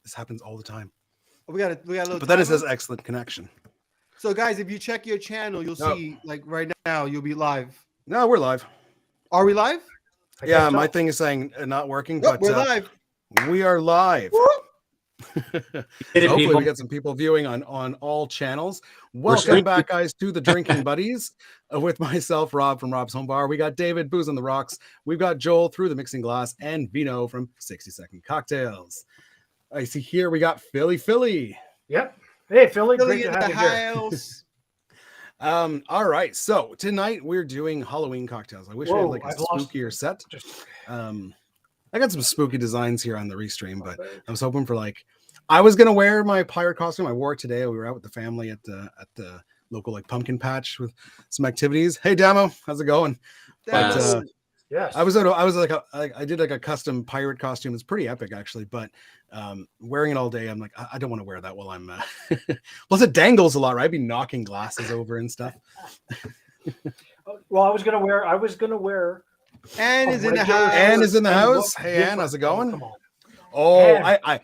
This happens all the time. We got a little. But then it timer. says excellent connection. So guys, if you check your channel, you'll see like right now you'll be live. No, we're live. Are we live? Yeah, my thing is saying not working, Nope, but we're live. we are live. Hopefully people. we get some people viewing on all channels. Welcome back, guys, to the Drinking Buddies with myself, Rob from Rob's Home Bar. We got David, Booze on the Rocks. We've got Joel through the Mixing Glass and Vino from 60 Second Cocktails. I see here we got Philly. Yep. Hey, Philly. Philly Great in to the have you here. house. All right, so tonight we're doing Halloween cocktails. I wish we had like a spookier set. I got some spooky designs here on the restream, but I was hoping for like, I was gonna wear my pirate costume. I wore it today. We were out with the family at the local like pumpkin patch with some activities. Hey Damo, how's it going? But yes, I did like a custom pirate costume. It's pretty epic actually, but wearing it all day, I'm like, I don't want to wear that while I'm plus it dangles a lot, right? I'd be knocking glasses over and stuff. Well, I was gonna wear Anne is in the house. Anne is in the house. Hey Anne, how's it going? Oh,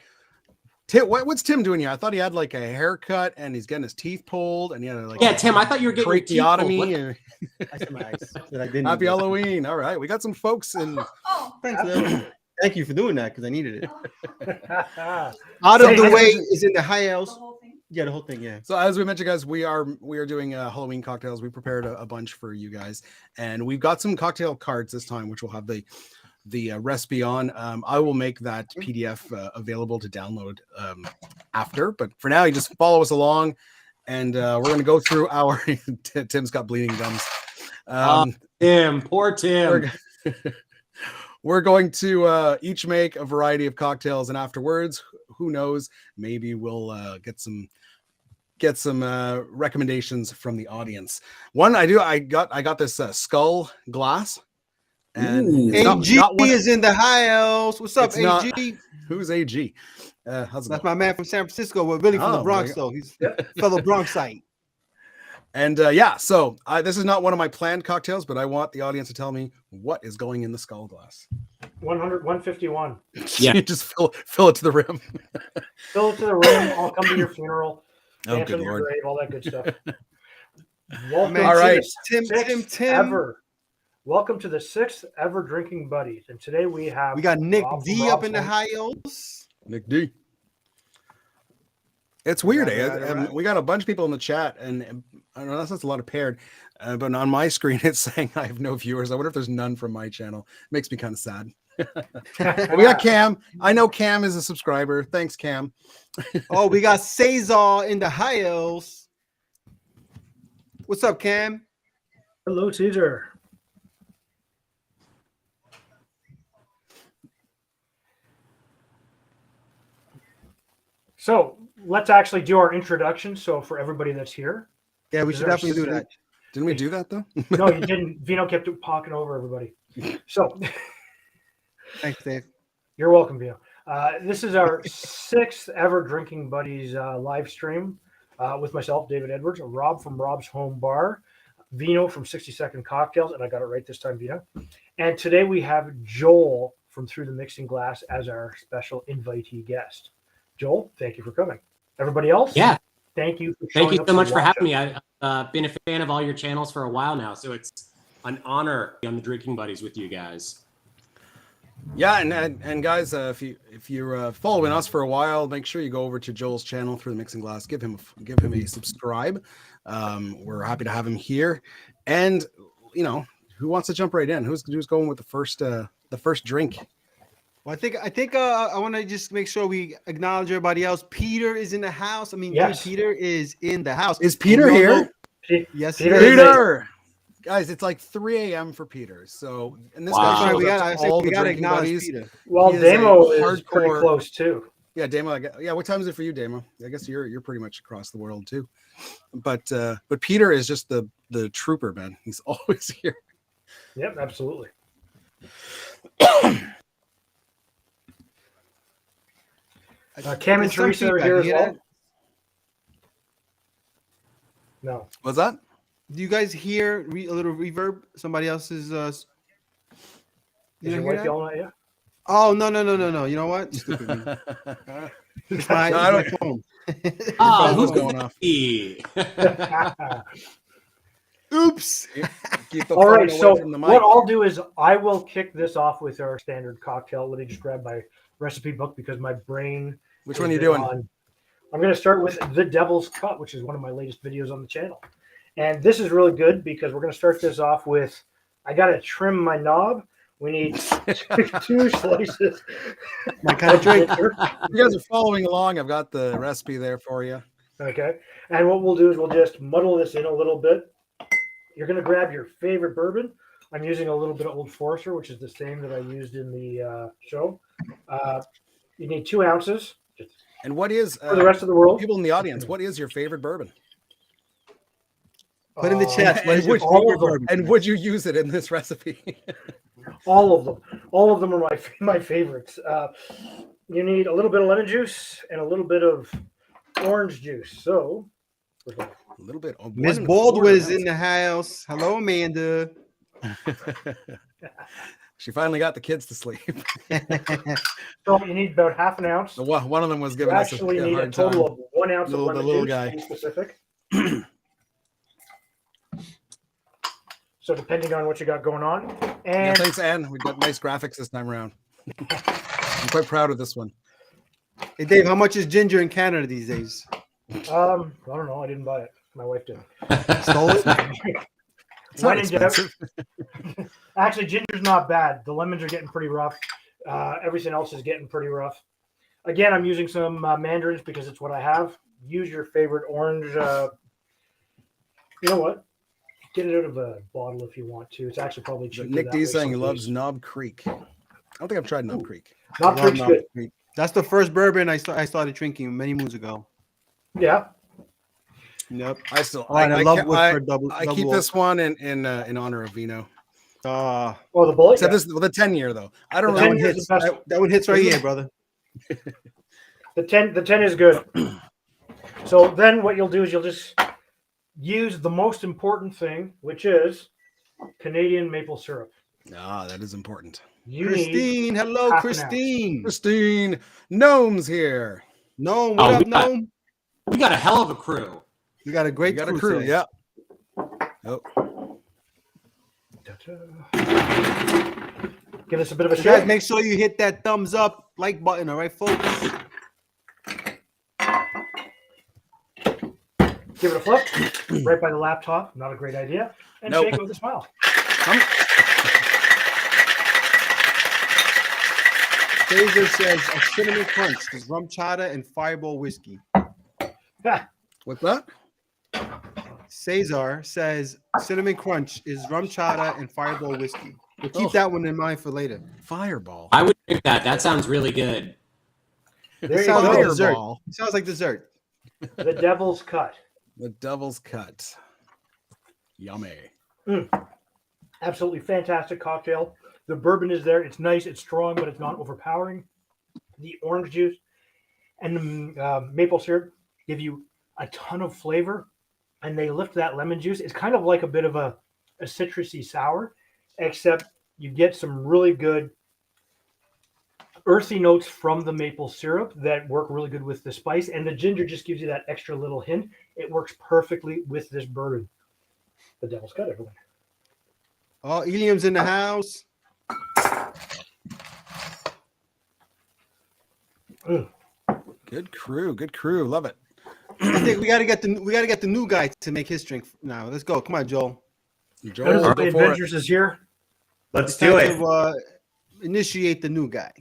what's Tim doing here? I thought he had like a haircut and he's getting his teeth pulled and he had like Tim, I thought you were getting your teeth pulled. Happy Halloween. All right, we got some folks in. Thanks, man. Thank you for doing that because I needed it. Out of the way is in the house. Yeah, the whole thing. Yeah. So as we mentioned, guys, we are doing Halloween cocktails. We prepared a bunch for you guys, and we've got some cocktail cards this time, which will have the recipe on. I will make that PDF available to download after, but for now, you just follow us along, and we're going to go through our. Tim's got bleeding gums. Poor Tim. We're going to each make a variety of cocktails, and afterwards, who knows? Maybe we'll get some recommendations from the audience. One I got this skull glass, and AG is in the house. What's up, AG? Who's AG? How's it That's going? my man from San Francisco. We're really from the Bronx, though. He's a fellow Bronxite. And so this is not one of my planned cocktails, but I want the audience to tell me what is going in the skull glass. 151. Yeah, You just fill it to the rim. Fill it to the rim. I'll come to your funeral. Oh, Dance good on your Lord. grave, all that good stuff. Welcome All right, Tim. Welcome to the 6th ever Drinking Buddies, and today we got Nick D up in the house. Nick D. It's weird, Right. we got a bunch of people in the chat, and I don't know, that's a lot of paired, but on my screen it's saying I have no viewers. I wonder if there's none from my channel. It makes me kind of sad. We got Cam. I know Cam is a subscriber. Thanks, Cam. Oh, we got Cesar in the house. What's up, Cam? Hello, Caesar. So let's actually do our introduction. So for everybody that's here. Yeah, we should definitely do that. Didn't we do that though? No, you didn't. Vino kept talking over everybody. So Thanks, Dave. You're welcome, Vino. This is our 6th ever Drinking Buddies live stream with myself, David Edwards, Rob from Rob's Home Bar, Vino from 60 Second Cocktails, and I got it right this time, Vino. And today we have Joel from Through the Mixing Glass as our special invitee guest. Joel, thank you for coming. Everybody else? Yeah. Thank you. Thank you so much for having me. I've been a fan of all your channels for a while now, so it's an honor to be on the Drinking Buddies with you guys. Yeah, and guys, if you're following us for a while, make sure you go over to Joel's channel Through the Mixing Glass. Give him a subscribe. We're happy to have him here. And who wants to jump right in? Who's going with the first drink? Well, I think I want to just make sure we acknowledge everybody else. Peter is in the house. I mean, yes. Peter is in the house. Is Peter here? Yes, Peter. Guys, it's like 3 a.m. for Peter. So, and this guy shows we all the gotta drinking buddies. Peter. Well, Damo is pretty close too. Yeah, Damo. Yeah, what time is it for you, Damo? I guess you're pretty much across the world too. But Peter is just the trooper, man. He's always here. Yep, absolutely. Cam and Teresa are here as well. No. What's that? Do you guys hear a little reverb? Somebody else's. Is your wife yelling at you? Oh no. You know what? Stupid me. It's my phone. Oh, who's going off? Oops. Keep the All phone right, away so from the mic. what I'll do is I will kick this off with our standard cocktail. Let me just grab my recipe book because my brain. Which one are you doing? I'm going to start with the Devil's Cut, which is one of my latest videos on the channel. And this is really good because we're going to start this off with, I got to trim my knob. We need 2 slices. My kind of drink. You guys are following along. I've got the recipe there for you. Okay. And what we'll do is we'll just muddle this in a little bit. You're going to grab your favorite bourbon. I'm using a little bit of Old Forester, which is the same that I used in the show. You need 2 ounces. And what is For the rest of the world? people in the audience? What is your favorite bourbon? Put in the chat. And would you use it in this recipe? All of them. All of them are my favorites. You need a little bit of lemon juice and a little bit of orange juice. So, a little bit. Miss Baldwin is in the house. Hello, Amanda. She finally got the kids to sleep. So you need about half an ounce. One of them was giving us a hard need a total of 1 ounce of lemon the little juice, guy. to be specific. So depending on what you got going on. And thanks, Anne. We've got nice graphics this time around. I'm quite proud of this one. Hey, Dave, how much is ginger in Canada these days? I don't know. I didn't buy it. My wife did. Stole it? It's not expensive. Actually, ginger's not bad. The lemons are getting pretty rough. Everything else is getting pretty rough. Again, I'm using some mandarins because it's what I have. Use your favorite orange. You know what? Get it out of a bottle if you want to. It's actually probably cheaper. Nick D saying he loves Knob Creek. I don't think I've tried Knob Creek. Knob Creek's good. Creek. That's the first bourbon I started drinking many moons ago. Yeah. Yep. I still. I keep this one in honor of Vino. The bullet. Except this the 10-year though. I don't know. That one hits right here, brother. The 10 is good. So then what you'll do is you'll just use the most important thing, which is Canadian maple syrup. That is important. Christine, hello, Christine. Christine, Gnome's here. Gnome, what up, Gnome? We got a hell of a crew. We got a great crew. Yeah. Oh. Give us a bit of a shake. Guys, make sure you hit that thumbs up, like button, all right, folks? Give it a flip right by the laptop. Not a great idea. And shake it with a smile. Fraser says a cinnamon crunch is rum chata and Fireball whiskey. What's that? Cesar says cinnamon crunch is rum chata and Fireball whiskey. We'll keep that one in mind for later. Fireball. I would drink that. That sounds really good. It sounds like dessert. It sounds like dessert. The Devil's Cut. The Devil's Cut. Yummy. Absolutely fantastic cocktail. The bourbon is there. It's nice. It's strong, but it's not overpowering. The orange juice and the maple syrup give you a ton of flavor, and they lift that lemon juice. It's kind of like a bit of a citrusy sour, except you get some really good earthy notes from the maple syrup that work really good with the spice, and the ginger just gives you that extra little hint. It works perfectly with this bourbon. The Devil's Cut, everyone. Oh, Eliam's in the house. Good crew. Love it. I think we gotta get the new guy to make his drink now. Let's go. Come on, Joel. Joel, the Avengers is here. Let's do it. To, initiate the new guy.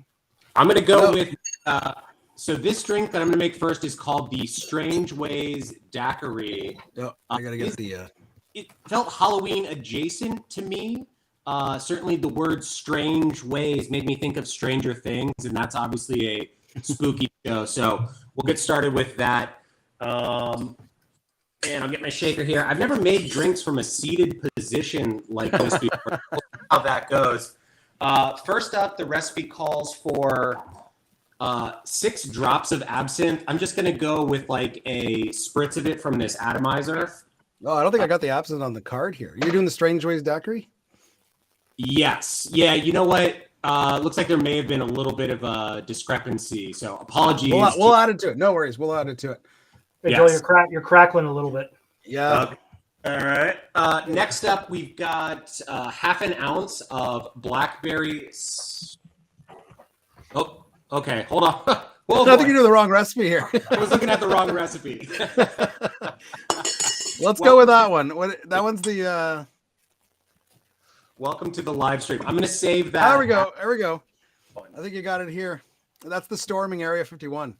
I'm gonna go with so this drink that I'm gonna make first is called the Strange Ways Daiquiri. Oh, I gotta get it felt Halloween adjacent to me. Certainly the word strange ways made me think of Stranger Things, and that's obviously a spooky show. So we'll get started with that. And I'll get my shaker here. I've never made drinks from a seated position like this before. How that goes. First up, the recipe calls for 6 drops of absinthe. I'm just going to go with like a spritz of it from this atomizer. Oh, I don't think I got the absinthe on the card here. You're doing the Strange Ways Daiquiri? Yes. Yeah, you know what? Looks like there may have been a little bit of a discrepancy, so apologies. We'll add it to it. No worries. We'll add it to it. Hey, Joel, you're crackling a little bit. Yeah. Okay. All right. Next up, we've got half an ounce of blackberry. Oh, okay. Hold on. Whoa, I think you're doing the wrong recipe here. I was looking at the wrong recipe. Let's go with that one. That one's the. Welcome to the live stream. I'm going to save that. There we go. There we go. I think you got it here. That's the storming Area 51.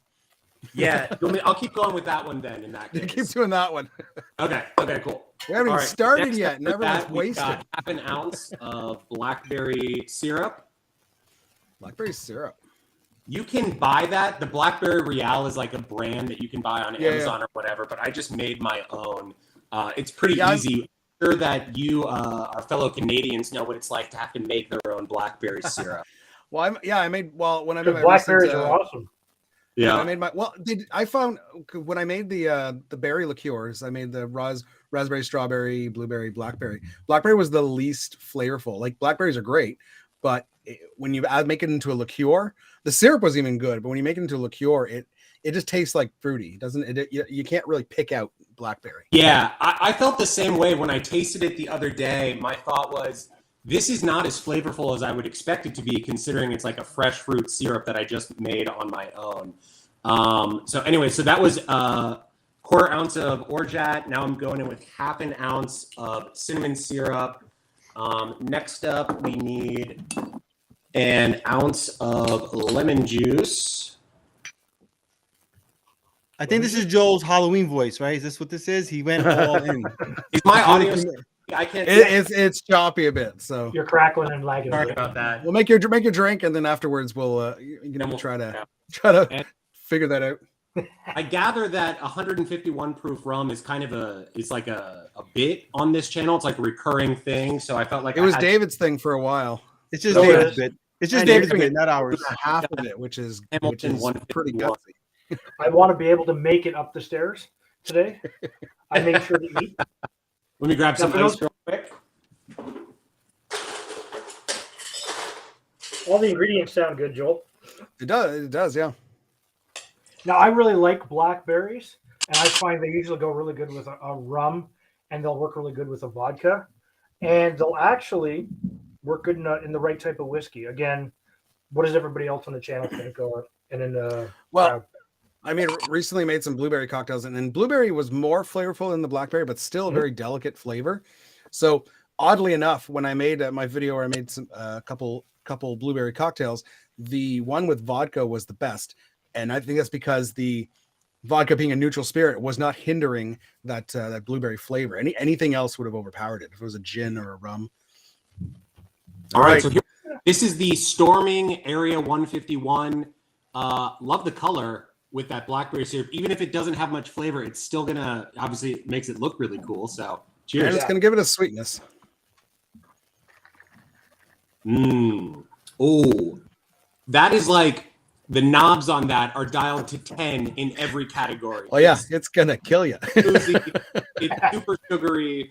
Yeah. I'll keep going with that one then. In that case, Keep doing that one. Okay. Cool. We haven't even started Next yet. up Never with that, wasted. we've got half an ounce of blackberry syrup. Blackberry syrup. You can buy that. The Blackberry Real is like a brand that you can buy on Amazon or whatever, but I just made my own. It's pretty easy. I'm sure that you, our fellow Canadians, know what it's like to have to make their own blackberry syrup. When I made my blackberries are awesome. Yeah, I made I found when I made the berry liqueurs, I made the raspberry, strawberry, blueberry, blackberry. Blackberry was the least flavorful. Like blackberries are great, but when you make it into a liqueur, the syrup was even good. But when you make it into a liqueur, it just tastes like fruity. You can't really pick out blackberry. Yeah, I felt the same way when I tasted it the other day. My thought was, this is not as flavorful as I would expect it to be, considering it's like a fresh fruit syrup that I just made on my own. So that was a quarter ounce of orgeat. Now I'm going in with half an ounce of cinnamon syrup. Next up, we need an ounce of lemon juice. I think this is Joel's Halloween voice, right? Is this what this is? He went all in. Is my audio? I can't. It's choppy a bit, so you're crackling and lagging. Sorry about that. We'll make your drink, and then afterwards we'll try to figure that out. I gather that 151 proof rum is kind of a bit on this channel. It's like a recurring thing. So I felt like it was David's thing for a while. It's just David's bit. It's just David's bit, not ours. Half of it, which is pretty gutsy. I want to be able to make it up the stairs today. I make sure to eat. Let me grab some ice real quick. All the ingredients sound good, Joel. It does, yeah. Now, I really like blackberries, and I find they usually go really good with a rum, and they'll work really good with a vodka, and they'll actually work good in the right type of whiskey. Again, what does everybody else on the channel think? I mean, recently made some blueberry cocktails, and then blueberry was more flavorful than the blackberry, but still a very delicate flavor. So oddly enough, when I made my video where I made some couple blueberry cocktails, the one with vodka was the best. And I think that's because the vodka being a neutral spirit was not hindering that blueberry flavor. Anything else would have overpowered it if it was a gin or a rum. All right. So this is the Storming Area 151. Love the color with that blackberry syrup. Even if it doesn't have much flavor, it's still obviously it makes it look really cool. So cheers. And it's gonna give it a sweetness. Oh, that is like the knobs on that are dialed to 10 in every category. Oh yeah, it's gonna kill you. It's super sugary.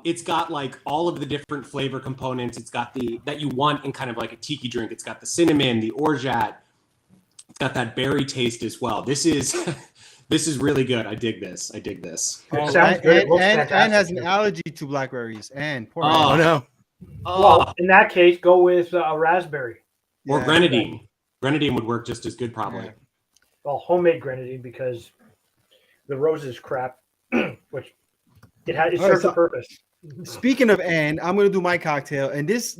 It's got like all of the different flavor components. It's got that you want in kind of like a tiki drink. It's got the cinnamon, the orgeat. It's got that berry taste as well. This is really good. I dig this. It sounds good. And has an allergy to blackberries. And poor oh no. Well, in that case, go with a raspberry or grenadine. Grenadine would work just as good, probably. Yeah. Well, homemade grenadine, because the rose is crap, which it serves a purpose. Speaking of Anne, I'm gonna do my cocktail, and this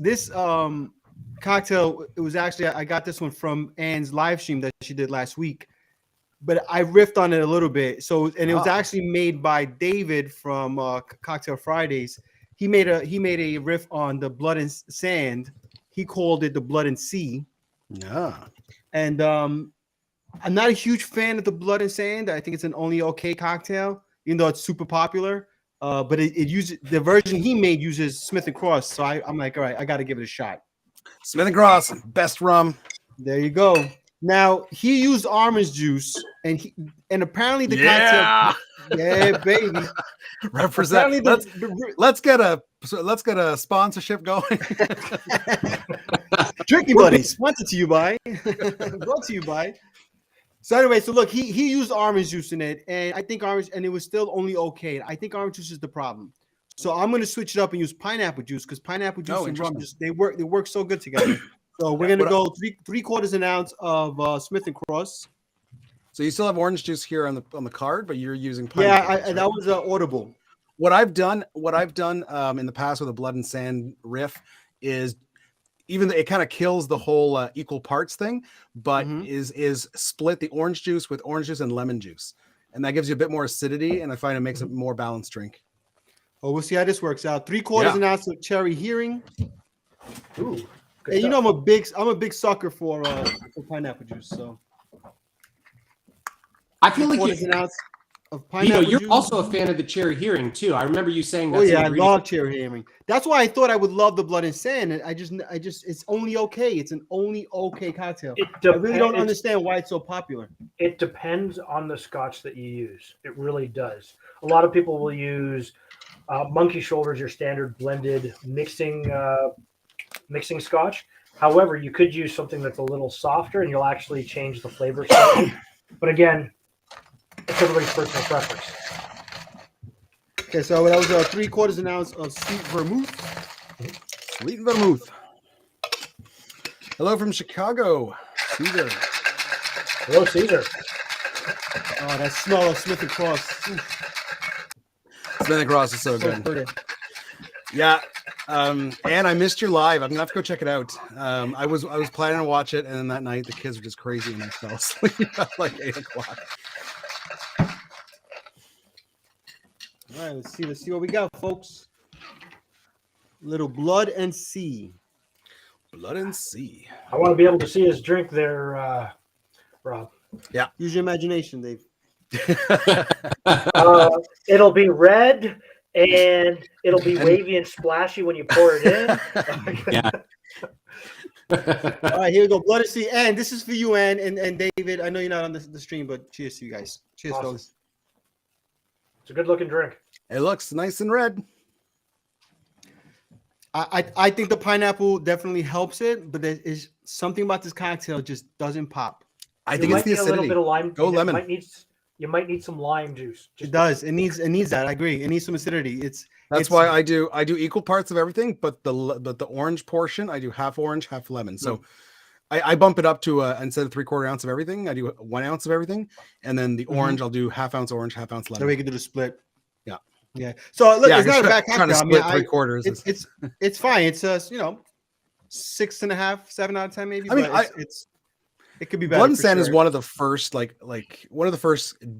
cocktail, it was actually, I got this one from Anne's live stream that she did last week, but I riffed on it a little bit. So, and it was actually made by David from Cocktail Fridays. He made a riff on the Blood and Sand. He called it the Blood and Sea. Yeah. And I'm not a huge fan of the Blood and Sand. I think it's an only okay cocktail, even though it's super popular. But it uses, the version he made uses Smith and Cross. So I'm like, all right, I got to give it a shot. Smith and Cross, best rum. There you go. Now he used orange juice, and apparently the cocktail, yeah, baby, represent. Let's get a sponsorship going. Drinking Buddies, sponsored to you by, brought to you by. So anyway, so look, he used orange juice in it, and I think orange, and it was still only okay. I think orange juice is the problem. So I'm going to switch it up and use pineapple juice because pineapple juice and rum just they work so good together. So we're going to go 3/4 an ounce of Smith and Cross. So you still have orange juice here on the card, but you're using pineapple. Yeah, that was audible. What I've done in the past with a blood and sand riff is even though it kind of kills the whole equal parts thing, but is split the orange juice with orange juice and lemon juice, and that gives you a bit more acidity, and I find it makes a more balanced drink. Oh, we'll see how this works out. 3/4 an ounce of cherry hearing. Ooh, and you know I'm a big sucker for pineapple juice. So I feel like an ounce of pineapple you're juice. Also a fan of the cherry hearing too. I remember you saying that. Oh yeah, I love cherry hearing. That's why I thought I would love the blood and sand. And I just it's only okay. It's an only okay cocktail. I really don't understand why it's so popular. It depends on the scotch that you use. It really does. A lot of people will use Monkey Shoulders, your standard blended mixing scotch. However, you could use something that's a little softer, and you'll actually change the flavor slightly. But again, it's everybody's personal preference. Okay, so that was 3/4 an ounce of sweet vermouth. Sweet vermouth. Hello from Chicago, Caesar. Hello, Caesar. Oh, that smell of Smith and Cross. Smith and Cross is so good. Yeah, and I missed your live. I'm gonna have to go check it out. I was planning to watch it, and then that night the kids were just crazy, and I fell asleep at like 8 o'clock. All right, let's see what we got, folks. Little blood and sea. Blood and sea. I want to be able to see his drink there, Rob. Yeah. Use your imagination, Dave. It'll be red and it'll be wavy and splashy when you pour it in. Yeah. All right, here we go. Blood and sea. And this is for you, Ann and David. I know you're not on the stream, but cheers to you guys. Cheers, Awesome. fellas. It's a good looking drink. It looks nice and red. I think the pineapple definitely helps it, but there is something about this cocktail just doesn't pop. I think it's the acidity. A little bit of lime. Go lemon. You might need some lime juice. It does. It needs that. I agree. It needs some acidity. That's why I do equal parts of everything, but the orange portion I do half orange, half lemon. So I bump it up to instead of 3/4 ounce of everything, I do 1 ounce of everything, and then the orange I'll do half ounce orange, half ounce lemon. So we can do the split. Yeah. Yeah. So look, it's not a bad cocktail. Trying to split 3/4. It's fine. It's 6.5, 7 out of 10 maybe. I mean, it could be better. Blood and Sand is one of the first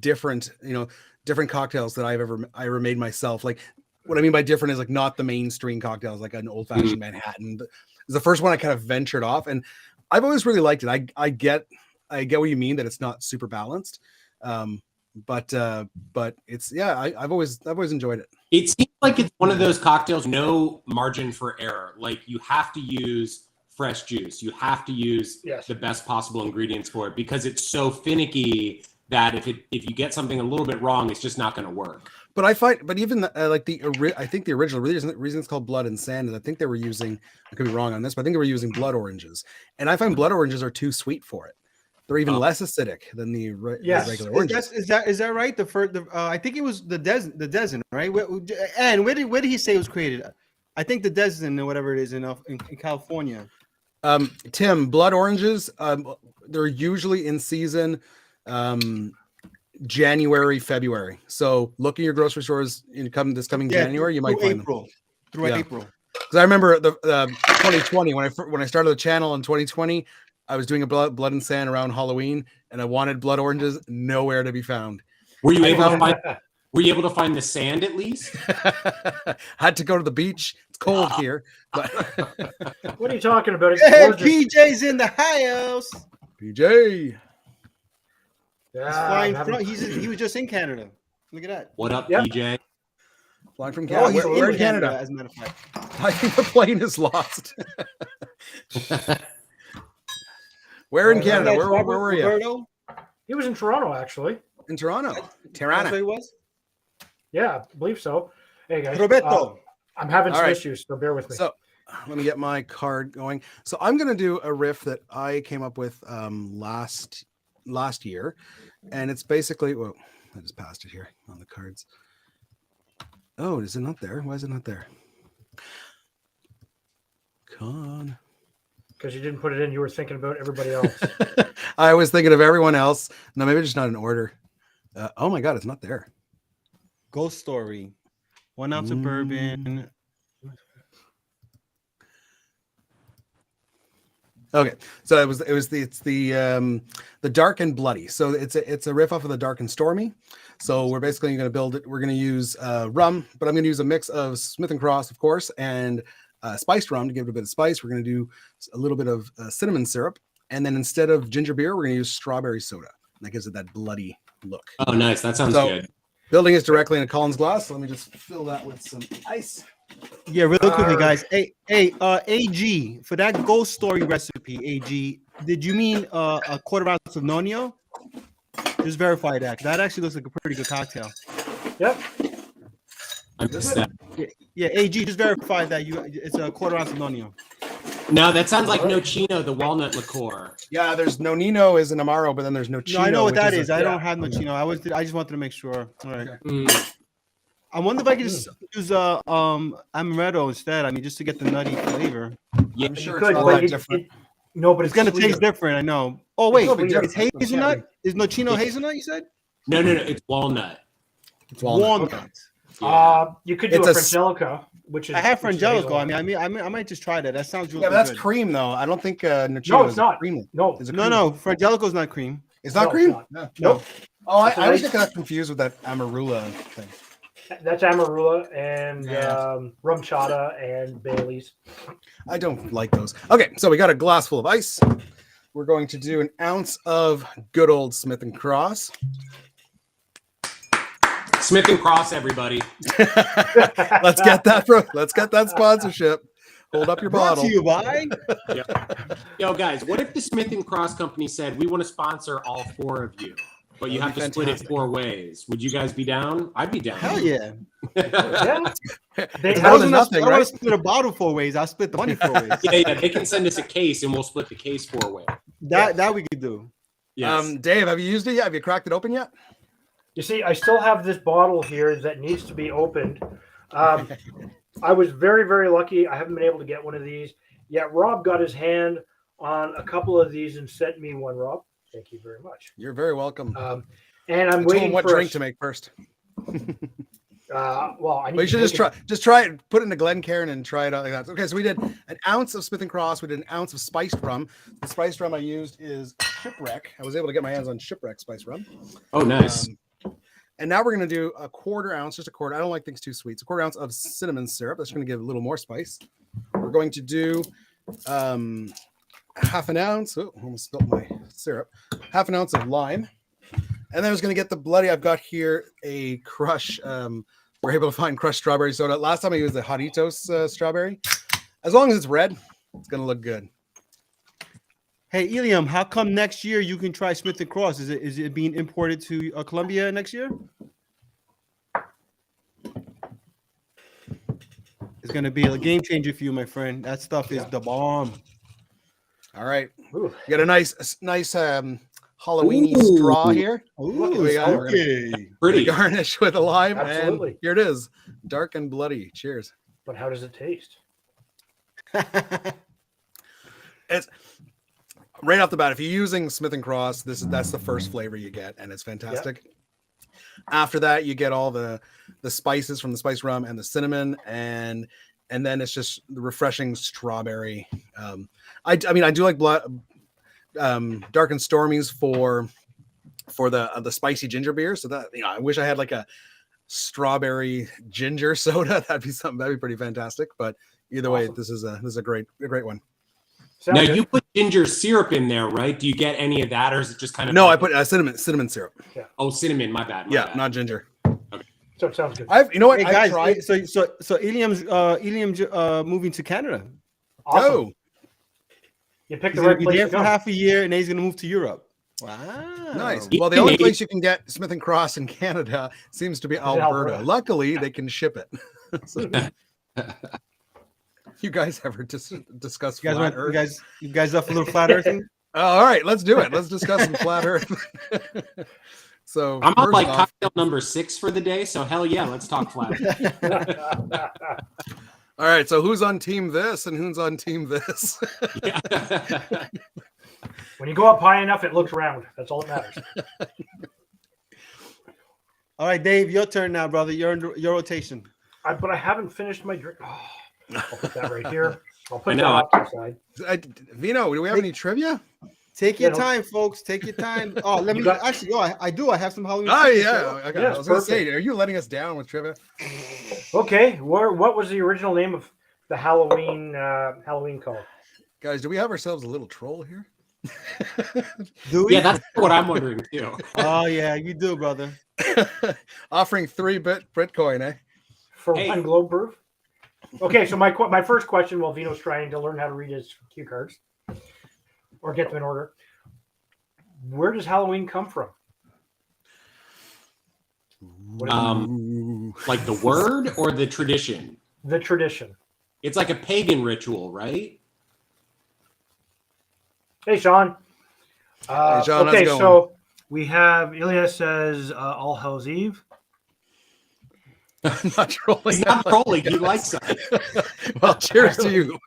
different cocktails that I ever made myself. Like what I mean by different is like not the mainstream cocktails, like an old fashioned Manhattan. But it's the first one I kind of ventured off, and I've always really liked it. I get what you mean that it's not super balanced. But it's I've always enjoyed it. It seems like it's one of those cocktails, no margin for error. Like you have to use fresh juice. You have to use the best possible ingredients for it because it's so finicky that if you get something a little bit wrong, it's just not going to work. But I find, even I think the original reason it's called Blood and Sand is I think they were using, I could be wrong on this, but I think they were using blood oranges, and I find blood oranges are too sweet for it. They're even less acidic than the regular oranges. Is that right? I think it was the Desin, right? And where did he say it was created? I think the Desin or whatever it is in California. Tim, blood oranges, they're usually in season January, February. So look in your grocery stores this coming January, you might find them. Through April. Because I remember the 2020 when I started the channel in 2020, I was doing a blood and sand around Halloween, and I wanted blood oranges, nowhere to be found. Were you able to find the sand at least? Had to go to the beach. It's cold here. But what are you talking about? PJ's in the house. PJ. Yeah, he was just in Canada. Look at that. What up, PJ? Flying from Canada. We're in Canada. As a matter of fact. I think the plane is lost. Where in Canada? Where were you? Roberto? He was in Toronto, actually. In Toronto. That's where he was? Yeah, I believe so. Hey guys, Roberto. I'm having some issues, so bear with me. So let me get my card going. So I'm going to do a riff that I came up with last year, and it's basically, well, I just passed it here on the cards. Oh, is it not there? Why is it not there? Con. Because you didn't put it in, you were thinking about everybody else. I was thinking of everyone else. No, maybe just not in order. Oh my God, it's not there. Ghost Story. 1 ounce of bourbon. Okay, so it's the Dark and Bloody. So it's a riff off of the Dark and Stormy. So we're basically going to build it. We're going to use rum, but I'm going to use a mix of Smith and Cross, of course, and spiced rum to give it a bit of spice. We're going to do a little bit of cinnamon syrup, and then instead of ginger beer, we're going to use strawberry soda. And that gives it that bloody look. Oh, nice. That sounds good. Building is directly in a Collins glass. So let me just fill that with some ice. Yeah, real quickly, guys. Hey, AG, for that Ghost Story recipe, AG, did you mean a quarter ounce of Nonio? Just verify that. That actually looks like a pretty good cocktail. Yep. Yeah, AG, just verify that it's a quarter ounce of Nonio. No, that sounds like Nocino, the walnut liqueur. Yeah, there's Nonino is an Amaro, but then there's Nocino. No, I know what that is. I don't have Nocino. I just wanted to make sure. All right. Okay. I wonder if I could just use amaretto instead. I mean, just to get the nutty flavor. Yeah, I'm sure You could, it's a but lot different. no, but It's gonna sweeter. taste different. I know. Oh wait, It'll be it's different. hazelnut. Is Nocino hazelnut? You said? No, it's walnut. It's walnut. Walnut. Yeah. You could do It's a a Frangelico, which is. I have which is Frangelico. hazelnut. I might just try that. That sounds really Yeah, but that's good. cream though. I don't think Nocino No, it's is not. cream. No, Is it No, cream? no, Frangelico's not cream. It's not No, cream. it's not. No. Nope. Oh, I It's a always nice- get that confused with that Amarula thing. That's Amarula and Yeah. rum chata and Bailey's. I don't like those. Okay, so we got a glass full of ice. We're going to do an ounce of good old Smith and Cross. Smith and Cross, everybody. Let's get that, bro. Let's get that sponsorship. Hold up your Brought bottle. to you by. Yo, guys, what if the Smith and Cross company said we want to sponsor all 4 of you, but you That'd have be to split it fantastic. 4 ways? Would you guys be down? I'd be down. Hell yeah. Yeah. They It's I more don't than want nothing, to right? split a bottle 4 ways. I'll split the money 4 ways. Yeah, they can send us a case and we'll split the case 4 ways. That we could do. Yes. Dave, have you used it yet? Have you cracked it open yet? You see, I still have this bottle here that needs to be opened. I was very, very lucky. I haven't been able to get one of these yet. Rob got his hand on a couple of these and sent me one. Rob, thank you very much. You're very welcome. And I'm I told him waiting what for drink to make first. Well, I need But you should to just try it. Put it in a Glencairn and try it out like that. Okay, so we did an ounce of Smith and Cross. We did an ounce of spiced rum. The spiced rum I used is Shipwreck. I was able to get my hands on Shipwreck spiced rum. Oh, nice. And now we're going to do a quarter ounce, just a quarter. I don't like things too sweet. It's a quarter ounce of cinnamon syrup. That's going to give a little more spice. We're going to do half an ounce. Oh, almost spilled my syrup. Half an ounce of lime. And then I was going to get the bloody. I've got here a crush. We're able to find crushed strawberry soda. Last time I used the Jarritos strawberry. As long as it's red, it's going to look good. Hey, Eliam, how come next year you can try Smith and Cross? Is it being imported to Colombia next year? It's gonna be a game changer for you, my friend. That stuff is the bomb. All right. Ooh. You got a nice Halloween-y straw here. Ooh, we go. okay. Pretty. Garnish with a lime. Absolutely. And here it is. Dark and bloody. Cheers. But how does it taste? It's right off the bat. If you're using Smith and Cross, that's the first flavor you get, and it's fantastic. After that, you get all the spices from the spice rum and the cinnamon, and then it's just the refreshing strawberry. I mean, I do like Dark and Stormies for the spicy ginger beer. So that, I wish I had like a strawberry ginger soda. That'd be pretty fantastic. But either way, Awesome. this is a great one. Sounds Now good. you put ginger syrup in there, right? Do you get any of that, or is it just kind of? No, I put cinnamon syrup. Oh, cinnamon. My bad. my Yeah, bad. not ginger. So it sounds good. You know what? Hey I've tried. guys, so Eliam's moving to Canada. Awesome. Oh, You picked He's the gonna right be place there to for go. half a year, and then he's gonna move to Europe. Wow, nice. You Well, the can only make place you can get Smith and Cross in Canada seems to be Alberta. Alberta. Luckily, they can ship it. So- You guys ever discuss You flat Earth? you guys up for a little flat earthing? All right, let's do it. Let's discuss some flat Earth. So I'm on first like off, cocktail number 6 for the day, so hell yeah, let's talk flat. all right. So who's on team this and who's on team this? When you go up high enough, it looks round. That's all that matters. All right, Dave, your turn now, brother. You're in your rotation. But I haven't finished my drink. Oh, I'll put that right here. I'll put I that know. off to the side. Vino, do we have any trivia? Take your Yeah, time, folks. Take your time. Oh, let me actually. Oh, I do. I have some Halloween. Oh trivia, yeah. so- Okay. Yes, I was gonna say, perfect. are you letting us down with trivia? Okay, what was the original name of the Halloween called? Guys, do we have ourselves a little troll here? Do we? Yeah, that's what I'm wondering too. Oh yeah, you do, brother. Offering 3-bit Bitcoin, eh? For Hey. one globe proof? Okay, so my first question while Vino's trying to learn how to read his cue cards or get them in order. Where does Halloween come from? What is Ooh. Like the word or the tradition? the tradition? It's like a pagan ritual, right? Hey, Sean. Hey, Sean, how's Okay, it going? so we have Ilya says All Hell's Eve. I'm not trolling. He's not trolling. He likes it. Well, cheers to you.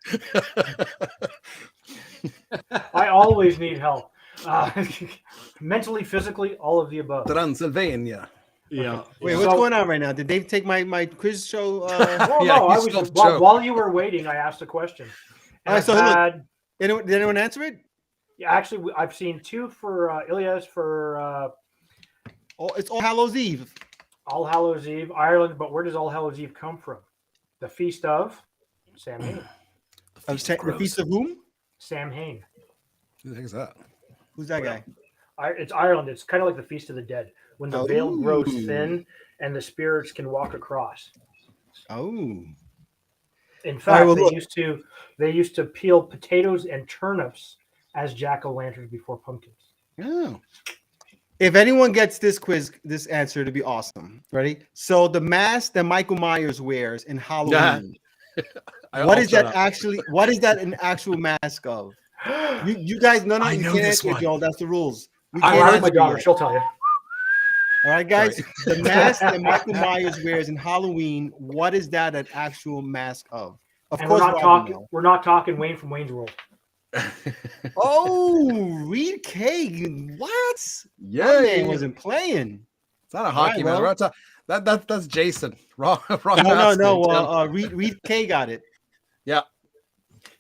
I always need help. Mentally, physically, all of the above. Transylvania. Yeah. Wait, So- what's going on right now? Did Dave take my quiz show? Well, Yeah, no, you I stole was the joke. while you were waiting. I asked a question. And All right, so I've look. had, Did anyone answer it? yeah, actually, I've seen two for Ilya's for Oh, it's All Hallows Eve. All Hallows Eve, Ireland. But where does All Hallows Eve come from? The feast of Samhain. The Feast of whom? Samhain. Who the heck is that? Who's that guy? It's Ireland. It's kind of like the Feast of the Dead, when the veil grows Oh. thin and the spirits can walk across. Oh. In fact, right, well, they look. used to peel potatoes and turnips as jack-o'-lanterns before pumpkins. Oh. If anyone gets this answer, it'd be awesome. Ready? So the mask that Michael Myers wears in Halloween. What is that actually? What is that an actual mask of? You guys, no, I you know can't this answer it, one. Joel. That's the rules. We I can't asked answer my it daughter; yet. she'll tell you. All right, guys. The mask that Michael Myers wears in Halloween. What is that an actual mask of? Of And course, we're not Rob talking. will know. We're not talking Wayne from Wayne's World. Oh, Reed Kagan. What? Yeah, That man wasn't playing. It's not a hockey right, man. well. We're not that's Jason. Wrong No. Reed K got it. Yeah,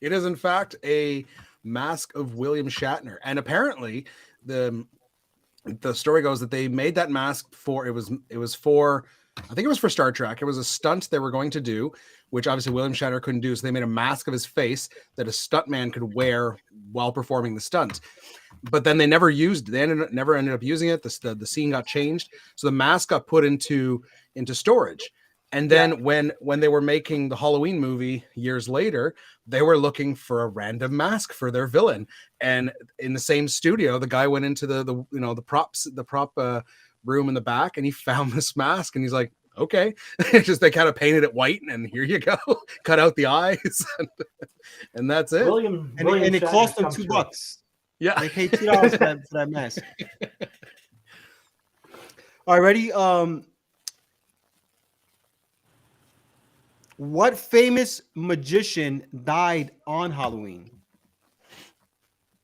it is in fact a mask of William Shatner, and apparently the story goes that they made that mask for it was for, I think it was for Star Trek. It was a stunt they were going to do, which obviously William Shatner couldn't do. So they made a mask of his face that a stuntman could wear while performing the stunt. But then they never used. They never ended up using it. The scene got changed, so the mask got put into storage. And then when they were making the Halloween movie years later, they were looking for a random mask for their villain. And in the same studio, the guy went into the prop room in the back, and he found this mask, and he's like, okay. Just they kind of painted it white, and here you go. Cut out the eyes, and that's it. William And it Shatner cost them comes through. $2. Yeah. They paid $2 for that mask. All right, ready? What famous magician died on Halloween?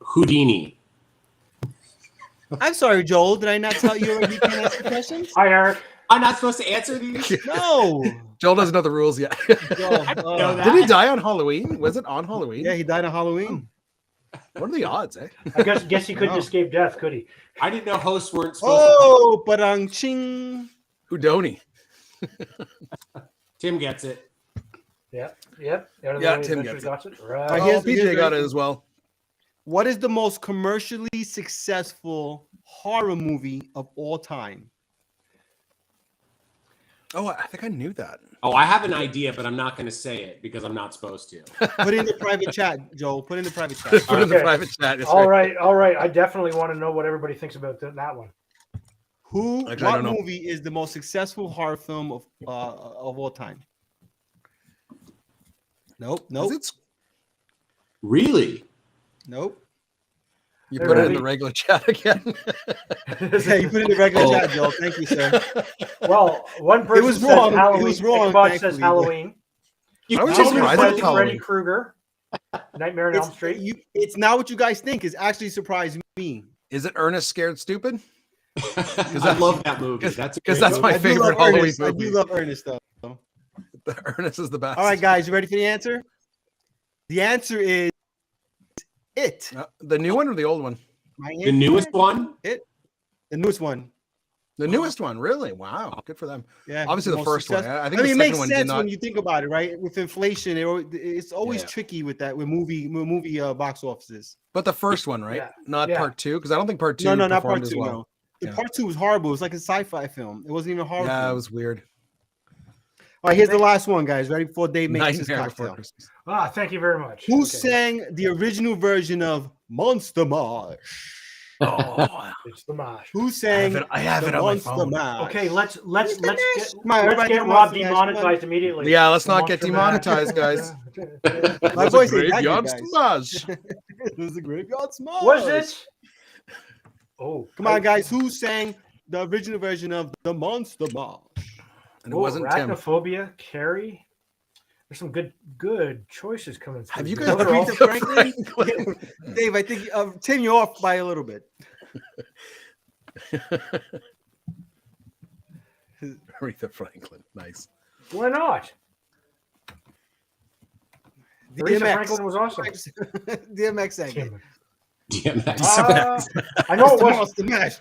Houdini. I'm sorry, Joel. Did I not tell you already you can't answer questions? Hi, Eric. I'm not supposed to answer these? No. Joel doesn't know the rules yet. Joel, know that. Did he die on Halloween? Was it on Halloween? yeah, he died on Halloween. What are the odds, eh? I guess he couldn't No. escape death, could he? I didn't know hosts weren't supposed Oh, badang ching. Houdoni. to. Tim gets it. Yep. Yeah, Tim gets it. got it. Right. Right, Oh, here's- PJ got it as well. What is the most commercially successful horror movie of all time? Oh, I think I knew that. Oh, I have an idea, but I'm not going to say it because I'm not supposed to. Put it in the private chat, Joel. Put it in the private chat. Put it in the Okay. private chat. It's All right. I definitely want to know what everybody thinks about that one. Actually, I What don't know. movie is the most successful horror film of all time? Nope. Really? Nope. You Hey, put it in Ravi. the regular chat again. Yeah, you put it in the regular chat, Joel. Thank you, sir. Well, one person was says wrong. It Halloween. was wrong, Ichabod says thankfully. Halloween. You I was told just me surprised to it Says was put- Freddy Halloween. Krueger. Nightmare on Elm Street. It's not what you guys think. It's actually surprised me. Is it Ernest Scared Stupid? I love that movie. That's a because great that's movie. my I do favorite love Halloween Ernest. I movie. do love Ernest, though. Ernest is the best. All right, guys, you ready for the answer? The answer is It. The new one or the old one? The newest one. The newest one. The newest one, really? Wow, good for them. Yeah, Obviously, the most first one. successful. I think I mean, the it second makes one did sense not. when you think about it, right? With inflation, it's always Yeah. tricky with that with movie box offices. But the first one, right? Yeah. Not Yeah. part two, because I don't think part two No, not performed part as two. well. No, the Yeah. part two was horrible. It was like a sci-fi film. It wasn't even a horror. Yeah, film. it was weird. All right, here's the last one, guys. Ready before Dave makes his Nightmare Before cocktail. Christmas. Thank you very much. Who Okay. sang the original version of Monster Mash? Oh, It's the mash. Who sang I have the it on my Monster phone. Mash? Okay, let's Come get on, let's everybody get do Rob Monster Mash, come on. demonetized immediately. Yeah, let's not get Monster Mash. demonetized, guys. My Was voice a ain't that good, graveyard guys. smash. It was a graveyard smash. Was it? Oh, Come on, guys. Who sang the original version of the Monster Mash? And it wasn't Tim. Arachnophobia, Carrie. There's some good choices coming through. Have you here. guys Those are all- Aretha Franklin? Dave, I think Tim, you're off by a little bit. Aretha Franklin, nice. Why not? Aretha Franklin was awesome. DMX sang it. Damn it. DMX. I know it was. Monster Mash.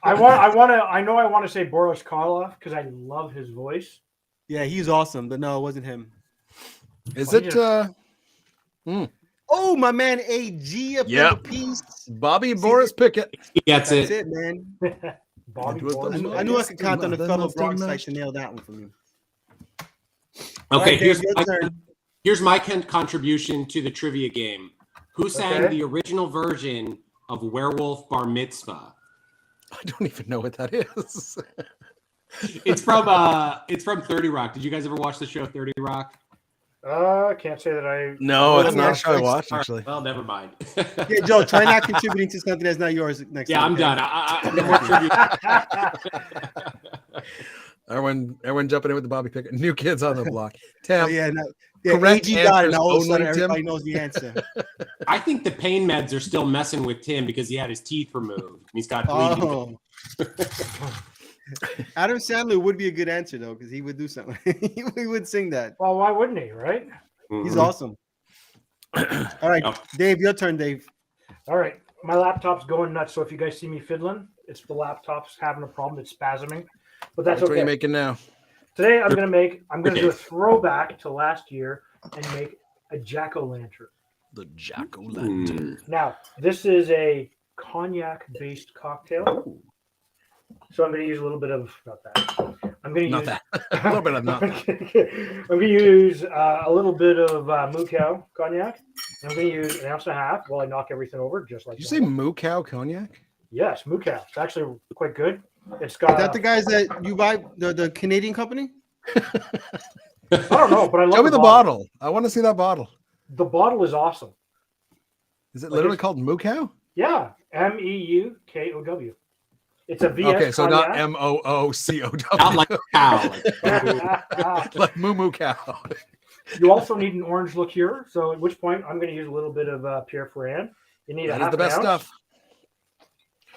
I want to say Boris Karloff because I love his voice. Yeah, he's awesome, but no, it wasn't him. Is Well, it Oh, my man, AG up in the Yep. piece. Bobby Boris Pickett? He gets That's it. it, man. Bobby It was Boris. the I knew I could count on the The fellow Monster Bronx Mash. like to nail that one for me. Okay, Dave, your turn. here's my contribution to the trivia game. Who sang Okay. the original version of Werewolf Bar Mitzvah? I don't even know what that is. It's from 30 Rock. Did you guys ever watch the show 30 Rock? Can't say that I. No, Well, it's not a yeah, show I it's- watched actually. Well, never mind. Yeah, Joe, try not contributing to something that's not yours next Yeah, time. I'm okay? done. No more trivia. Everyone jumping in with the Bobby Pickett. New kids on the block. Oh, Tam, yeah, no, yeah, Correct AG got it. answers Now all of a sudden, only, Tim. everybody knows the answer. I think the pain meds are still messing with Tim because he had his teeth removed. He's got bleeding. Oh. Adam Sandler would be a good answer, though, because he would do something. He would sing that. Well, why wouldn't he? Right. He's Mhm. awesome. All right, Oh. Dave, your turn, Dave. All right. My laptop's going nuts. So if you guys see me fiddling, it's the laptop's having a problem. It's spasming, but that's what are you okay. making now? Today I'm gonna do a Okay. throwback to last year and make a jack-o'-lantern. The jack-o'-lantern. Mm. Now this is a cognac-based cocktail. So I'm going to use a little bit of not that. I'm going to Not use that. A little bit of not that. I'm going to use a little bit of Moo Cow cognac. I'm going to use an ounce and a half while I knock everything over, just like Did you say normal. Moo Cow cognac? Yes, Moo Cow. It's actually quite good. It's Is got. that the guys that you buy, the Canadian company? I don't know, but I love Show me the bottle. I want to see that bottle. The bottle is awesome. Is it Like literally it's- called Moo Cow? Yeah, MEUKOW. It's a VS Okay, so not cognac. MOOCOW. Not like a cow. like Moo Moo Cow. You also need an orange liqueur. So at which point I'm going to use a little bit of Pierre Ferrand. You need a That half is the best an ounce. stuff.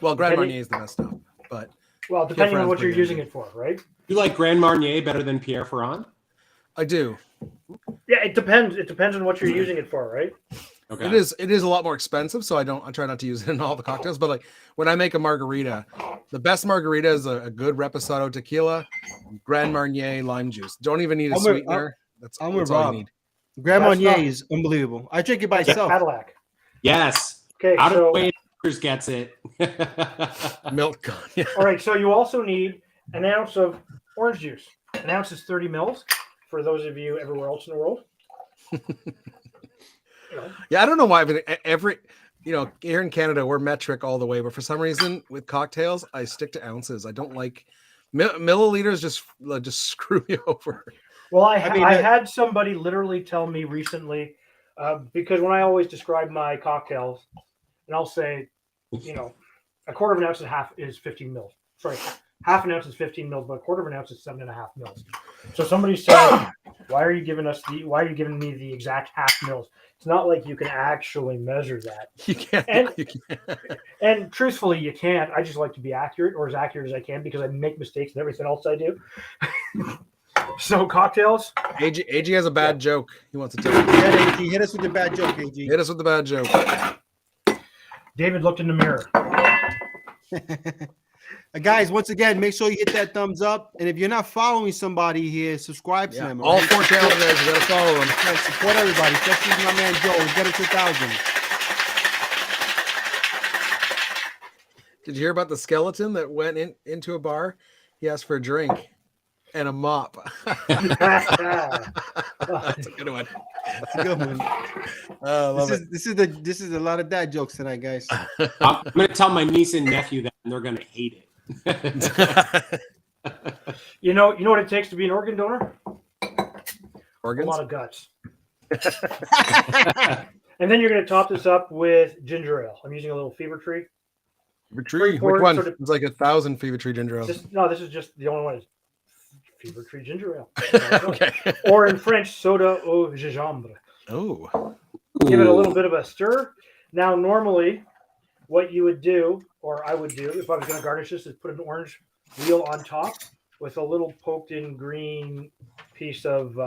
Well, Grand Depending- Marnier is the best stuff, but Well, depending on Ferrand's what you're pretty using good. it for, right? You like Grand Marnier better than Pierre Ferrand? I do. Yeah, it depends. It depends on what you're using it for, right? Okay. It is a lot more expensive, so I try not to use it in all the cocktails. But like when I make a margarita, the best margarita is a good Reposado tequila, Grand Marnier lime juice. Don't even need a I'm with- sweetener. That's I'm with all Rob. you need. Grand That's Marnier not- is unbelievable. I drink it by It's itself. Cadillac. Yes. Okay, Out of the so way, Chris gets it. Milk cognac. all right, so you also need an ounce of orange juice. An ounce is 30 mils. For those of you everywhere else in the world. You know, Yeah, I don't know why, but here in Canada, we're metric all the way. But for some reason, with cocktails, I stick to ounces. I don't like milliliters. Just screw me over. Well, I had somebody literally tell me recently, because when I always describe my cocktails, and I'll say, a quarter of an ounce and half is 15 mils. Sorry, half an ounce is 15 mils, but a quarter of an ounce is 7.5 mils. So somebody said, why are you giving me the exact half mils? It's not like you can actually measure that. You can't. And truthfully, you can't. I just like to be accurate, or as accurate as I can, because I make mistakes in everything else I do. So cocktails. AG has a bad joke. He wants to tell you. Hit us with the bad joke, AG. Hit us with the bad joke. David looked in the mirror. Guys, once again, make sure you hit that thumbs up. And if you're not following somebody here, subscribe to them. All 4 channels, guys. You got to follow them. Yeah, support everybody, especially my man Joel. Get it to 1,000. Did you hear about the skeleton that went into a bar? He asked for a drink and a mop. That's a good one. That's a good one. This is a lot of dad jokes tonight, guys. I'm going to tell my niece and nephew that, and they're going to hate it. You know what it takes to be an organ donor? Organs? A lot of guts. And then you're going to top this up with ginger ale. I'm using a little Fever Tree. Fever Tree? Which one? It's like 1,000 Fever Tree ginger ale. This is just the only one. Is Fever Tree ginger ale. Okay. Or in French, soda au gingembre. Oh. Give it a little bit of a stir. Now, normally, what you would do, or I would do, if I was going to garnish this, is put an orange wheel on top with a little poked-in green piece of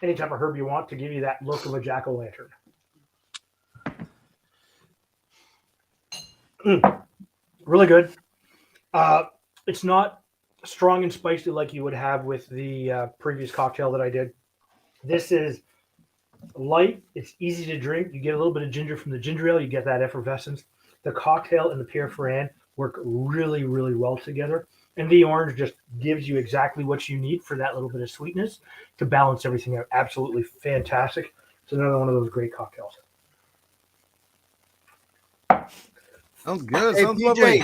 any type of herb you want to give you that look of a jack-o'-lantern. Really good. It's not strong and spicy like you would have with the previous cocktail that I did. This is light. It's easy to drink. You get a little bit of ginger from the ginger ale. You get that effervescence. The cocktail and the Pierre Ferrand work really, really well together. And the orange just gives you exactly what you need for that little bit of sweetness to balance everything out. Absolutely fantastic. It's another one of those great cocktails. Sounds good. Hey, Sounds lovely.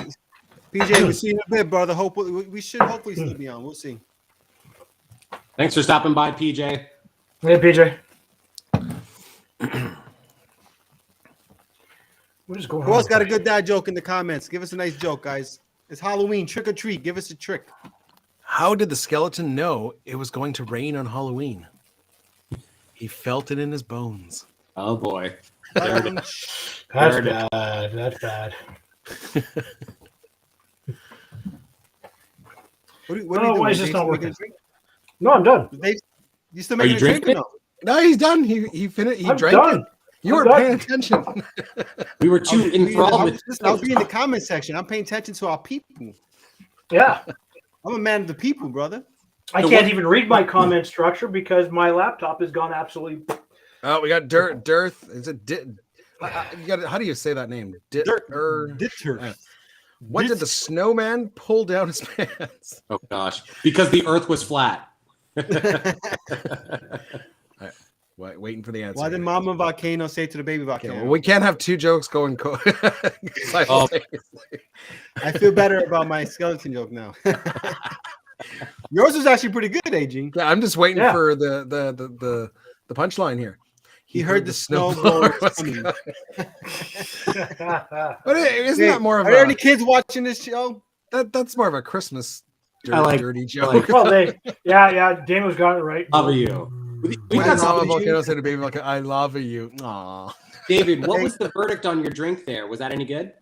PJ, we'll see you in a bit, brother. We should hopefully still be on. We'll see. Thanks for stopping by, PJ. Hey, PJ. What is going on? Who else got a good dad joke in the comments? Give us a nice joke, guys. It's Halloween. Trick or treat. Give us a trick. How did the skeleton know it was going to rain on Halloween? He felt it in his bones. Oh, boy. That's bad. That's bad. Why is this not working? No, I'm done. You still making a drink? No, he's done. He finished. He drank done. it. You were paying attention. We were too enthralled with this. I'll be in the comment section. I'm paying attention to our people. Yeah. I'm a man of the people, brother. I can't even read my comment structure because my laptop has gone absolutely. Oh, we got Dearth. Is it how do you say that name? What did the snowman pull down his pants? Oh, gosh. Because the earth was flat. Waiting for the answer. Why did Mama Volcano say to the baby volcano? Okay, well, we can't have 2 jokes going simultaneously. I feel better about my skeleton joke now. Yours was actually pretty good, AG. Yeah, I'm just waiting for the punchline here. He heard the snow blowing. But isn't that more of are there any kids watching this show? That's more of a Christmas dirty joke. Well, Daniel's got it right. Love you. We got Mama Volcano said to baby volcano, I love you. Aww. David, what was the verdict on your drink there? Was that any good?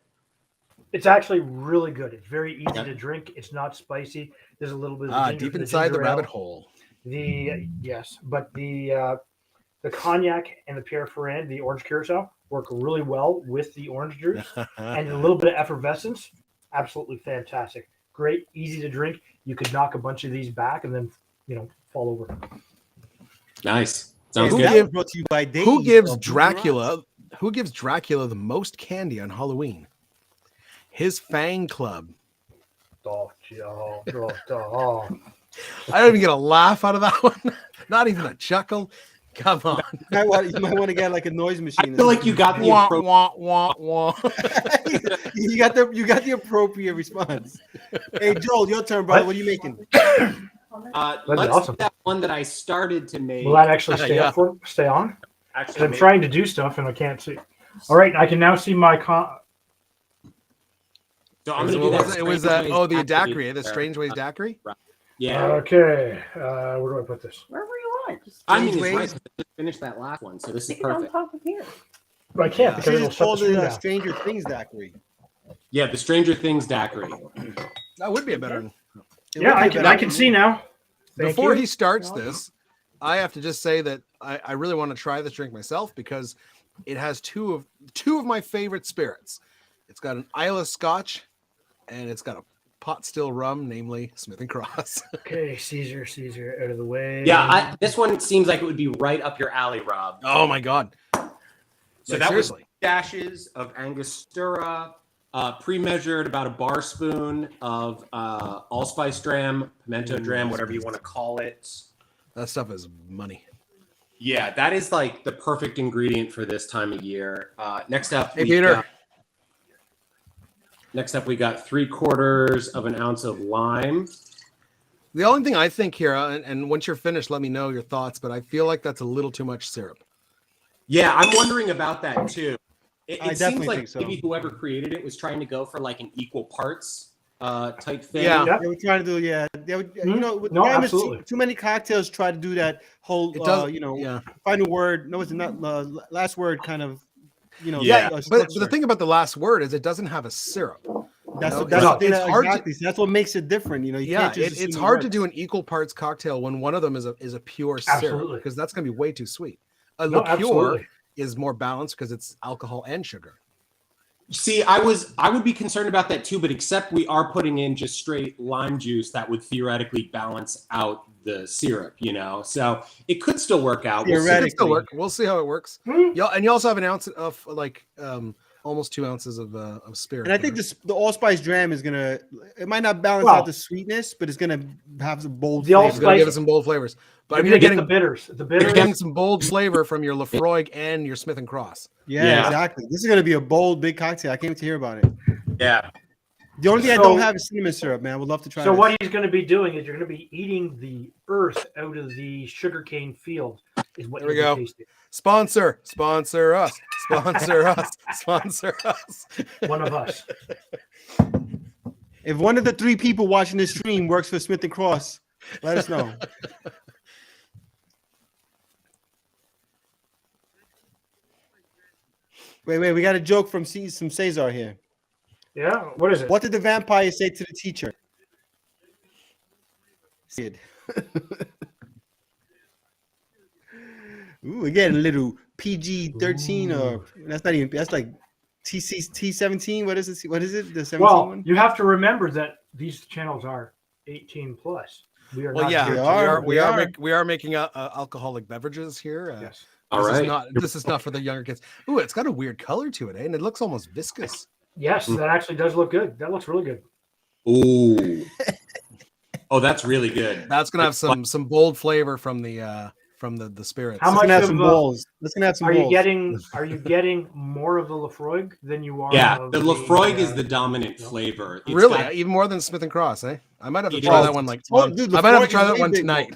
It's actually really good. It's very easy to drink. It's not spicy. There's a little bit of deep inside the rabbit hole. But the cognac and the Pierre Ferrand, the orange curacao, work really well with the orange juice and a little bit of effervescence. Absolutely fantastic. Great, easy to drink. You could knock a bunch of these back and then fall over. Nice. Sounds good. Brought to you by Dave. Who gives Dracula the most candy on Halloween? His fan club. I don't even get a laugh out of that one. Not even a chuckle. Come on. You might want to get like a noise machine. I feel like you got the you got the appropriate response. Hey Joel, your turn, brother. What are you making? Let's awesome. that one that I started to make. Will that actually stay Yeah. stay on? Actually, I'm trying to do stuff and I can't see. All right, I can now see my So I'm gonna do that. It was the daiquiri, the Strange Ways daiquiri. Yeah. Okay, where do I put this? Wherever you want. Just I mean, it's Ways. right. 'Cause I just finished that last one, so this is stick it on perfect. top of here. I can't Yeah. because She it'll just shut the called screen it down. Stranger Things daiquiri. Yeah, the Stranger Things daiquiri. That would be a better. Yeah, I can see now. Thank Before you. he starts this, I have to just say that I really want to try this drink myself because it has two of my favorite spirits. It's got an Islay Scotch, and it's got a pot still rum, namely Smith and Cross. Okay, Caesar, out of the way. Yeah, this one seems like it would be right up your alley, Rob. Oh my god! So Like, that seriously. was dashes of Angostura, pre-measured about a bar spoon of allspice dram, pimento dram, whatever you want to call it. That stuff is money. Yeah, that is like the perfect ingredient for this time of year. Next up, Hey, Peter. we got 3/4 of an ounce of lime. The only thing I think here, and once you're finished, let me know your thoughts, but I feel like that's a little too much syrup. Yeah, I'm wondering about that too. It I seems definitely like think so. maybe whoever created it was trying to go for like an equal parts type thing. Yeah. Yep. They were trying to do, they would, you know, with No, Graham, absolutely. too many cocktails try to do that whole, It does, find a word. No, it's not last word kind of, Yeah. But the structure. thing about the last word is it doesn't have a syrup. That's No, the thing. it's hard to- Exactly. That's what makes it different. You Yeah, can't just it's assume hard to works. do an equal parts cocktail when one of them is a pure syrup Absolutely. because that's going to be way too sweet. A No, liqueur absolutely. is more balanced because it's alcohol and sugar. See, I would be concerned about that too, but except we are putting in just straight lime juice that would theoretically balance out the syrup, So it could still work out. We'll see. It could still work. We'll see how it works. Hmm. You also have an ounce of almost 2 ounces of spirit. And I think there. the allspice dram is gonna. It might not balance Well- out the sweetness, but it's gonna have some bold. The flavor. It's going to give allspice- us some bold flavors. But You're you're gonna get getting the bitters. The you're getting bitters. some bold flavor from your Lafroig and your Smith and Cross. Yeah, exactly. This is gonna be a bold, big cocktail. I can't wait to hear about it. Yeah. The only thing I So- don't have is cinnamon syrup, man. I would love to try. So this. what he's going to be doing is you're going to be eating the earth out of the sugarcane field. Is what There we you'll go. be tasting. Sponsor us, sponsor us, sponsor us. One of us. If one of the 3 people watching this stream works for Smith and Cross, let us know. Wait, we got a joke from Cesar here. Yeah. What is it? What did the vampire say to the teacher? Sid. Ooh, we get a little PG-13 or that's not even, that's like T17. What is it? What is it? The 17 Well, one? you have to remember that these channels are 18 plus. We are Well, not yeah, here to- we are making alcoholic beverages here. Yes. All right. This is not for the younger kids. Ooh, it's got a weird color to it, and it looks almost viscous. Yes, that actually does look good. That looks really good. Ooh. Oh, that's really good. That's gonna have some bold flavor from the spirits. How Let's much gonna have of some a- balls. Let's gonna have some Are you balls. getting more of the Lafroig than you are? Yeah, of the Lafroig is the dominant no. flavor. It's Really, got- even more than Smith and Cross, eh? I might have to It try is. that one. Like, Oh, dude, I might have to Lafroig try is that way one big, tonight.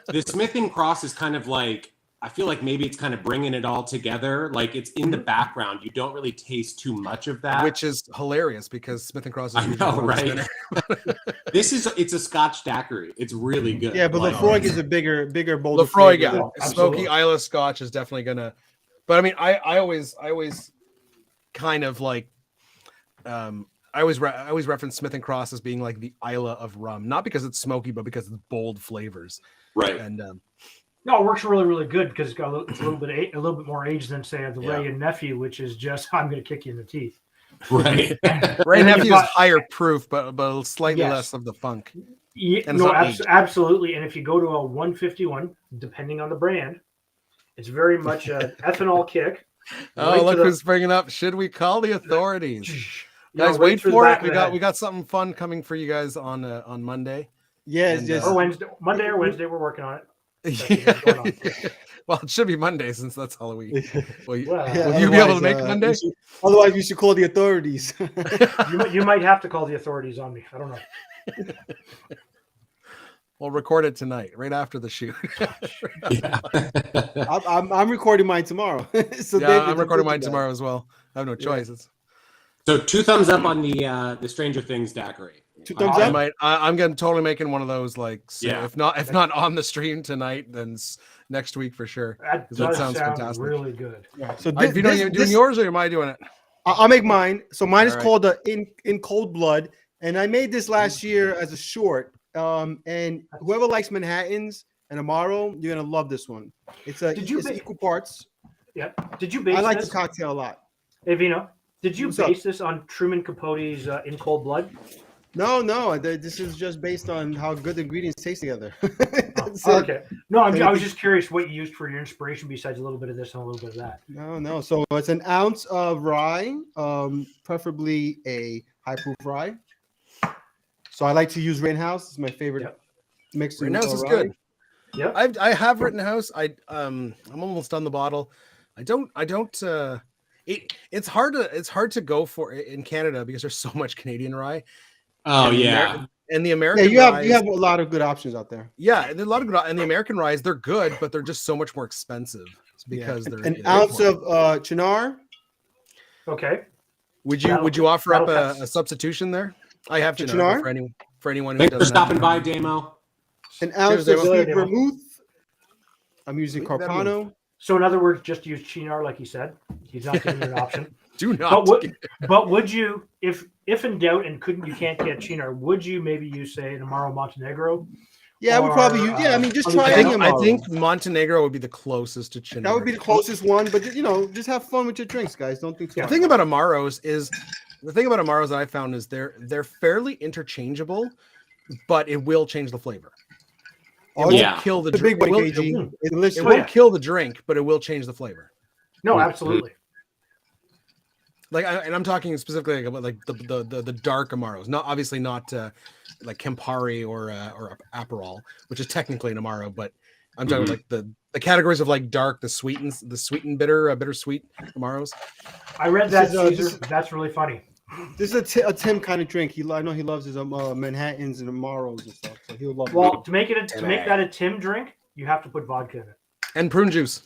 the Smith and Cross is kind of like, I feel like maybe it's kind of bringing it all together. Like it's in the background. You don't really taste too much of that. Which is hilarious because Smith and Cross is I usually know, the right? winner. It's a Scotch dackery. It's really good. Yeah, but Like, Lafroig is a bigger, bolder Lafroig, flavor. yeah, Yeah, smoky absolutely. Islay Scotch is definitely gonna. But I mean, I always kind of like, I always reference Smith and Cross as being like the Islay of rum, not because it's smoky, but because it's bold flavors. right. And No, it works really, really good because it's a little bit more age than say the Yeah. Ray and Nephew, which is just I'm going to kick you in the teeth. Right. Ray And then Nephew you've is got- higher proof, but slightly Yes. less of the funk. Yeah, And it's no, not aged. absolutely. And if you go to a 151, depending on the brand, it's very much an ethanol kick. Oh, right look to the- who's bringing up. Should we call the authorities? you know, Guys, right wait through the for back it. of the head. We got something fun coming for you guys on Monday. Yeah, it's And, just Or Wednesday, Monday or Wednesday, we're working on it. That's what's going on. Well, it should be Monday since that's Halloween. Will you, Well, Yeah, will you be able to otherwise, make Monday? otherwise we should call the authorities. you might have to call the authorities on me. I don't know. We'll record it tonight, right after the shoot. Yeah. I'm recording mine tomorrow. So yeah, I'm recording mine tomorrow as well. I have no choice. So 2 thumbs up on the Stranger Things daiquiri. 2 thumbs up. I'm gonna totally making one of those. Like, Yeah. if not on the stream tonight, then next week for sure. That sounds fantastic. really good. Yeah. So Are you doing yours, or am I doing it? I'll make mine. So mine is All right. called In Cold Blood, and I made this last year as a short. And whoever likes Manhattans and Amaro, you're gonna love this one. It's equal parts. Yeah. Did you base I like this? the cocktail a lot. Hey Vino, did you What's base this on Truman Capote's In Cold Blood? No. This is just based on how good the ingredients taste together. Okay. No, I was just curious what you used for your inspiration besides a little bit of this and a little bit of that. No. So it's an ounce of rye, preferably a high proof rye. So I like to use Rittenhouse. It's my favorite mix. Rittenhouse is rye. good. Yeah. I have Rittenhouse. I'm almost done the bottle. It's hard to go for in Canada because there's so much Canadian rye. Oh, yeah. And the American you ryes, have a lot of good options out there. Yeah, and there's a lot of good. And the American ryes, they're good, but they're just so much more expensive because they're an ounce of Chinar. Okay. Would you offer up a substitution there? I have Chinar for anyone who Thanks for doesn't stopping by, Damo. An ounce of Damo. sweet vermouth. I'm using Carpano. So in other words, just use Chinar like he said. He's not giving you an option. Do not. But would you, if in doubt and you can't get Chinar, would you maybe use say an Amaro Montenegro? Yeah, I would probably use. Yeah, I mean, just try any Amaro. I think Montenegro would be the closest to Chinar. That would be the closest one, but just have fun with your drinks, guys. Don't think. The thing about Amaros that I found is they're fairly interchangeable, but it will change the flavor. It won't kill the drink. It won't kill the drink, but it will change the flavor. No, absolutely. Like, and I'm talking specifically about like the dark Amaros, not like Campari or Aperol, which is technically an Amaro, but I'm talking like the categories of like dark, the sweet and bitter, bittersweet Amaros. I read that. That's really funny. This is a Tim kind of drink. I know he loves his Manhattans and Amaros and stuff, so he'll love. Well, to make that a Tim drink, you have to put vodka in it and prune juice.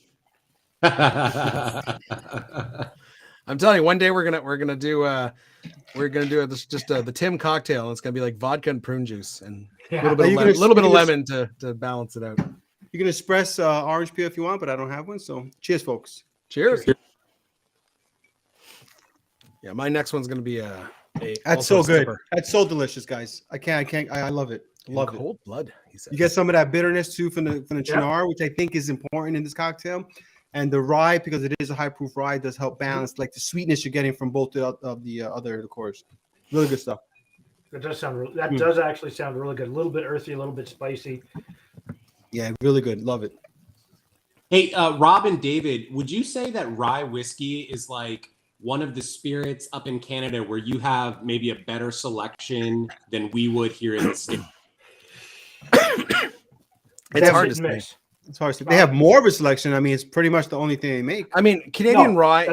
I'm telling you, one day we're gonna do the Tim cocktail. It's gonna be like vodka and prune juice and a little bit of lemon to balance it out. You can express orange peel if you want, but I don't have one. So cheers, folks. Cheers. Yeah, my next one's gonna be that's so good. That's so delicious, guys. I love it. Love it. Cold blood. He said. You get some of that bitterness too from the Chinar, which I think is important in this cocktail. And the rye, because it is a high proof rye, does help balance like the sweetness you're getting from both of the other liqueurs. Really good stuff. That does actually sound really good. A little bit earthy, a little bit spicy. Yeah, really good. Love it. Hey, Rob and David, would you say that rye whiskey is like one of the spirits up in Canada where you have maybe a better selection than we would here in the States? It's hard to say. It's hard to. They have more of a selection. I mean, it's pretty much the only thing they make. I mean, Canadian rye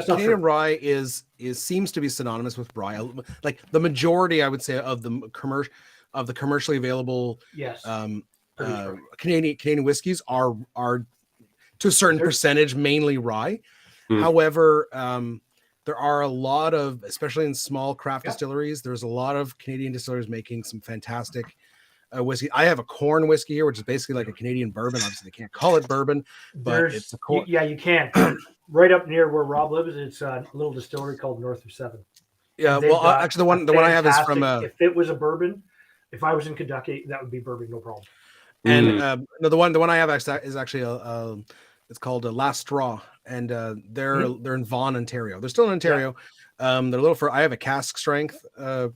seems to be synonymous with rye. Like the majority, I would say, of the commercially available Canadian whiskeys are to a certain percentage mainly rye. However, there are a lot of, especially in small craft distilleries, there's a lot of Canadian distillers making some fantastic whiskey. I have a corn whiskey here, which is basically like a Canadian bourbon. Obviously, they can't call it bourbon, but it's a corn. Yeah, you can. Right up near where Rob lives, it's a little distillery called North of Seven. Yeah, well, actually, the one I have is from. If it was a bourbon, if I was in Kentucky, that would be bourbon, no problem. And no, the one I have is actually it's called Last Straw, and they're in Vaughan, Ontario. They're still in Ontario. They're a little I have a cask strength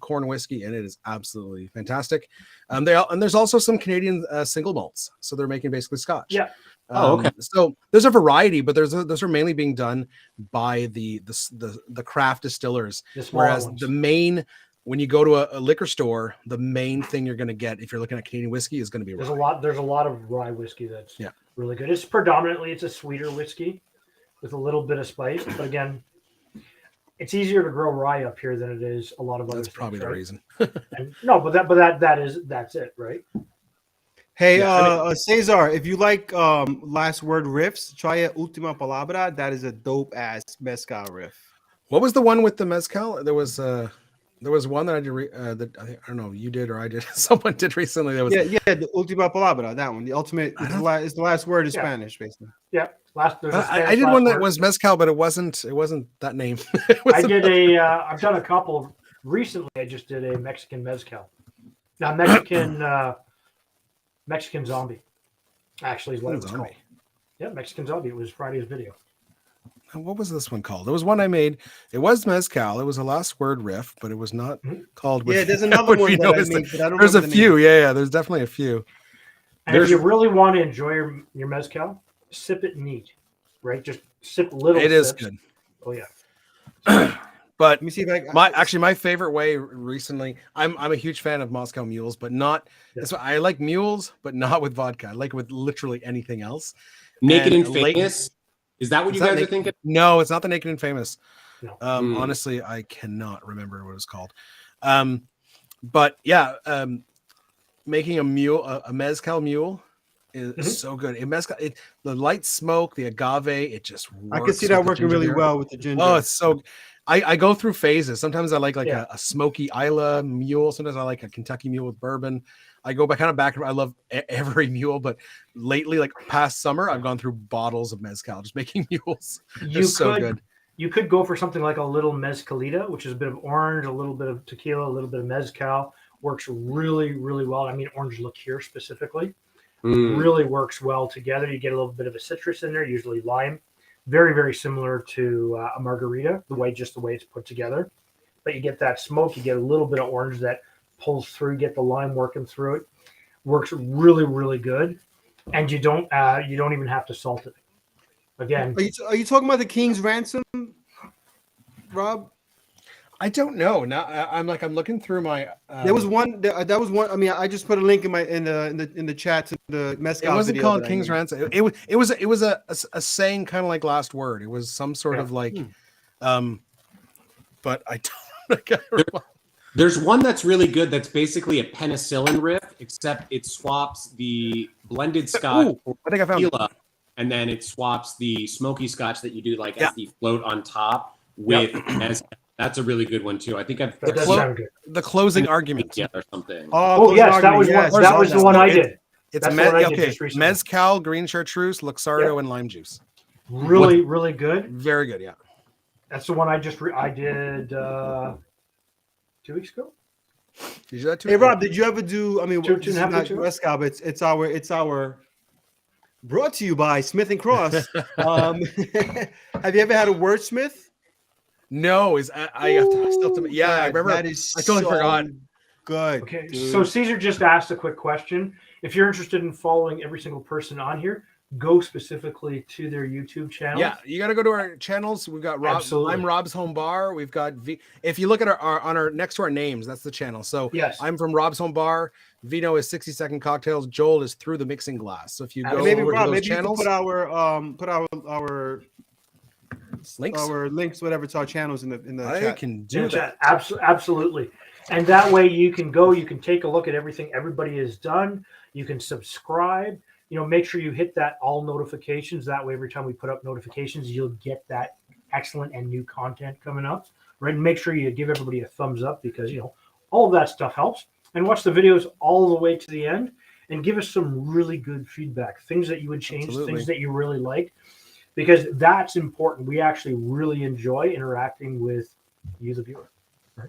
corn whiskey, and it is absolutely fantastic. And there's also some Canadian single malts, so they're making basically Scotch. Yeah. Okay. So there's a variety, but those are mainly being done by the craft distillers. Whereas the main, when you go to a liquor store, the main thing you're going to get if you're looking at Canadian whiskey is going to be rye. There's a lot of rye whiskey that's really good. It's predominantly a sweeter whiskey with a little bit of spice, but again, it's easier to grow rye up here than it is a lot of other. That's probably the reason. No, but that's it, right? Hey, Yeah, Cesar, if you like last word riffs, try a Última Palabra. That is a dope ass mezcal riff. what was the one with the mezcal? There was one that I did. That I don't know, you did or I did. Someone did recently. That was Yeah, the Última Palabra. That one, the ultimate. It's the last word in Spanish, basically. Yeah. There's a Spanish I did last one that word. was mezcal, but it wasn't that name. I've done a couple recently. I just did a Mexican mezcal. Now Mexican zombie actually is what it was called. Yeah, Mexican zombie. It was Friday's video. What was this one called? There was one I made. It was mezcal. It was a last word riff, but it was not called. Yeah, there's another one that I made, but I don't. There's a few. Yeah, there's definitely a few. And if you really want to enjoy your mezcal, sip it neat, right? Just sip little. It is sips. good. Oh yeah. But let me see if I my favorite way recently. I'm a huge fan of Moscow mules, but not. Yeah. I like mules, but not with vodka. I like it with literally anything else. Naked and Famous. Is that what you guys are thinking? No, it's not the Naked and Famous. No. Honestly, I cannot remember what it was called. But yeah, making a mezcal mule is so good. The light smoke, the agave, it just works. I can see that working really well with the ginger. Oh, it's so. I go through phases. Sometimes I like a smoky Isla mule. Sometimes I like a Kentucky mule with bourbon. I go back. I love every mule, but lately, like past summer, I've gone through bottles of mezcal just making mules. They're so good. You could go for something like a little mezcalita, which is a bit of orange, a little bit of tequila, a little bit of mezcal. Works really, really well. I mean, orange liqueur specifically really works well together. You get a little bit of a citrus in there, usually lime. Very, very similar to a margarita, the way it's put together. But you get that smoke, you get a little bit of orange that pulls through, get the lime working through it. Works really, really good. And you don't even have to salt it. Again. Are you talking about the King's Ransom, Rob? I don't know. Now I'm looking through my. There was one. That was one. I mean, I just put a link in the chat to the mezcal. It wasn't called King's Ransom. It was a saying kind of like last word. It was some sort of like, but I don't. There's one that's really good. That's basically a penicillin riff, except it swaps the blended scotch for I think I found tequila, and then it swaps the smoky scotch that you do as the float on top with mezcal. That's a really good one too. I think the closing argument. Yeah, or something. Oh yes, that was one. That was the one I did. It's mezcal, green chartreuse, luxardo, and lime juice. Really, really good. Very good. Yeah. That's the one I did 2 weeks ago. Did you do that too? Hey Rob, did you ever do? I mean, it's not mezcal, but it's our. Brought to you by Smith and Cross. Have you ever had a wordsmith? No, I remember. That is I totally forgot. Good. Okay, dude. So Caesar just asked a quick question. If you're interested in following every single person on here, go specifically to their YouTube channel. Yeah, you got to go to our channels. We've got Rob. Absolutely. I'm Rob's Home Bar. We've got If you look at our next to our names, that's the channel. So yes, I'm from Rob's Home Bar. Vino is 60-second cocktails. Joel is Through the Mixing Glass. So if you go maybe over Rob, to those maybe channels, you can put our links, whatever, to our channels in the chat. I can do that. Absolutely. And that way you can take a look at everything everybody has done. You can subscribe. Make sure you hit that all notifications. That way, every time we put up notifications, you'll get that excellent and new content coming up. Right. And make sure you give everybody a thumbs up because all of that stuff helps. And watch the videos all the way to the end and give us some really good feedback. Things that you would change, things that you really like. Because that's important. We actually really enjoy interacting with you, the viewer. Right?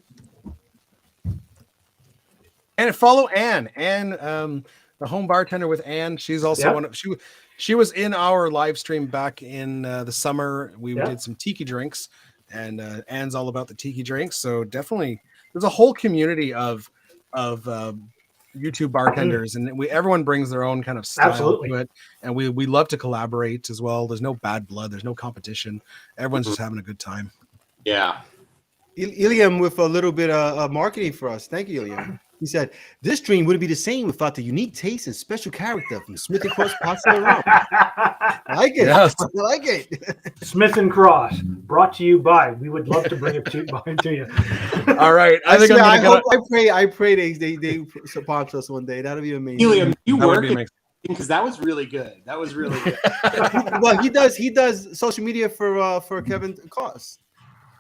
And follow Anne. Anne, the home bartender with Anne. She's also one of she was in our live stream back in the summer. We did some tiki drinks, and Anne's all about the tiki drinks. So definitely, there's a whole community of YouTube bartenders, and everyone brings their own kind of style to it, and we love to collaborate as well. There's no bad blood, there's no competition. Everyone's just having a good time. Yeah. Iliam with a little bit of marketing for us. Thank you, Iliam. He said, "This dream wouldn't be the same without the unique taste and special character from Smith and Cross Pasta Rum." I like it. Yes. I like it. Smith and Cross, brought to you by. We would love to bring it to you. All right. I think I pray they sponsor us one day. That'll be amazing. Helium, you work because that was really good. That was really good. Well, he does social media for Kevin Koss.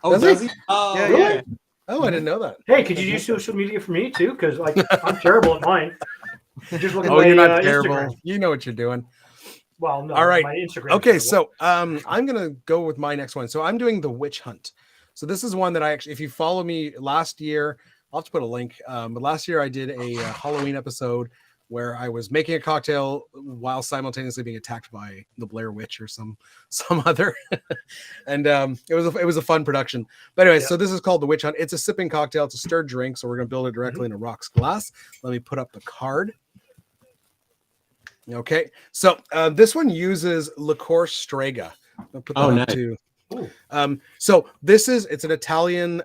Oh, does he? Yeah, really? yeah. Oh, I didn't know that. Hey, could you use social media for me too? Because like I'm terrible at mine. Just look at you're not my terrible. Instagram. You know what you're doing. Well, no. All right. My Instagram. Okay, so I'm gonna go with my next one. So I'm doing the witch hunt. So this is one that I actually, if you follow me last year, I'll have to put a link. But last year I did a Halloween episode where I was making a cocktail while simultaneously being attacked by the Blair Witch or some other, and it was a fun production. But anyway, so this is called the Witch Hunt. It's a sipping cocktail. It's a stirred drink, so we're gonna build it directly in a rocks glass. Let me put up the card. Okay, so this one uses liqueur Strega. I'll put that up too. So it's an Italian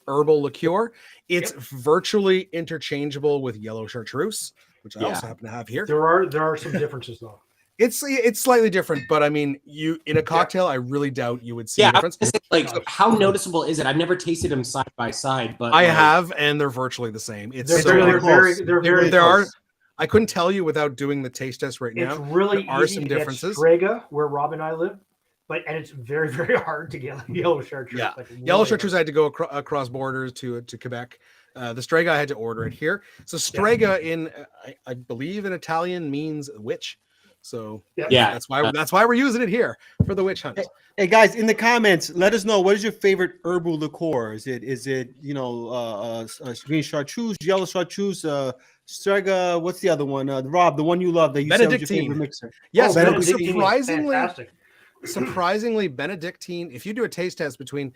herbal liqueur. It's virtually interchangeable with yellow chartreuse, which I also happen to have here. There are some differences though. It's slightly different, but I mean, you in a cocktail, I really doubt you would see a difference. Like, how noticeable is it? I've never tasted them side by side, but I have, and they're virtually the same. They're very close. I couldn't tell you without doing the taste test right now. It's really there are easy some to differences. get Strega, where Rob and I live, and it's very, very hard to get yellow chartreuse. Yeah, like, yellow chartreuse I had to go across borders to Quebec. The Strega I had to order it here. So Strega in I believe in Italian means witch. So that's why we're using it here for the witch hunt. Hey guys, in the comments, let us know, what is your favorite herbal liqueur? Is it green chartreuse, yellow chartreuse, Strega? What's the other one? Rob, the one you love that you said was your favorite mixer. Yes, Benedictine surprisingly, Benedictine. If you do a taste test between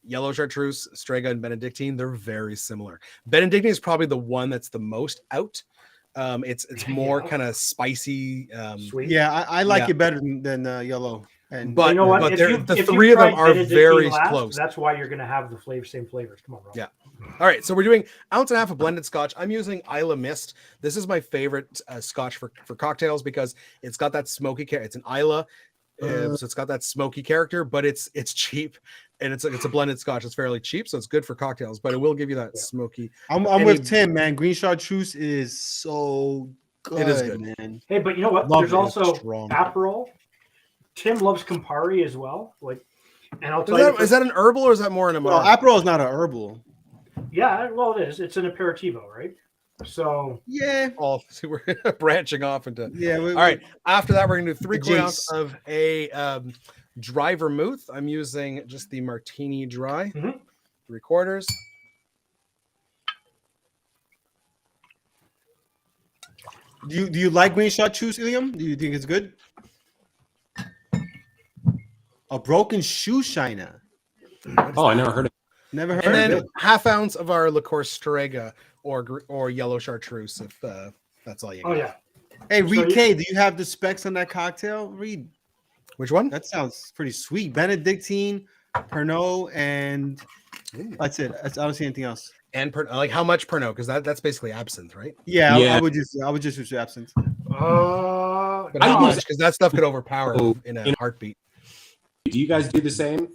yellow chartreuse, Strega, and Benedictine, they're very similar. Benedictine is probably the one that's the most out. It's more kind of spicy, sweet. Yeah, I like it better than yellow. But you know what? The three of them are very close. That's why you're going to have the same flavors. Come on, Rob. Yeah. All right, so we're doing 1.5 ounces of blended Scotch. I'm using Isla Mist. This is my favorite Scotch for cocktails because it's got that smoky character. It's an Isla, so it's got that smoky character, but it's cheap, and it's a blended Scotch. It's fairly cheap, so it's good for cocktails, but it will give you that smoky. I'm with Tim, man. Green chartreuse is so good. It is good, man. Hey, but you know what? There's also Aperol. Tim loves Campari as well. And I'll tell you, is that an herbal or is that more an amaro? Aperol is not an herbal. Yeah, well, it is. It's an aperitivo, right? So so we're branching off into all right. After that, we're gonna do 3/4 ounce of a dry vermouth. I'm using just the martini dry, 3/4. Do you like green chartreuse, Iliam? Do you think it's good? A broken shoe shiner. Oh, I never heard of it. Never heard. And then of it. 1/2 ounce of our liqueur Strega or yellow chartreuse, if that's all you got. Oh yeah. Hey, Reed K, do you have the specs on that cocktail? Reed, which one? That sounds pretty sweet. Benedictine, Pernod, and that's it. I don't see anything else. And like how much Pernod? Because that's basically absinthe, right? Yeah. I would just use absinthe. But how much? Because that stuff could overpower in a heartbeat. Do you guys do the same?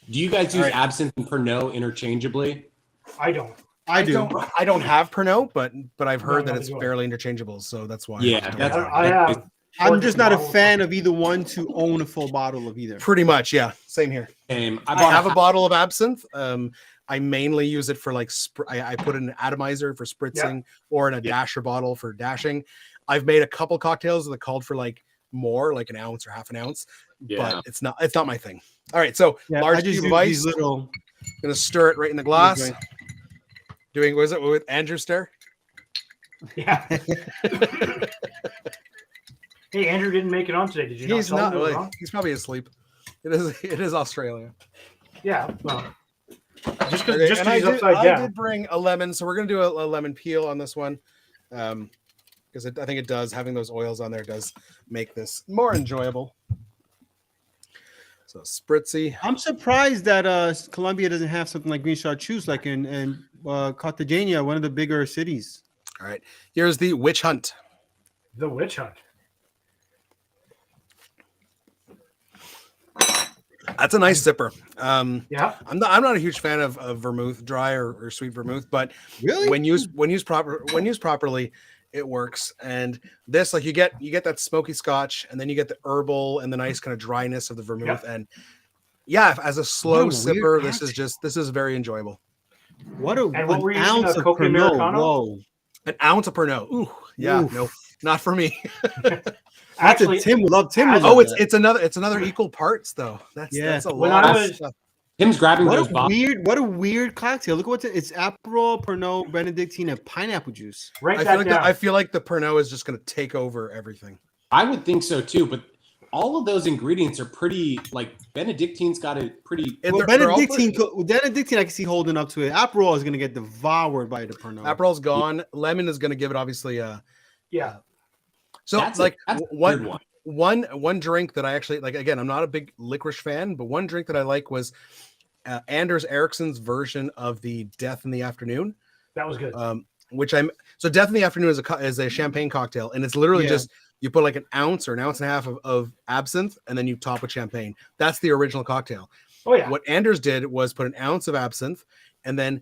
Do you guys use absinthe and Pernod interchangeably? I don't. I do. I don't have Pernod, but I've heard that it's fairly interchangeable, so that's why. Yeah, I'm just not a fan of either one to own a full bottle of either. Pretty much, yeah. Same here. Same. I have a bottle of absinthe. I mainly use it for like I put in an atomizer for spritzing or in a dasher bottle for dashing. I've made a couple cocktails that called for like more, like 1 ounce or 1/2 ounce, but it's not my thing. All right, so large cube of ice. Little... Gonna stir it right in the glass. Was it with Andrew stir? Yeah. Hey, Andrew didn't make it on today. Did you? He's not. He's probably asleep. It is Australia. Yeah. Well, just because he's upside down. I did bring a lemon, so we're gonna do a lemon peel on this one, because I think it does, having those oils on there does make this more enjoyable. So spritzy. I'm surprised that Colombia doesn't have something like green chartreuse, like in Cartagena, one of the bigger cities. All right, here's the witch hunt. The witch hunt. That's a nice sipper. Yeah, I'm not a huge fan of vermouth, dry or sweet vermouth, but Really? when used properly, it works. And this, like, you get that smoky Scotch, and then you get the herbal and the nice kind of dryness of the vermouth. Yep. And yeah, as a slow What a weird sipper, this is very enjoyable. What a And what were you an using, ounce a of Coke Pernod. Americano? Whoa. An ounce of Pernod. Ooh, yeah, Oof. no, not for me. actually, Tim would love Tim. would Oh, love that. it's another equal parts though. That's a When lot. I of was- stuff. Tim's grabbing What those a bottles. weird cocktail. Look at it's Aperol, Pernod, Benedictine, and pineapple juice. write I that feel like down. I feel like the Pernod is just going to take over everything. I would think so too, but all of those ingredients are pretty. Like Benedictine's got a pretty. And Well, they're all Benedictine, I can see holding up to it. Aperol is going to get devoured by the Pernod. Aperol's gone. Lemon is going to give it obviously. yeah, So That's like a weird one. one drink that I actually like. Again, I'm not a big licorice fan, but one drink that I like was Anders Ericsson's version of the Death in the Afternoon. that was good. So Death in the Afternoon is a champagne cocktail, and it's literally just you put like an ounce or an ounce and a half of absinthe, and then you top with champagne. That's the original cocktail. Oh yeah, What Anders did was put an ounce of absinthe, and then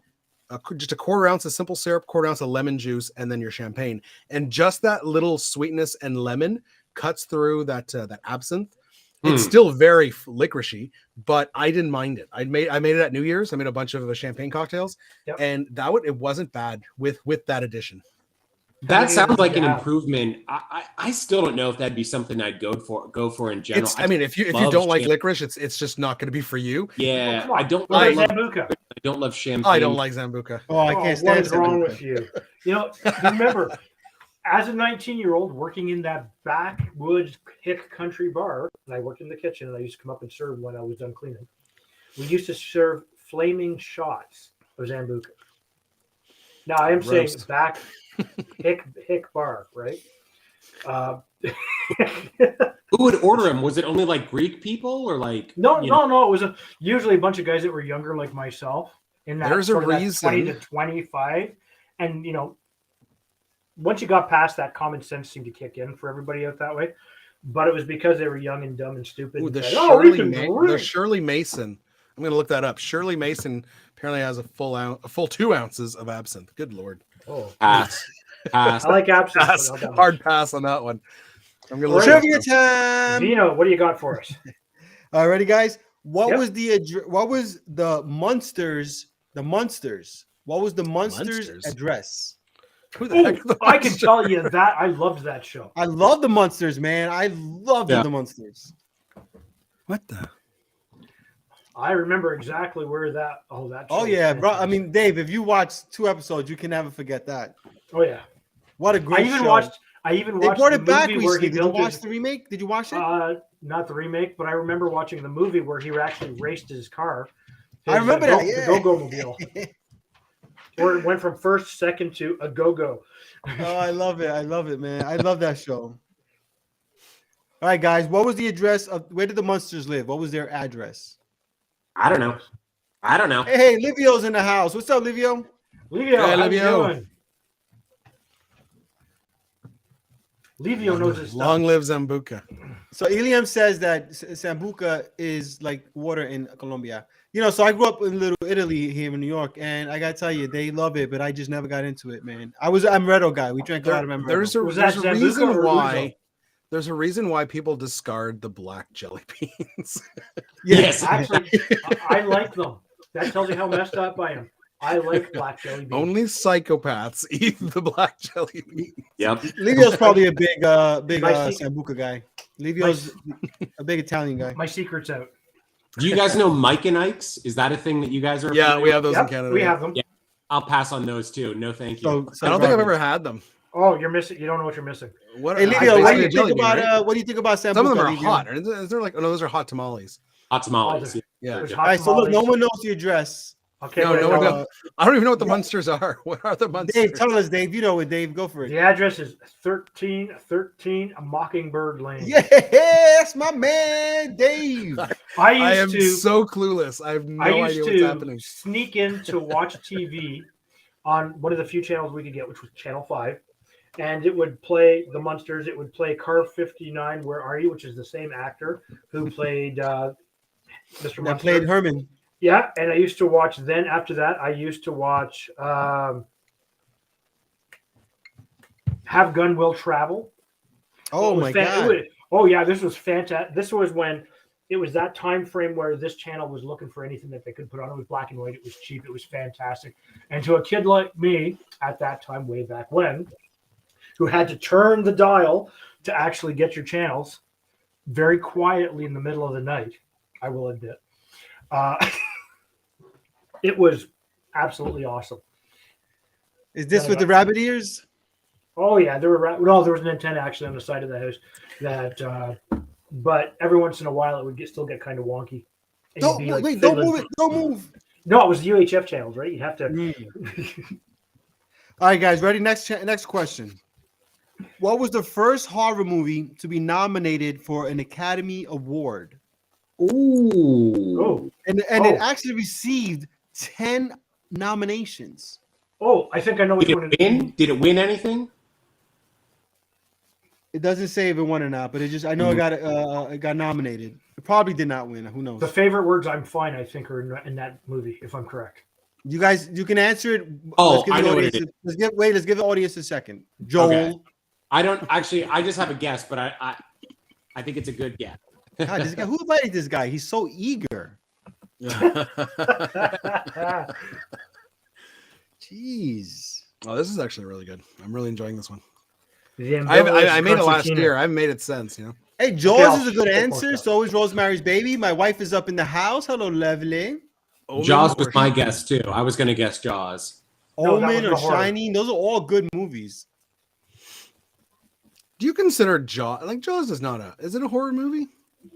just a quarter ounce of simple syrup, quarter ounce of lemon juice, and then your champagne. And just that little sweetness and lemon cuts through that absinthe. It's still very licoricey, but I didn't mind it. I made it at New Year's. I made a bunch of champagne cocktails, and it wasn't bad with that addition. That sounds like an improvement. I still don't know if that'd be something I'd go for in general. If you don't like licorice, it's just not going to be for you. Yeah, Oh, I don't like love Zambuca. I don't love champagne. I don't like Zambuca. Oh, I can't What stand is wrong Sambuca. with you? Remember, as a 19-year-old working in that backwoods hick country bar, and I worked in the kitchen, and I used to come up and serve when I was done cleaning. We used to serve flaming shots of Zambuca. Now I am saying back hick bar, right? Who would order them? Was it only like Greek people or like No. It was usually a bunch of guys that were younger, like myself. In that There's a sort of that reason. 20 to 25, and once you got past that, common sense seemed to kick in for everybody out that way. But it was because they were young and dumb and stupid. Ooh, and the said, Shirley Mason. I'm going to look that up. Shirley Mason apparently has a full 2 ounces of absinthe. Good Lord. Oh, pass? I like absinthe. Pass. but not that Hard much. pass on that one. I'm going to look Trivia it up. time. Vino, what do you got for us? All ready, guys? What Yep. was the Munsters? The Munsters. What was the Munsters Munsters? address? Who the heck are the I can Munsters? tell you that I loved that show. I love the Munsters, man. I love Yeah. the Munsters. What the? I remember exactly where that. Oh, that. Oh show yeah, was bro. I fantastic. mean, Dave, if you watch 2 episodes, you can never forget that. Oh yeah. What a I great even show. watched. I even They watched brought the it back movie where he recently. Did you built watch his. the remake? Did you watch it? Not the remake, but I remember watching the movie where he actually raced his car. I remember that. Yeah. The Go-Go Mobile. Where it went from first, second to a Go-Go. Oh, I love it. I love it, man. I love that show. All right, guys. What was the address of where did the Munsters live? What was their address? I don't know. Hey, Livio's in the house. What's up, Livio? Livio, Hey, how you Livio. doing? Livio knows his stuff. Long live Zambuca. So Iliam says that Sambuca is like water in Colombia. So I grew up in Little Italy here in New York, and I gotta tell you, they love it, but I just never got into it, man. I was an amaretto guy. We drank a lot of amaretto. There's a Was that Zambuca reason or why. Ouzo? There's a reason why people discard the black jelly beans. Yes. Actually, I like them. That tells you how messed up I am. I like black jelly beans. Only psychopaths eat the black jelly beans. Yep. Livio's probably a big My Sambuca guy. Livio's a big Italian guy. My secret's out. Do you guys know Mike and Ike's? Is that a thing that you guys are? Yeah, familiar we have those in Yep, Canada. we have them. Yeah. I'll pass on those too. No, thank you. So I don't think I've Robert. ever had them. Oh, you're missing. You don't know what you're missing. What? Hey, I- Livio, I- what I- do you jelly think bean, about right? what do you think about Sambuca? Some of them are Livio? hot. Is there like? Oh no, those are hot tamales. Hot tamales. Oh, Yeah. There's All hot right, so look, no tamales. one knows the address. Okay. No, well, no, I don't even know what the Munsters are. What are the Munsters? Dave, tell us, Dave. You know it, Dave. Go for it. the address is 1313 Mockingbird Lane. Yes, my man, Dave. I I am used to so clueless. I have no idea what's happening. sneak in to watch TV on one of the few channels we could get, which was Channel 5. And it would play the Munsters. It would play Car 59, Where Are You? Which is the same actor who played Mr. That Munster. played Herman. Yeah, and I used to watch. Then after that, I used to watch Have Gun Will Travel. Oh my God! Oh yeah, this was fantastic. This was when it was that time frame where this channel was looking for anything that they could put on. It was black and white. It was cheap. It was fantastic. And to a kid like me at that time, way back when, who had to turn the dial to actually get your channels very quietly in the middle of the night, I will admit. It was absolutely awesome. Is this with the rabbit ears? Oh yeah, there was an antenna actually on the side of the house that, but every once in a while it would still get kind of wonky. And Don't you'd be like don't fiddling. move it! Don't move! No, it was the UHF channels, right? You'd have to. All right, guys, ready? Next question. What was the first horror movie to be nominated for an Academy Award? Ooh. And it actually received 10 nominations. Oh, I think I know which Did one it win? Did it win anything? It doesn't say if it won or not, but I know it got nominated. It probably did not win. Who knows? The favorite words "I'm fine," I think, are in that movie, if I'm correct. You guys, you can answer it. Oh, I know what it is. Let's give the audience a second. Joel. Okay. I don't actually. I just have a guess, but I think it's a good guess. God, this guy, who invited this guy? He's so eager. Jeez. Oh, this is actually really good. I'm really enjoying this one. I I made it last year. I haven't made it since, you know. Hey, Jaws is a good stick answer. with that. So is Rosemary's Baby. My wife is up in the house. Hello, lovely. Jaws was my guess too. I was going to guess Jaws. No, that Omen was or the horror. Shining. Those are all good movies. Do you consider Jaws? Like Jaws is not is it a horror movie?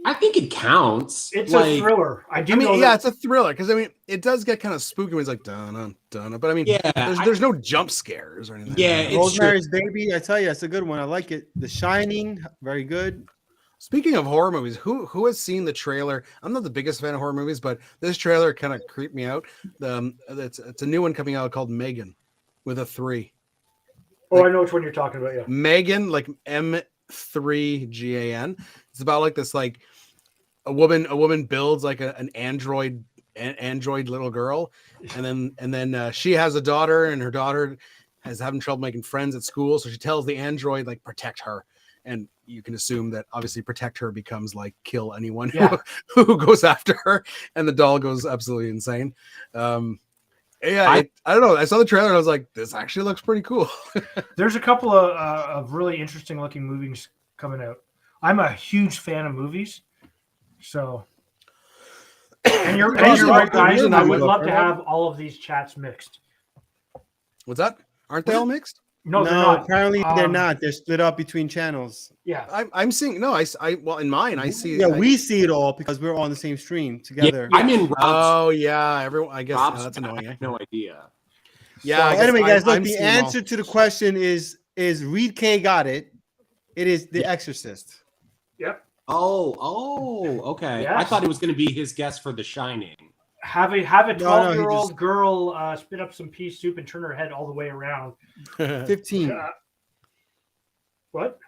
I think it counts. It's like, a thriller. I mean, know yeah, that. it's a thriller because I mean, it does get kind of spooky when it's like dun dun. But I mean, Yeah, there's no jump scares or anything. Yeah, like that. it's Rosemary's Baby. I tell you, it's a good one. I like it. The Shining, very good. Speaking of horror movies, who has seen the trailer? I'm not the biggest fan of horror movies, but this trailer kind of creeped me out. It's a new one coming out called Megan, with a 3. Oh, I know which one you're talking about. Yeah. Megan, like M3GAN. It's about like this like a woman builds like an android little girl, and then she has a daughter, and her daughter has having trouble making friends at school, so she tells the android like protect her. And you can assume that obviously protect her becomes like kill anyone who goes after her, and the doll goes absolutely insane. I don't know. I saw the trailer and I was like, this actually looks pretty cool. There's a couple of really interesting looking movies coming out. I'm a huge fan of movies, so. And you're right, guys. I would love to have all of these chats mixed. What's that? Aren't they all mixed? No, they're not. Apparently they're not. They're split up between channels. Yeah, I'm seeing. No, well, in mine I see. Yeah, we see it all because we're on the same stream together. Yeah, I'm in Rob's. Oh yeah, everyone. I guess that's Rob's annoying. I have no idea. Yeah. So anyway, guys, look. I'm The answer to the question is Reed K got it. It is The Exorcist. Yep. Oh, okay. Yes. I thought it was going to be his guess for The Shining. Have a 12-year-old just- girl spit up some pea soup and turn her head all the way around. 15. What?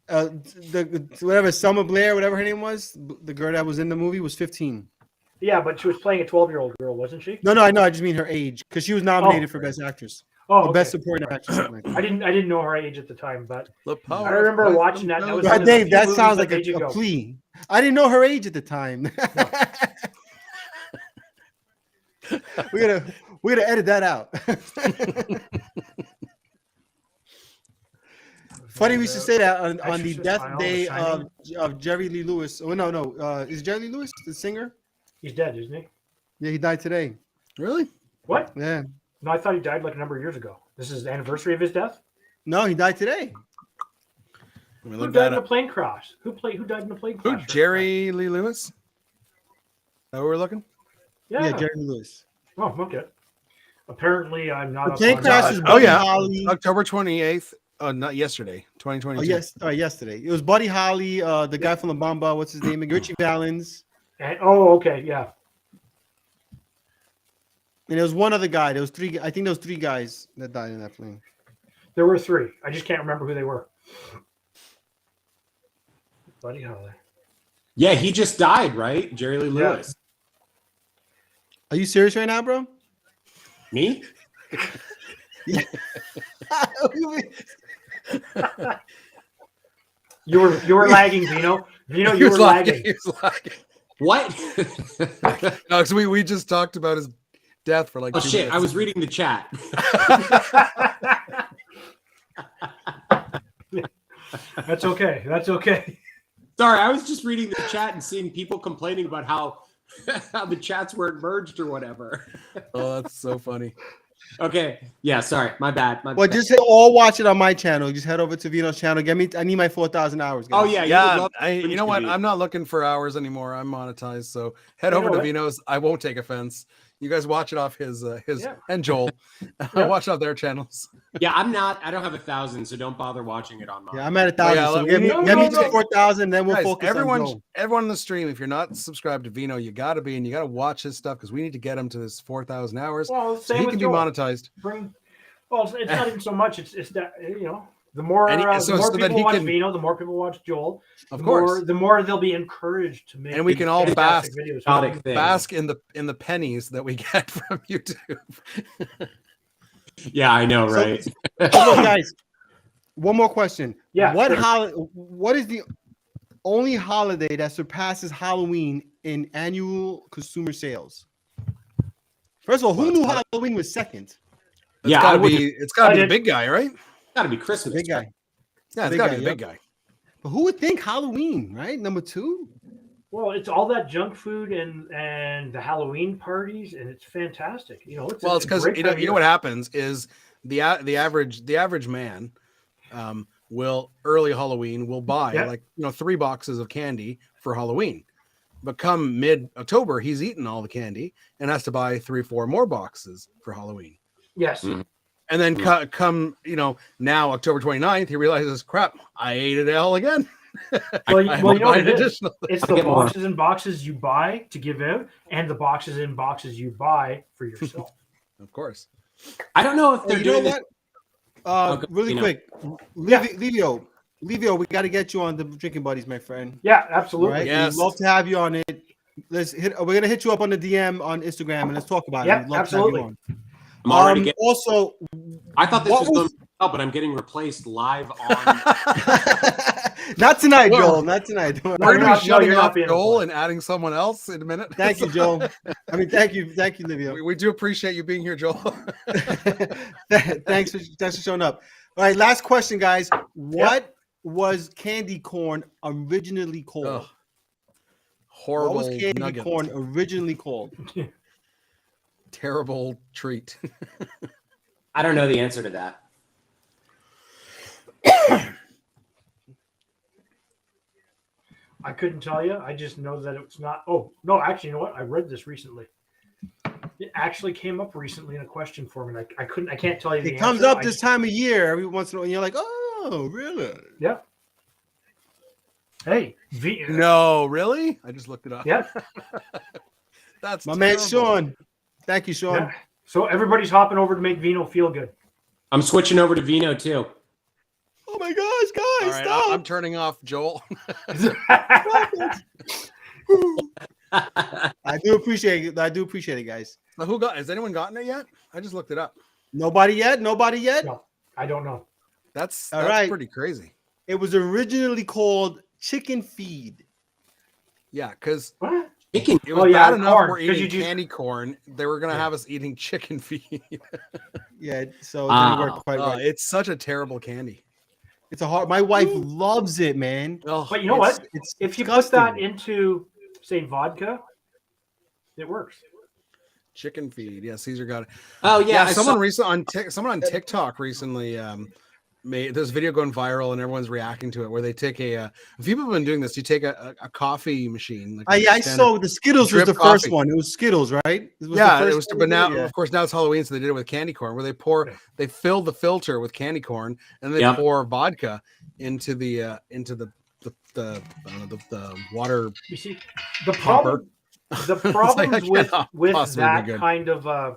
The whatever Selma Blair, whatever her name was, the girl that was in the movie was 15. Yeah, but she was playing a 12-year-old girl, wasn't she? No, I know. I just mean her age because she was nominated for Best Actress. Oh, Best okay. supporting actress. Something like that. I didn't know her age at the time, but The power I remember of watching that. That was Right, one of the Dave, few that movies sounds like made you a go. plea. I didn't know her age at the time. We're gonna edit that out. Funny we should say that on the Exorcist, death I know, day The Shining. of Jerry Lee Lewis. Oh no, is Jerry Lee Lewis the singer? He's dead, isn't he? Yeah, he died today. Really? What? Yeah, No, I thought he died like a number of years ago. This is the anniversary of his death. no, he died today. Let me Who look died that in a up. plane crash? Who died in a plane Who? crash? Jerry Lee Lewis? Is that what we're looking? Yeah. Jerry Lee Lewis. Oh, okay. Apparently, I'm not. The plane crash was Oh Buddy yeah, Holly. October 28th. Not yesterday, 2022. Oh yes, yesterday. It was Buddy Holly, the guy from La Bamba. What's his name? Richie Valens. And, oh, okay, yeah. And there was one other guy. There was three. I think there was three guys that died in that plane. There were three. I just can't remember who they were. Buddy Holly. Yeah, he just died, right? Jerry Lee Yeah. Lewis. Are you serious right now, bro? Me? You were lagging, Vino. Vino, He you was were lagging. lagging. He was lagging. What? No, because we just talked about his death for like Oh 2 shit! minutes. I was reading the chat. That's okay. That's okay. Sorry, I was just reading the chat and seeing people complaining about how the chats weren't merged or whatever. Oh, that's so funny. Okay, yeah, sorry, my bad. Well, just all watch it on my channel. Just head over to Vino's channel. I need my 4,000 hours. Guys. Oh yeah, Yeah, you know what? I'm not looking for hours anymore. I'm monetized, so head You over know to what? Vino's. I won't take offense. You guys watch it off his Yeah. and Joel. Yeah. Watch it off their channels. Yeah, I don't have 1,000, so don't bother watching it on mine. Yeah, I'm at 1,000. yeah, so we get me, need- get me no, to 4,000, then we'll Guys, focus everyone on Joel. in the stream, if you're not subscribed to Vino, you got to be, and you got to watch his stuff because we need to get him to this 4,000 hours Well, so same he with can be Joel. monetized. Well, it's not even so much. It's that, you know, the more And the so more that people he watch can- Vino, the more people watch Joel. Of the course. more, the more they'll be encouraged to make. And we can all fantastic bask- videos. Chaotic thing. Bask in the pennies that we get from YouTube. Yeah, I know, right? So look, guys, one more question. Yeah, sure. What is the only holiday that surpasses Halloween in annual consumer sales? First of all, who knew Halloween was second? Yeah, It's I gotta would. be. It's gotta I be the did- big guy, right? Gotta be Christmas. Big guy. Yeah, it's Big gotta guy, be the big guy. But who would think Halloween, right? Number two? Well, it's all that junk food and the Halloween parties, and it's fantastic. You know, Well, it's a because great you time know of year. what happens is the average man will early Halloween will buy 3 boxes of candy for Halloween, but come mid October he's eaten all the candy and has to buy 3-4 more boxes for Halloween. Yes. Mhm. And then come now October 29th he realizes, crap, I ate it all again. Well, I you have know to buy what an it is? additional. It's the get more. boxes and boxes you buy to give out, and the boxes and boxes you buy for yourself. Of course. I don't know if they're You know doing this. what? Okay, Really you know. quick, Livio, we got to get you on the drinking buddies, my friend. Yeah, absolutely. Right? Yes. We'd love to have you on it. We're gonna hit you up on the DM on Instagram and let's talk about Yeah, it. We'd love absolutely. to have you I'm already on. getting. Also, I thought this what was going well, but I'm getting replaced live on. not tonight, Well, Joel. Not tonight. Don't We're worry. gonna not- be no, shutting you're not off being Joel employed. and adding someone else in a minute. Thank you, Joel. I mean, thank you, Livio. We do appreciate you being here, Joel. thanks for showing up. All right, last question, guys. What was candy corn originally called? Ugh. Horrible What was candy nugget. corn originally called? Terrible treat. I don't know the answer to that. I couldn't tell you. I just know that it's not. Oh no, actually, you know what? I read this recently. It actually came up recently in a question form, and I couldn't. I can't tell you. The It comes answer. up this time of year every once in a while, and you're like, oh, really? Yeah. Hey, No, really? I just looked it up. Yeah. That's My man terrible. Sean. Thank you, Sean. Yeah. So everybody's hopping over to make Vino feel good. I'm switching over to Vino too. Oh my gosh, All guys, right, stop. I'm turning off Joel. I do appreciate it. I do appreciate it, guys. Now, has anyone gotten it yet? I just looked it up. Nobody yet? Nobody yet? No, I don't know. That's All right. pretty crazy. It was originally called chicken feed. Yeah, because What? Chicken. it was Oh, yeah, bad enough corn, we're 'cause eating you just- candy corn. They were gonna have us eating chicken feed. Yeah, so it didn't work quite Oh, right. it's such a terrible candy. It's a hard. My wife loves it, man. Oh, But you know what? It's If you disgusting. put that into, say, vodka, it works. chicken feed. Yeah, Caesar got it. Oh yeah, Yeah, I someone saw- recently someone on TikTok recently there's a video going viral and everyone's reacting to it where they take a few people have been doing this. You take a coffee machine. Like I saw the Skittles was the first one. It was Skittles, right? It was but now of course now it's Halloween, so they did it with candy corn where they fill the filter with candy corn and they pour vodka into the water. You see, the problems with that kind of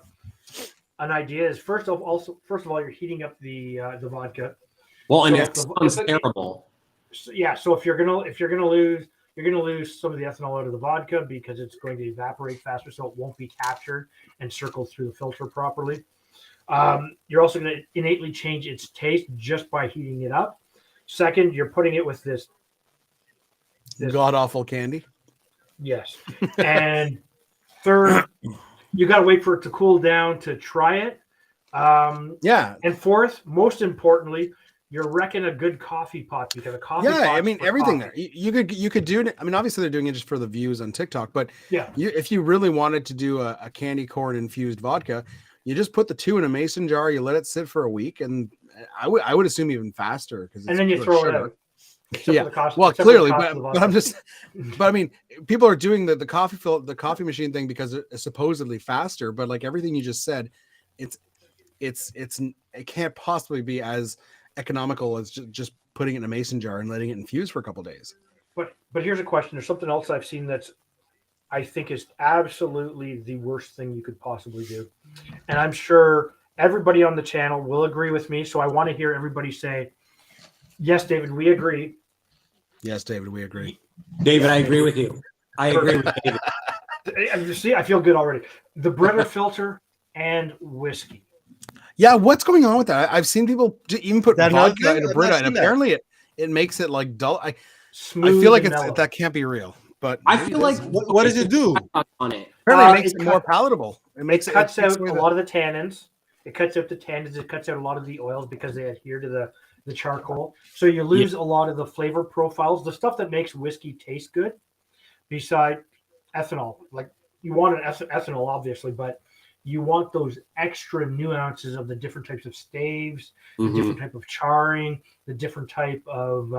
an idea is first of all you're heating up the vodka. Well, and it sounds terrible. So if you're gonna lose some of the ethanol out of the vodka because it's going to evaporate faster, so it won't be captured and circled through the filter properly. You're also going to innately change its taste just by heating it up. Second, you're putting it with this god awful candy. Yes, and third, you got to wait for it to cool down to try it. And fourth, most importantly, you're wrecking a good coffee pot because a coffee pot. I mean everything coffee. There. You could do it. I mean, obviously they're doing it just for the views on TikTok, but if you really wanted to do a candy corn infused vodka, you just put the two in a mason jar. You let it sit for a week, and I would assume even faster and then you throw it out. Well, clearly, but I'm just, but I mean, people are doing the coffee machine thing because it's supposedly faster. But like everything you just said, it can't possibly be as economical as just putting it in a mason jar and letting it infuse for a couple of days. But here's a question. There's something else I've seen I think is absolutely the worst thing you could possibly do, and I'm sure everybody on the channel will agree with me. So I want to hear everybody say, yes, David, we agree. Yes, David, we agree. David, I agree with you. I agree with David. You see, I feel good already. The Brita filter and whiskey. Yeah, what's going on with that? I've seen people even put vodka in a Brita, and apparently it makes it like dull. I feel like that can't be real. But I feel like what does it do on it? Apparently, it makes it more palatable. It cuts out a lot of the tannins. It cuts out the tannins. It cuts out a lot of the oils because they adhere to the charcoal. So you lose a lot of the flavor profiles, the stuff that makes whiskey taste good. Beside ethanol, like you want an ethanol, obviously, but you want those extra nuances of the different types of staves, the different type of charring, the different type of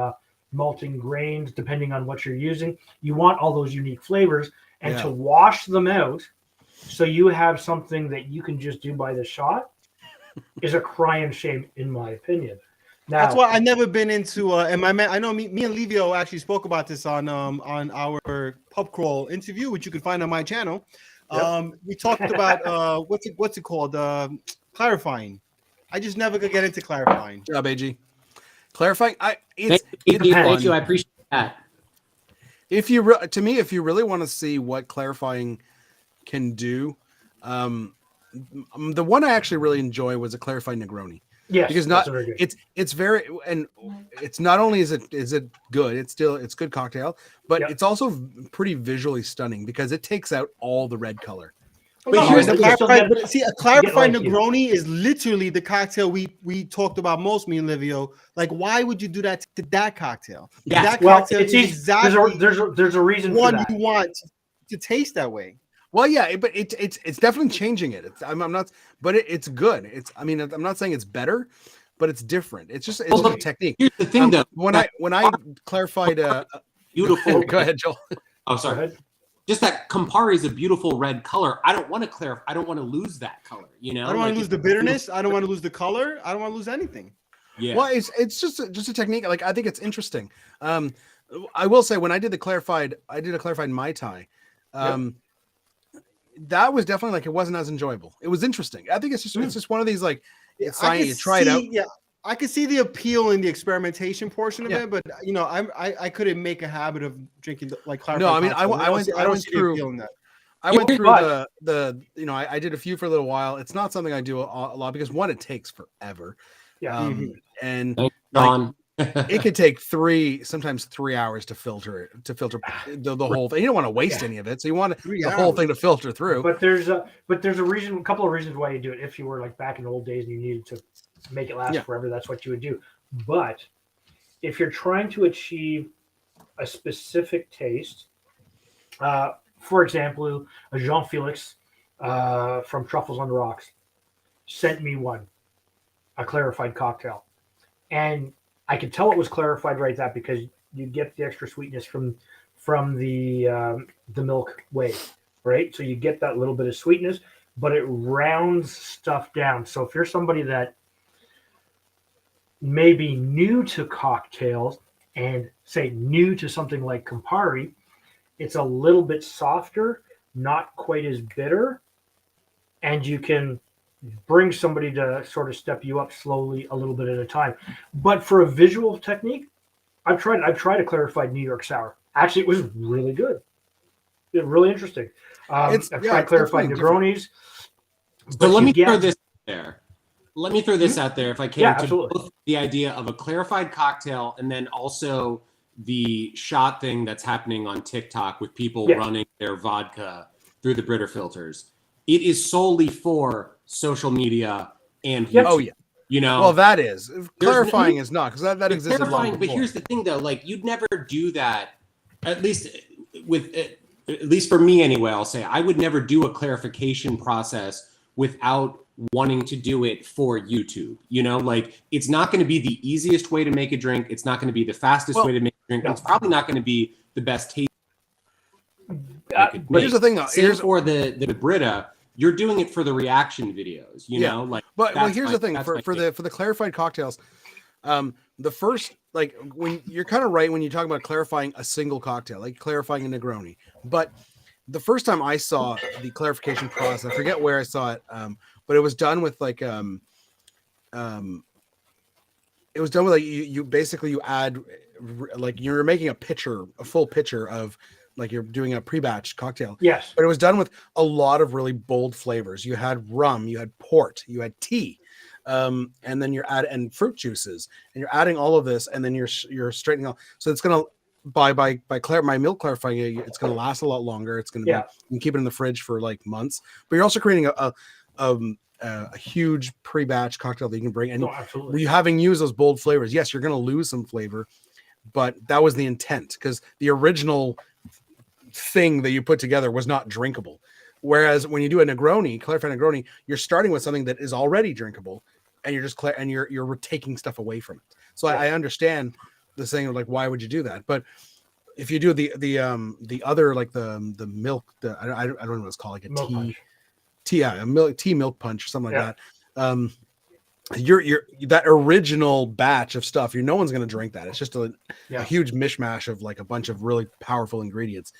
malting grains, depending on what you're using. You want all those unique flavors, and to wash them out so you have something that you can just do by the shot is a crying shame, in my opinion. Now, that's why I've never been into and I know me and Livio actually spoke about this on our pub crawl interview, which you can find on my channel. We talked about what's it called? Clarifying. I just never could get into clarifying. Good job, AG. Clarifying. Thank you. I appreciate that. If you really want to see what clarifying can do, the one I actually really enjoy was a clarified Negroni. Yes, because it's very, and it's not only is it good, it's good cocktail, but it's also pretty visually stunning because it takes out all the red color. But here's a clarified Negroni is literally the cocktail we talked about most, me and Livio. Like, why would you do that to that cocktail? Yeah, that cocktail is exactly there's a reason one for that. You want to taste that way. Well, yeah, but it's definitely changing it. I'm not, but it's good. I'm not saying it's better, but it's different. It's just a technique. Here's the thing, though. When I clarified, beautiful. Go ahead, Joel. Oh, sorry. Just that Campari is a beautiful red color. I don't want to clarify. I don't want to lose that color. You know, I don't want to lose the bitterness. I don't want to lose the color. I don't want to lose anything. Yeah. Well, it's just a technique. Like, I think it's interesting. I will say when I did a clarified Mai Tai. That was definitely like it wasn't as enjoyable. It was interesting. I think it's just one of these like it's fine. You try it out. Yeah, I could see the appeal in the experimentation portion of it, but I couldn't make a habit of drinking like clarified. No, I mean I went through the I did a few for a little while. It's not something I do a lot because one, it takes forever. Yeah, and it could take sometimes 3 hours to filter the whole thing. You don't want to waste any of it, so you want the whole thing to filter through. But there's a couple of reasons why you do it. If you were like back in the old days and you needed to make it last forever, that's what you would do. But if you're trying to achieve a specific taste, for example, a Jean Felix from Truffles on the Rocks sent me a clarified cocktail. and I could tell it was clarified right that because you get the extra sweetness from the milk whey, right? So you get that little bit of sweetness, but it rounds stuff down. So if you're somebody that may be new to cocktails and say new to something like Campari, it's a little bit softer, not quite as bitter, and you can bring somebody to sort of step you up slowly a little bit at a time. But for a visual technique, I've tried a clarified New York sour. Actually, it was really good. It was really interesting. I've tried clarified Negronis. So let me throw this there. Let me throw this out there if I can. Yeah, absolutely. Both the idea of a clarified cocktail and then also the shot thing that's happening on TikTok with people running their vodka through the Brita filters. It is solely for social media and YouTube. Oh yeah. You know, well, that is clarifying is not because that existed long before. But here's the thing, though: like you'd never do that. At least for me, anyway. I'll say I would never do a clarification process without wanting to do it for YouTube. You know, like it's not going to be the easiest way to make a drink. It's not going to be the fastest way to make a drink. No. It's probably not going to be the best taste. But here's the thing, though. Here's for the Brita. You're doing it for the reaction videos, you know, like. But here's the thing for the clarified cocktails, the first when you're kind of right when you talk about clarifying a single cocktail, like clarifying a Negroni. But the first time I saw the clarification process, I forget where I saw it, but it was done with you basically you add like you're making a full pitcher of. Like you're doing a pre-batch cocktail. Yes. But it was done with a lot of really bold flavors. You had rum, you had port, you had tea, and then you're adding fruit juices, and you're adding all of this, and then you're straightening out. So it's gonna by milk clarifying, it's gonna last a lot longer. It's gonna be you can keep it in the fridge for like months. But you're also creating a huge pre-batch cocktail that you can bring. And you having used those bold flavors, yes, you're gonna lose some flavor, but that was the intent because the original thing that you put together was not drinkable. Whereas when you do a Negroni, clarified Negroni, you're starting with something that is already drinkable, and you're just you're taking stuff away from it. So I understand the saying of like, why would you do that? But if you do the other like the milk, I don't know what it's called, like a milk tea milk punch or something like that. You're that original batch of stuff. No one's going to drink that. It's just a huge mishmash of like a bunch of really powerful ingredients.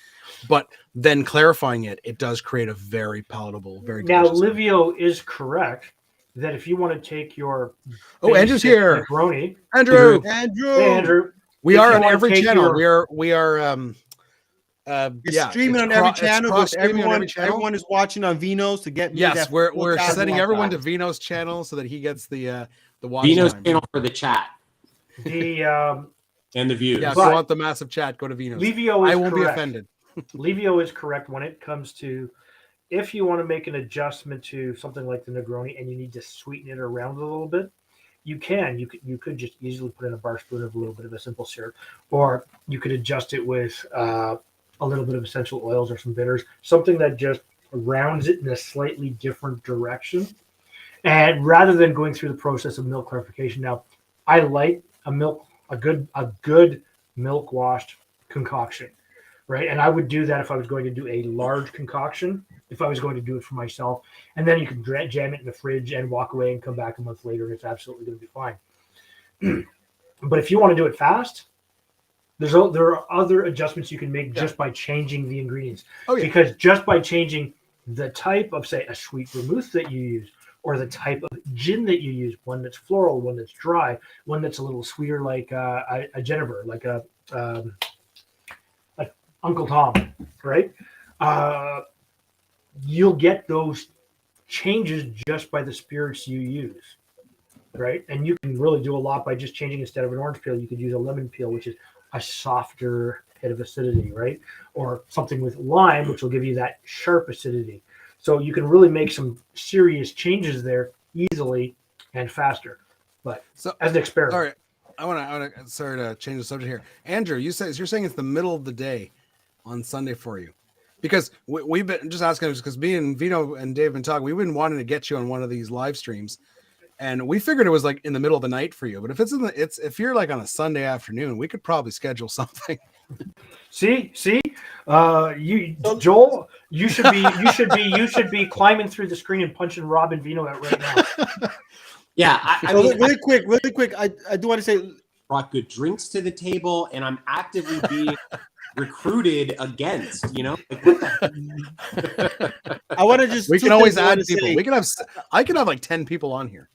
But then clarifying it does create a very palatable, very now. Livio is correct that if you want to take your Andrew's here. Negroni, Andrew. Hey, Andrew. We are on every channel. We are. It's streaming on every channel. Everyone is watching on Vino's to get. Yes, we're sending everyone to Vino's channel so that he gets the watch Vino's time. channel for the chat. And the views. Yeah, if you want the massive chat, go to Vino's. Livio is I won't correct. be offended. Livio is correct when it comes to if you want to make an adjustment to something like the Negroni and you need to sweeten it around a little bit. You could just easily put in a bar spoon of a little bit of a simple syrup, or you could adjust it with a little bit of essential oils or some bitters, something that just rounds it in a slightly different direction. And rather than going through the process of milk clarification, now I like a good milk washed concoction, right? And I would do that if I was going to do a large concoction, if I was going to do it for myself. And then you can jam it in the fridge and walk away and come back a month later, and it's absolutely going to be fine. But if you want to do it fast, there are other adjustments you can make just by changing the ingredients. Because just by changing the type of, say, a sweet vermouth that you use, or the type of gin that you use, one that's floral, one that's dry, one that's a little sweeter like a Genever, like a Uncle Tom, right? You'll get those changes just by the spirits you use, right? And you can really do a lot by just changing. Instead of an orange peel, you could use a lemon peel, which is a softer hit of acidity, right? Or something with lime, which will give you that sharp acidity. So you can really make some serious changes there easily and faster. But as an experiment. Sorry, I want to sorry to change the subject here. Andrew, you're saying it's the middle of the day on Sunday for you. Because we've been just asking, because me and Vino and Dave have been talking, we've been wanting to get you on one of these live streams And we figured it was like in the middle of the night for you, but if if you're like on a Sunday afternoon, we could probably schedule something. See, Joel, you should be climbing through the screen and punching Rob and Vino out right now. Yeah, I mean, really quick. I do want to say, brought good drinks to the table, and I'm actively being recruited against. I want to just. We can always add people. I can have like 10 people on here.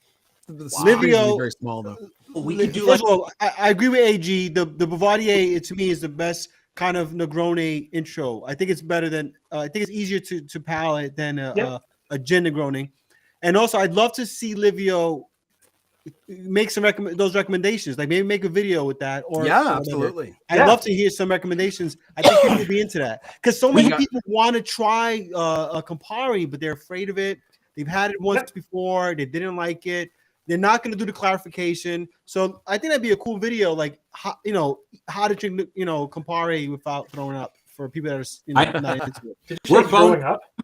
The Livio, is very small though. We could do first of all, I agree with AG. The Bouvardier, to me, is the best kind of Negroni intro. I think it's better than. I think it's easier to palate than a gin Negroni. And also, I'd love to see Livio make some those recommendations. Like maybe make a video with that. Or absolutely. I'd love to hear some recommendations. I think people would be into that because so many people want to try a Campari, but they're afraid of it. They've had it once before. They didn't like it. They're not going to do the clarification. So I think that'd be a cool video, like how to drink, Campari without throwing up for people that are not into it. We're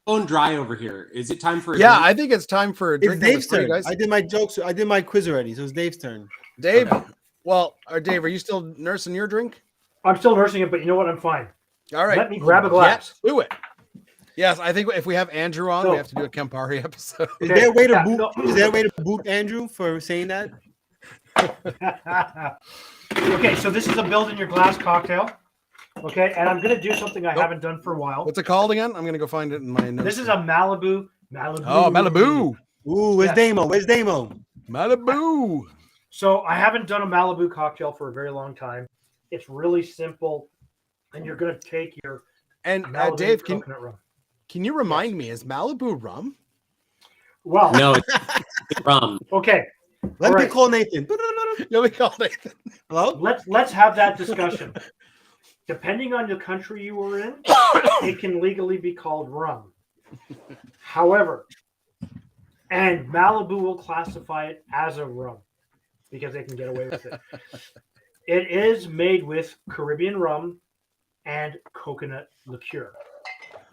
bone dry over here. Is it time for a drink? I think it's time for a drink. It's Dave's turn. Guys. I did my jokes. I did my quiz already, so it's Dave's turn. Dave, Dave, are you still nursing your drink? I'm still nursing it, but you know what? I'm fine. All right. Let me grab a glass. Do it. Yes, I think if we have Andrew on, we have to do a Campari episode. Is there a way to boot? Is there a way to boot Andrew for saying that? Okay, so this is a build in your glass cocktail. Okay, and I'm gonna do something I haven't done for a while. What's it called again? I'm gonna go find it in my notes. This is a Malibu. Oh, Malibu. Ooh, where's Damo? Where's Damo? Malibu. So I haven't done a Malibu cocktail for a very long time. It's really simple, and you're gonna take your Dave, coconut rum. Can you remind me, is Malibu rum? Well, no, it's rum. Okay. Let me call Nathan. Let me call Nathan. Hello? Let's have that discussion. Depending on the country you were in, it can legally be called rum. However, and Malibu will classify it as a rum because they can get away with it. It is made with Caribbean rum and coconut liqueur.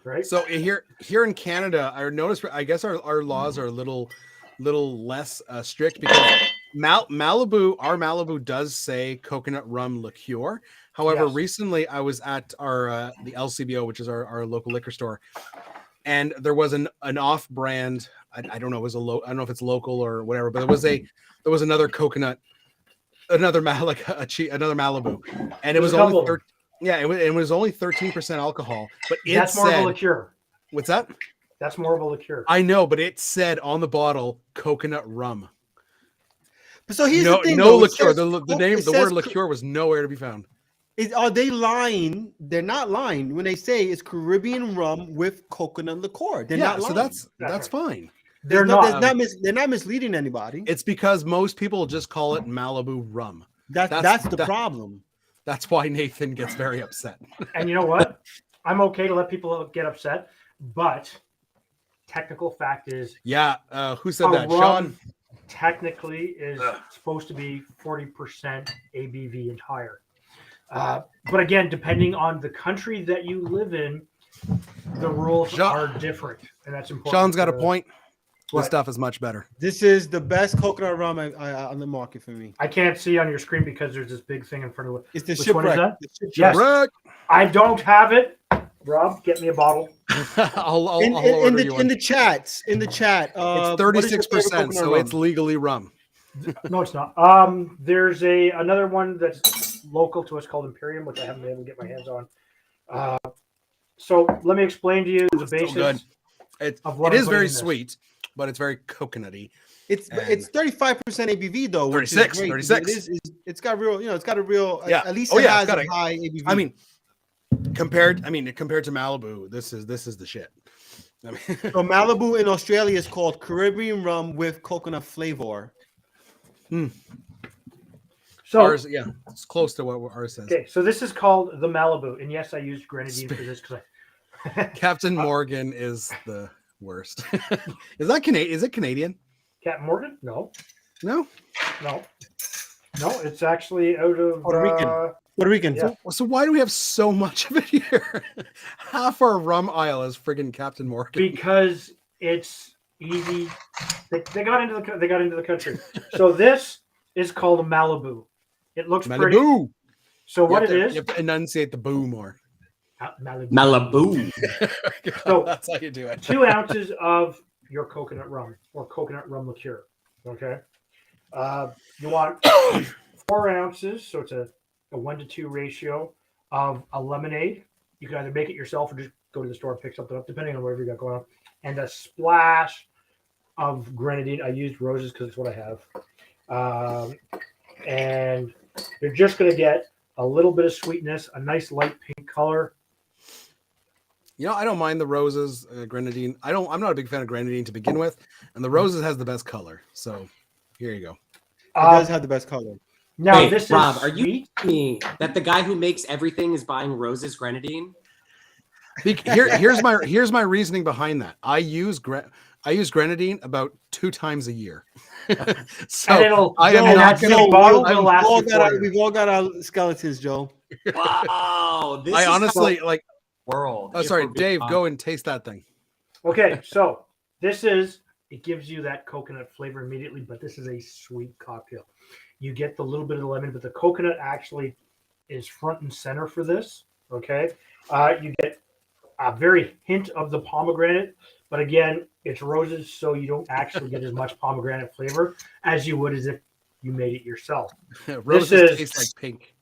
Right. So here in Canada, I noticed. I guess our laws are a little less strict because Malibu, our Malibu does say coconut rum liqueur. However, recently I was at our the LCBO, which is our local liquor store, and there was an off-brand. I don't know. It was I don't know if it's local or whatever, but there was another coconut, another Malibu, and it was only. It was only 13% alcohol, but that's more of a liqueur. What's that? That's more of a liqueur. I know, but it said on the bottle coconut rum. So here's the thing: no liqueur. The word liqueur was nowhere to be found. Are they lying? They're not lying when they say it's Caribbean rum with coconut liqueur. They're not lying. So that's fine. They're not misleading anybody. It's because most people just call it Malibu rum. That's the problem. That's why Nathan gets very upset. And you know what? I'm okay to let people get upset, but technical fact is... Yeah, who said that? Sean? Technically is supposed to be 40% ABV and higher. But again, depending on the country that you live in, the rules are different, and that's important. Sean's got a point. This stuff is much better. This is the best coconut rum on the market for me. I can't see on your screen because there's this big thing in front of it. It's the shipwreck. Yes. I don't have it. Rob, get me a bottle. in the chat. It's 36%, so it's legally rum. No, it's not. There's another one that's local to us called Imperium, which I haven't been able to get my hands on. So let me explain to you the basics. It is very sweet, but it's very coconutty. It's 35% ABV though. 36. It's got real, it's got a real. Yeah. At least it has a high ABV. I mean, compared to Malibu, this is the shit. I mean, so Malibu in Australia is called Caribbean rum with coconut flavor. So ours, it's close to what ours says. Okay, so this is called the Malibu, and yes, I used grenadine for this because Captain Morgan is the worst. Is it Canadian? Captain Morgan? No. It's actually out of Puerto Rican. Yeah. So why do we have so much of it here? Half our rum aisle is friggin' Captain Morgan. Because it's easy. They got into the country. So this is called a Malibu. It looks pretty. Malibu. So what it is? You have to enunciate the boo more. Malibu. So that's how you do it. 2 ounces of your coconut rum or coconut rum liqueur. Okay. You want 4 ounces, so it's a 1-to-2 ratio of a lemonade. You can either make it yourself or just go to the store and pick something up, depending on whatever you got going on. And a splash of grenadine. I used roses because it's what I have. And you're just going to get a little bit of sweetness, a nice light pink color. I don't mind the roses, grenadine. I'm not a big fan of grenadine to begin with, and the roses has the best color. So here you go. It does have the best color. Now, Hey, this Rob, is are you telling me that the guy who makes everything is buying roses grenadine? Here's my reasoning behind that. I use grenadine about 2 times a year. So I am not going to bottle. We've all got our skeletons, Joe. Wow. I honestly like. World. Oh, sorry, Dave. Go and taste that thing. Okay, so it gives you that coconut flavor immediately, but this is a sweet cocktail. You get the little bit of the lemon, but the coconut actually is front and center for this. Okay, you get a very hint of the pomegranate, but again, it's roses, so you don't actually get as much pomegranate flavor as you would as if you made it yourself. Roses taste like pink.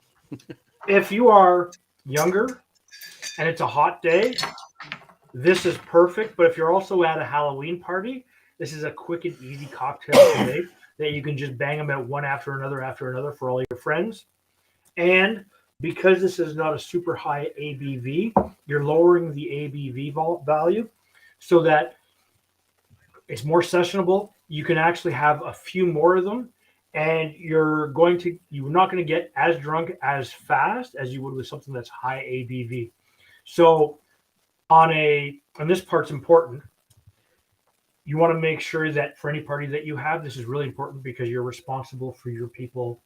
If you are younger and it's a hot day, this is perfect. But if you're also at a Halloween party, this is a quick and easy cocktail to make that you can just bang them out one after another for all your friends. And because this is not a super high ABV, you're lowering the ABV value so that it's more sessionable. You can actually have a few more of them, and you're not going to get as drunk as fast as you would with something that's high ABV. So and this part's important, you want to make sure that for any party that you have, this is really important because you're responsible for your people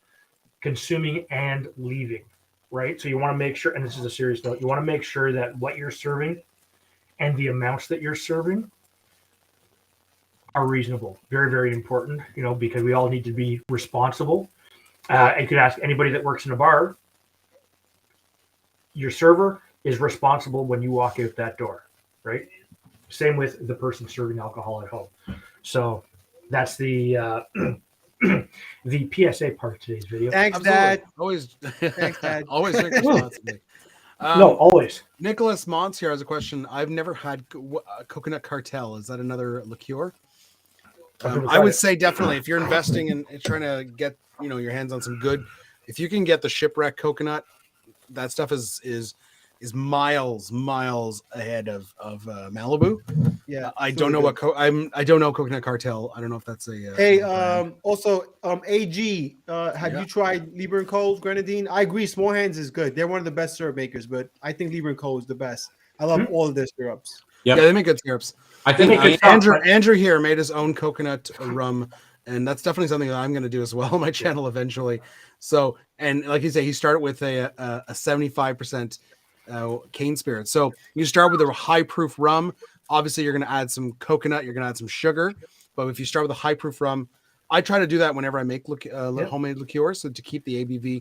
consuming and leaving, right? So you want to make sure, and this is a serious note, you want to make sure that what you're serving and the amounts that you're serving are reasonable. Very, very important, because we all need to be responsible. You could ask anybody that works in a bar, your server is responsible when you walk out that door, right? Same with the person serving alcohol at home. So that's the the PSA part of today's video. Thanks, Absolutely. Dad. Thanks, Dad. Always drink responsibly. No, always. Nicholas Montz here has a question. I've never had coconut cartel. Is that another liqueur? I would say definitely if you're investing in trying to get your hands on some good, if you can get the shipwreck coconut, that stuff is miles ahead of Malibu. Yeah, I don't know I don't know coconut cartel. I don't know if that's a hey. Also, AG, have you tried Lieber & Co.'s grenadine? I agree, Small Hands is good. They're one of the best syrup makers, but I think Lieber & Co. is the best. I love all of their syrups. Yep. Yeah, they make good syrups. I think Andrew here made his own coconut rum, and that's definitely something that I'm going to do as well on my channel eventually. So, and like you say, he started with a 75% cane spirit. So you start with a high proof rum. Obviously, you're going to add some coconut. You're going to add some sugar. But if you start with a high proof rum, I try to do that whenever I make homemade liqueurs, so to keep the ABV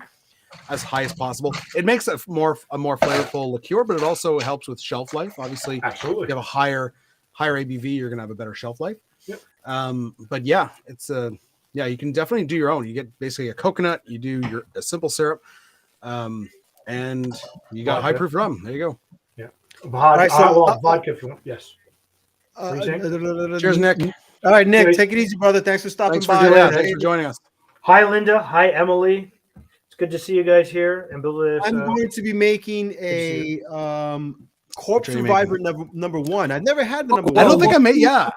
as high as possible. It makes a more flavorful liqueur, but it also helps with shelf life. Obviously, absolutely, if you have a higher ABV, you're going to have a better shelf life. Yep. But yeah, it's you can definitely do your own. You get basically a coconut, you do a simple syrup, and you got high proof rum. There you go. Yeah. Vodka if you want. Yes. Cheers, Nick. All right, Nick, take it easy, brother. Thanks for stopping by. Thanks for joining us. Hi, Linda. Hi, Emily. It's good to see you guys here. And I'm going to be making a Corpse Survivor number 1. I've never had the number 1. I don't think I made. Yeah,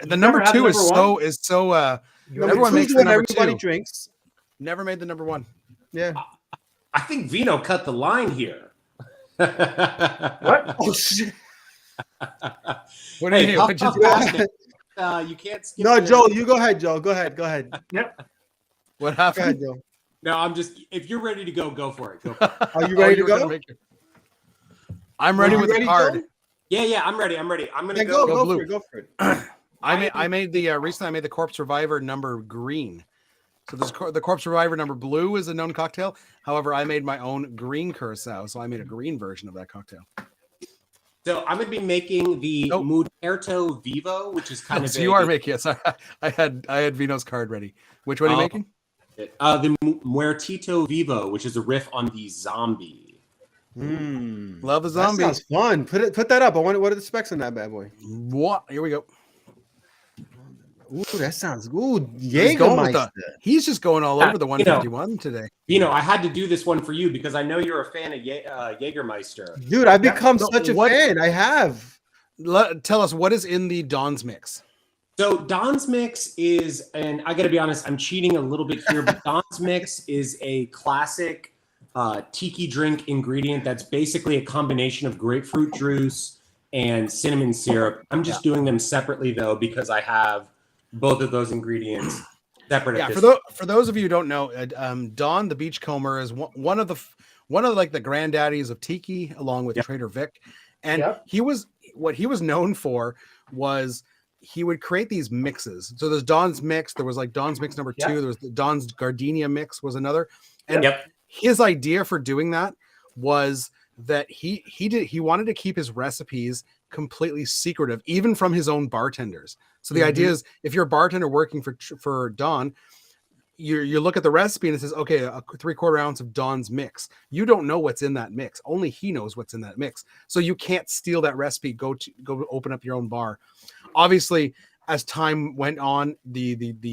the number 2 is so. Everyone makes the number 2. Everybody drinks. Never made the number 1. Yeah. I think Vino cut the line here. What? Oh shit! What do you do? You can't skip. No, Joel, you go ahead, Joel. Go ahead. Yep. What happened? Go ahead, Joel. No, I'm just. If you're ready to go for it. Go for it. Are you ready to go? I'm ready with the card. Yeah, I'm ready. I'm gonna go for it. I made the recently I made the Corpse Reviver number green. So this the Corpse Reviver number blue is a known cocktail. However, I made my own green curacao, so I made a green version of that cocktail. So I'm going to be making the Muerto Vivo, which is kind of. So you are making it. Sorry, I had Vino's card ready. Which one are you making? The Muertito Vivo, which is a riff on the zombie. Love the zombie. That sounds fun. Put that up. I wonder what are the specs on that bad boy. What? Here we go. Ooh, that sounds good. Jägermeister. He's just going all over the 151 today. I had to do this one for you because I know you're a fan of Jägermeister. Dude, I've become such a fan. I have. Tell us what is in the Don's mix. So Don's mix is, and I got to be honest, I'm cheating a little bit here, but Don's mix is a classic tiki drink ingredient that's basically a combination of grapefruit juice and cinnamon syrup. I'm just doing them separately though because I have both of those ingredients separate. Yeah, for those of you who don't know, Don the Beachcomber is one of the granddaddies of tiki, along with Trader Vic, and he was known for was he would create these mixes. So there's Don's mix. There was like Don's mix number 2. There was the Don's Gardenia mix was another, and his idea for doing that was that he wanted to keep his recipes completely secretive, even from his own bartenders. So the idea is, if you're a bartender working for Don, you look at the recipe and it says, okay, a 3/4 ounce of Don's mix. You don't know what's in that mix. Only he knows what's in that mix. So you can't steal that recipe. Go open up your own bar. Obviously, as time went on, the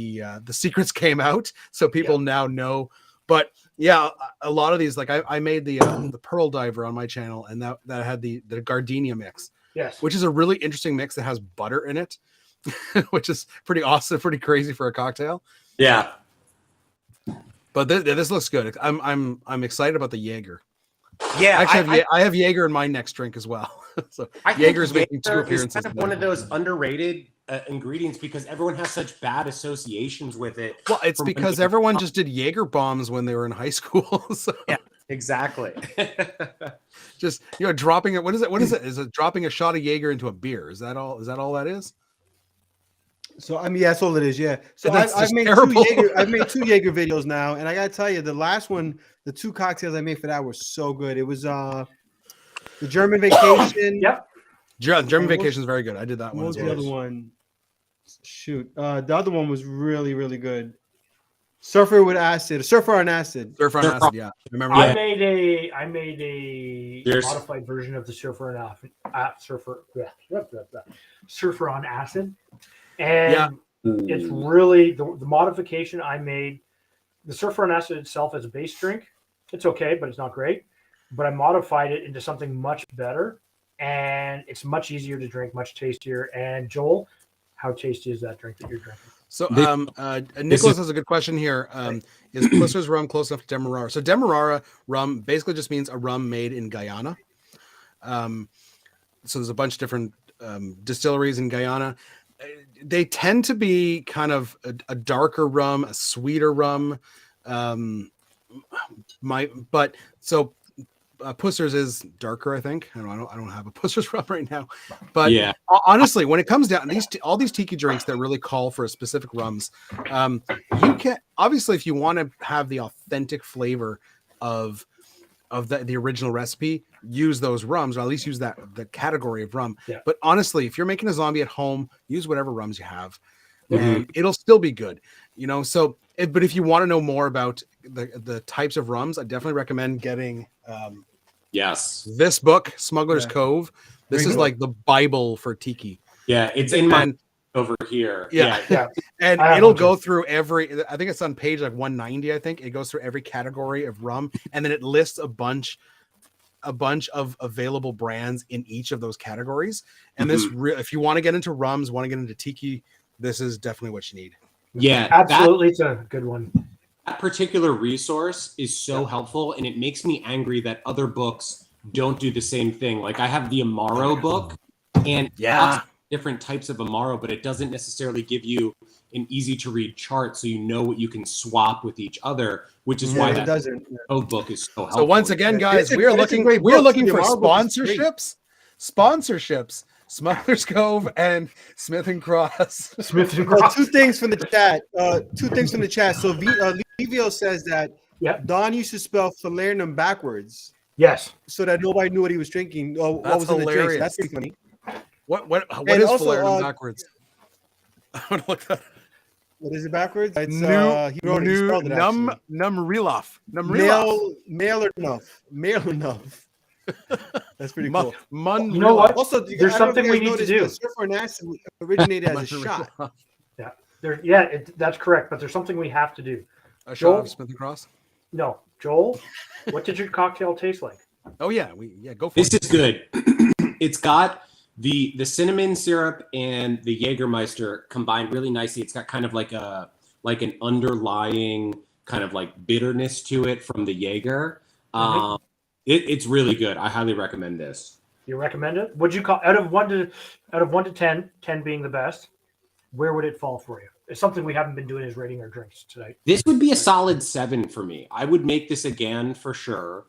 secrets came out, so people now know. But yeah, a lot of these, like I made the Pearl Diver on my channel, and that had the Gardenia mix. Yes, which is a really interesting mix that has butter in it, which is pretty awesome, pretty crazy for a cocktail. Yeah, but this looks good. I'm excited about the Jaeger. Yeah, actually, I have Jaeger in my next drink as well. So Jaeger's making 2 appearances. It's kind of one of those underrated ingredients because everyone has such bad associations with it. Well, it's because everyone just did Jaeger bombs when they were in high school. So. Yeah, exactly. Just dropping it. What is it? Is it dropping a shot of Jaeger into a beer? Is that all that is? So I mean, that's all it is. Yeah. So I've made 2 Jaeger videos now, and I gotta tell you, the last one, the 2 cocktails I made for that were so good. It was the German Vacation. German Vacation is very good. I did that one. What was the other one? Shoot, the other one was really, really good. Surfer on acid. Yeah, remember I made a modified version of the Surfer on acid, and it's really the modification I made. The Surfer on acid itself as a base drink, it's okay, but it's not great. But I modified it into something much better, and it's much easier to drink, much tastier. And Joel, how tasty is that drink that you're drinking? So Nicholas has a good question here. Is Puster's rum close enough to Demerara? So Demerara rum basically just means a rum made in Guyana. So there's a bunch of different distilleries in Guyana. They tend to be kind of a darker rum, a sweeter rum. Puster's is darker, I think. I don't have a Puster's rum right now, but honestly, when it comes down all these tiki drinks that really call for specific rums, you can obviously, if you want to have the authentic flavor of the original recipe, use those rums, or at least use the category of rum. Yeah. But honestly, if you're making a zombie at home, use whatever rums you have, and it'll still be good. So. But if you want to know more about the types of rums, I definitely recommend getting this book, Smuggler's Cove. This is like the Bible for tiki. Yeah, it's in my over here. Yeah. And it'll go through every, I think it's on page like 190, I think. It goes through every category of rum, and then it lists a bunch of available brands in each of those categories. And this, if you want to get into rums, want to get into tiki, this is definitely what you need. Yeah, absolutely. It's a good one. That particular resource is so helpful, and it makes me angry that other books don't do the same thing. Like I have the Amaro book, and different types of Amaro, but it doesn't necessarily give you an easy to read chart, so you know what you can swap with each other, which is why that book is so helpful. So once again, guys, we are looking for sponsorships. Smuggler's Cove and Smith and Cross. Smith and Cross. Two things from the chat. So Livio says that Don used to spell falernum backwards. Yes. So that nobody knew what he was drinking. Or what was hilarious. In the drink. So that's pretty funny. What is falernum backwards? I want to look that. What is it backwards? It's He wrote it. He spelled it Male enough. That's pretty cool. You know what? Also, there's something we need to do. Surfer and acid originated as a shot. Yeah. That's correct. But there's something we have to do. A shot of Smith and Cross? No, Joel. What did your cocktail taste like? Oh yeah, go for it. This is good. It's got the cinnamon syrup and the Jägermeister combined really nicely. It's got kind of like an underlying kind of like bitterness to it from the Jaeger. It's really good. I highly recommend this. You recommend it? Would you call out of 1 to 10, 10 being the best? Where would it fall for you? It's something we haven't been doing is rating our drinks tonight. This would be a solid 7 for me. I would make this again for sure.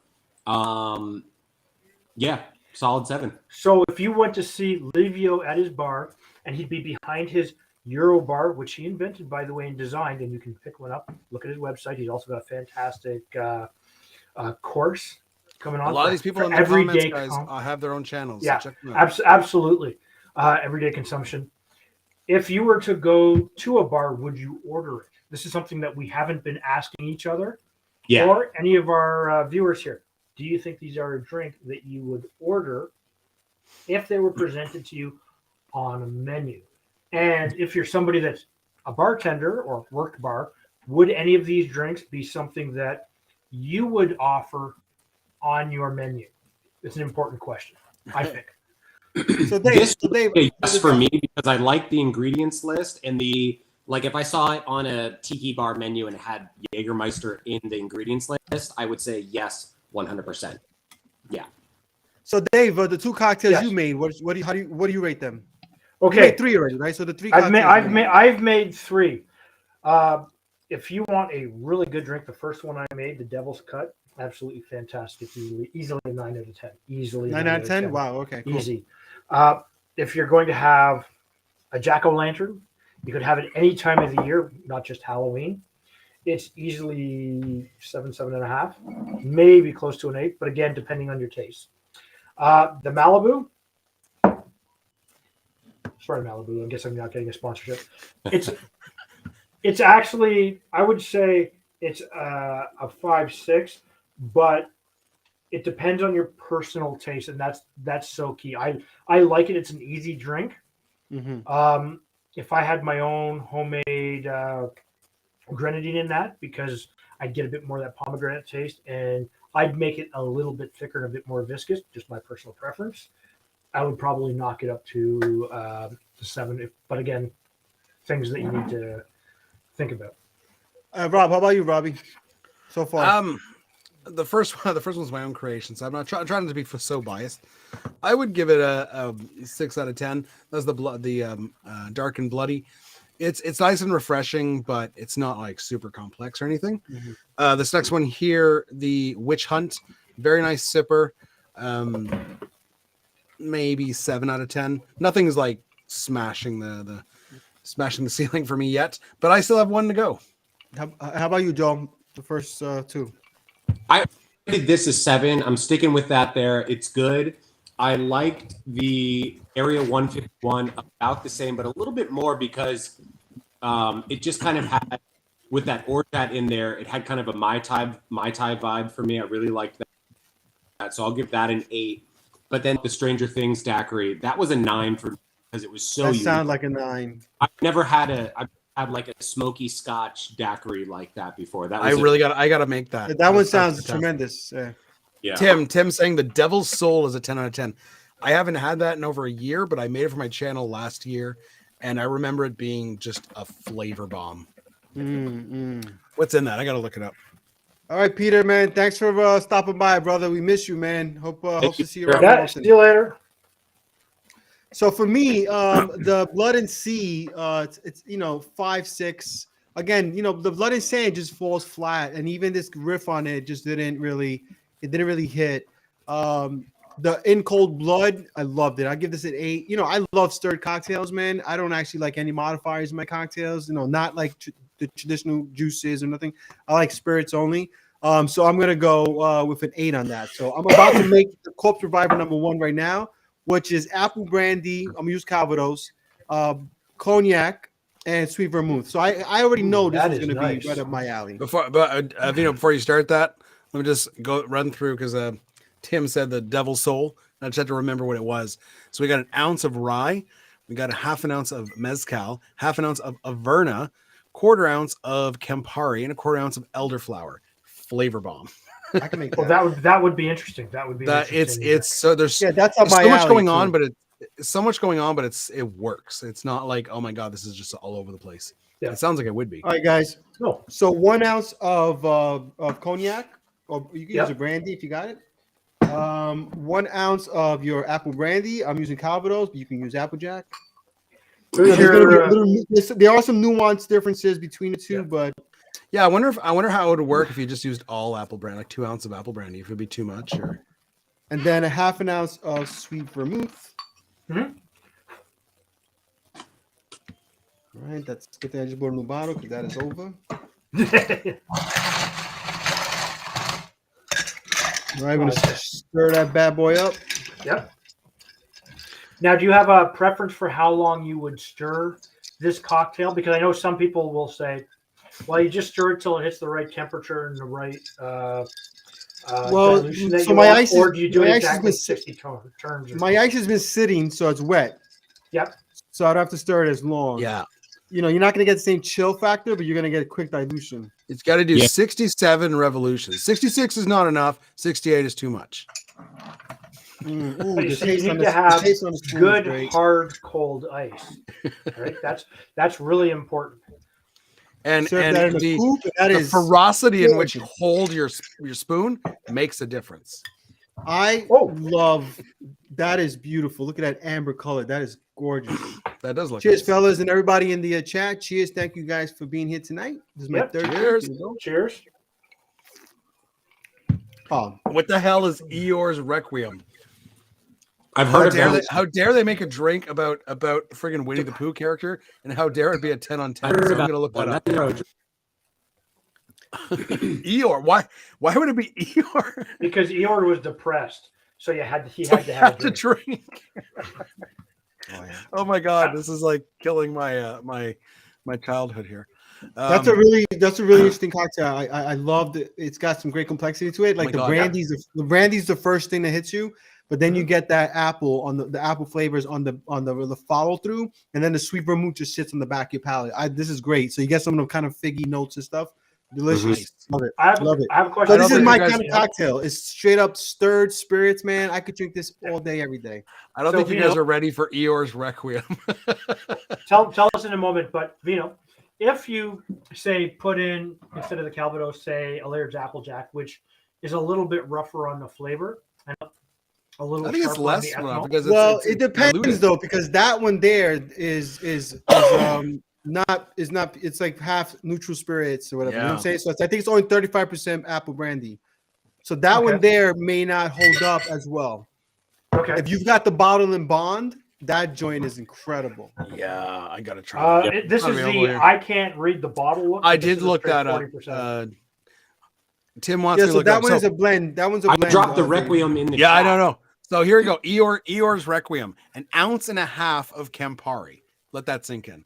Yeah, solid 7. So if you went to see Livio at his bar and he'd be behind his Euro bar, which he invented, by the way, and designed, and you can pick one up, look at his website. He's also got a fantastic course coming on. A lot of these people in the comments, guys, have their own channels. Yeah, so check them out. Absolutely. Everyday consumption. If you were to go to a bar, would you order it? This is something that we haven't been asking each other or any of our viewers here. Do you think these are a drink that you would order if they were presented to you on a menu? And if you're somebody that's a bartender or worked bar, would any of these drinks be something that you would offer on your menu? It's an important question, I think. So Dave, yes for me because I like the ingredients list and if I saw it on a tiki bar menu and it had Jägermeister in the ingredients list, I would say yes, 100%. Yeah. So Dave, the 2 cocktails you made, what do you rate them? Okay, you made 3 already, right? So the 3 cocktails. I've made 3. If you want a really good drink, the first one I made, the Devil's Cut, absolutely fantastic. Easily a 9 out of 10. Easily 9 out of 10. Wow. Okay. Cool. Easy. If you're going to have a jack-o'-lantern, you could have it any time of the year, not just Halloween. It's easily 7.5, maybe close to an 8, but again, depending on your taste. The Malibu. Sorry, Malibu. I guess I'm not getting a sponsorship. It's actually, I would say it's a 5.6, but it depends on your personal taste, and that's so key. I like it. It's an easy drink. Mm-hmm. If I had my own homemade grenadine in that, because I'd get a bit more of that pomegranate taste, and I'd make it a little bit thicker and a bit more viscous, just my personal preference. I would probably knock it up to 7. But again, things that you need to think about. Rob, how about you, Robbie? So far, the first one's my own creation, so I'm not trying to be so biased. I would give it a 6 out of 10. That's the dark and bloody. It's nice and refreshing, but it's not like super complex or anything. Mm-hmm. This next one here, the Witch Hunt, very nice sipper. Maybe 7 out of 10. Nothing's like smashing the ceiling for me yet, but I still have 1 to go. How about you, Joe? The first 2. I did this as 7. I'm sticking with that there. It's good. I liked the Area 151 about the same, but a little bit more because it just kind of had, with that orgeat in there, it had kind of a Mai Tai vibe for me. I really liked that. So I'll give that an 8. But then the Stranger Things daiquiri, that was a 9 for me because it was so unique. That sounds like a 9. I've never had like a smoky Scotch daiquiri like that before. That was I gotta make that. That one sounds tremendous. Yeah. Tim saying the Devil's Soul is a 10 out of 10. I haven't had that in over a year, but I made it for my channel last year, and I remember it being just a flavor bomb. What's in that? I gotta look it up. All right, Peter, man. Thanks for stopping by, brother. We miss you, man. Hope to see you around. See you later. So for me, the Blood and Sea, it's 5, 6. Again, the Blood and Sand just falls flat, and even this riff on it just didn't really hit. The In Cold Blood, I loved it. I give this an 8. You know, I love stirred cocktails, man. I don't actually like any modifiers in my cocktails. You know, not like the traditional juices or nothing. I like spirits only. So I'm gonna go with an 8 on that. So I'm about to make the Corpse Reviver number 1 right now, which is apple brandy. I'm gonna use Calvados, cognac, and sweet vermouth. So I already know this is gonna be right up my alley. Before you start that, let me just run through because Tim said the Devil's Soul. I just had to remember what it was. So we got an ounce of rye, we got a half an ounce of mezcal, half an ounce of Averna, quarter ounce of Campari, and a quarter ounce of elderflower. Flavor bomb. I can make that. Well, that would be interesting. That would be interesting. It's so there's that's up my so much alley going too. on, but it's so much going on, but it works. It's not like, oh my god, this is just all over the place. Yeah. It sounds like it would be. All right, guys. No. So 1 ounce of cognac, or you can use a brandy if you got it. 1 ounce of your apple brandy. I'm using Calvados, but you can use Applejack. There are some nuanced differences between the two, but yeah, I wonder how it would work if you just used all apple brandy, like 2 ounces of apple brandy. If it'd be too much, or and then a half an ounce of sweet vermouth. Mm-hmm. All right, that's good. I just bought a new bottle because that is over. All right, I'm gonna stir that bad boy up. Yep. Now, do you have a preference for how long you would stir this cocktail? Because I know some people will say, well, you just stir it till it hits the right temperature and the right dilution that so you my want, ice or do you do my exactly ice 60 turns? My ice has been sitting, so it's wet. Yep. So I don't have to stir it as long. yeah, You know, you're not going to get the same chill factor, but you're going to get a quick dilution. it's got to do 67 revolutions. 66 is not enough. 68 is too much. So you need to have good, hard, cold ice. Right? That's really important. And the ferocity in which you hold your spoon makes a difference. I love that. Is beautiful. Look at that amber color. That is gorgeous. That does look. Cheers, nice. fellas, and everybody in the chat. Cheers. Thank you guys for being here tonight. This is my third. Cheers. Cheers. Oh, what the hell is Eeyore's Requiem? I've heard about how dare they make a drink about friggin' Winnie the Pooh character, and how dare it be a 10 on 10? So I'm gonna look that up. Eeyore, why would it be Eeyore? Because Eeyore was depressed, so he had to have a drink. Oh my god, this is like killing my my childhood here. That's a really interesting cocktail. I loved it. It's got some great complexity to it. Like the brandy's the first thing that hits you, but then you get that apple on the apple flavors on the follow through, and then the sweet vermouth just sits on the back of your palate. This is great. So you get some of the kind of figgy notes and stuff. Delicious. Love it. Love it. I have a question. So this is my kind of cocktail. It's straight up stirred spirits, man. I could drink this all day, every day. I don't think you guys are ready for Eeyore's Requiem. tell us in a moment, but Vino, if you say put in, instead of the Calvados, say a Laird's Applejack, which is a little bit rougher on the flavor and a little. I think it's less rough because it depends diluted. Though, because that one there is not it's like half neutral spirits or whatever. You know what I'm saying? So I think it's only 35% apple brandy. So that one there may not hold up as well. Okay. If you've got the bottle and bond, that joint is incredible. Yeah, I gotta try. This is I can't read the bottle look. I did look that up. Tim wants to look that up. One is a blend. That one's a blend. I dropped the Requiem in the chat. I don't know. So here we go. Eeyore's Requiem, 1.5 ounces of Campari. Let that sink in.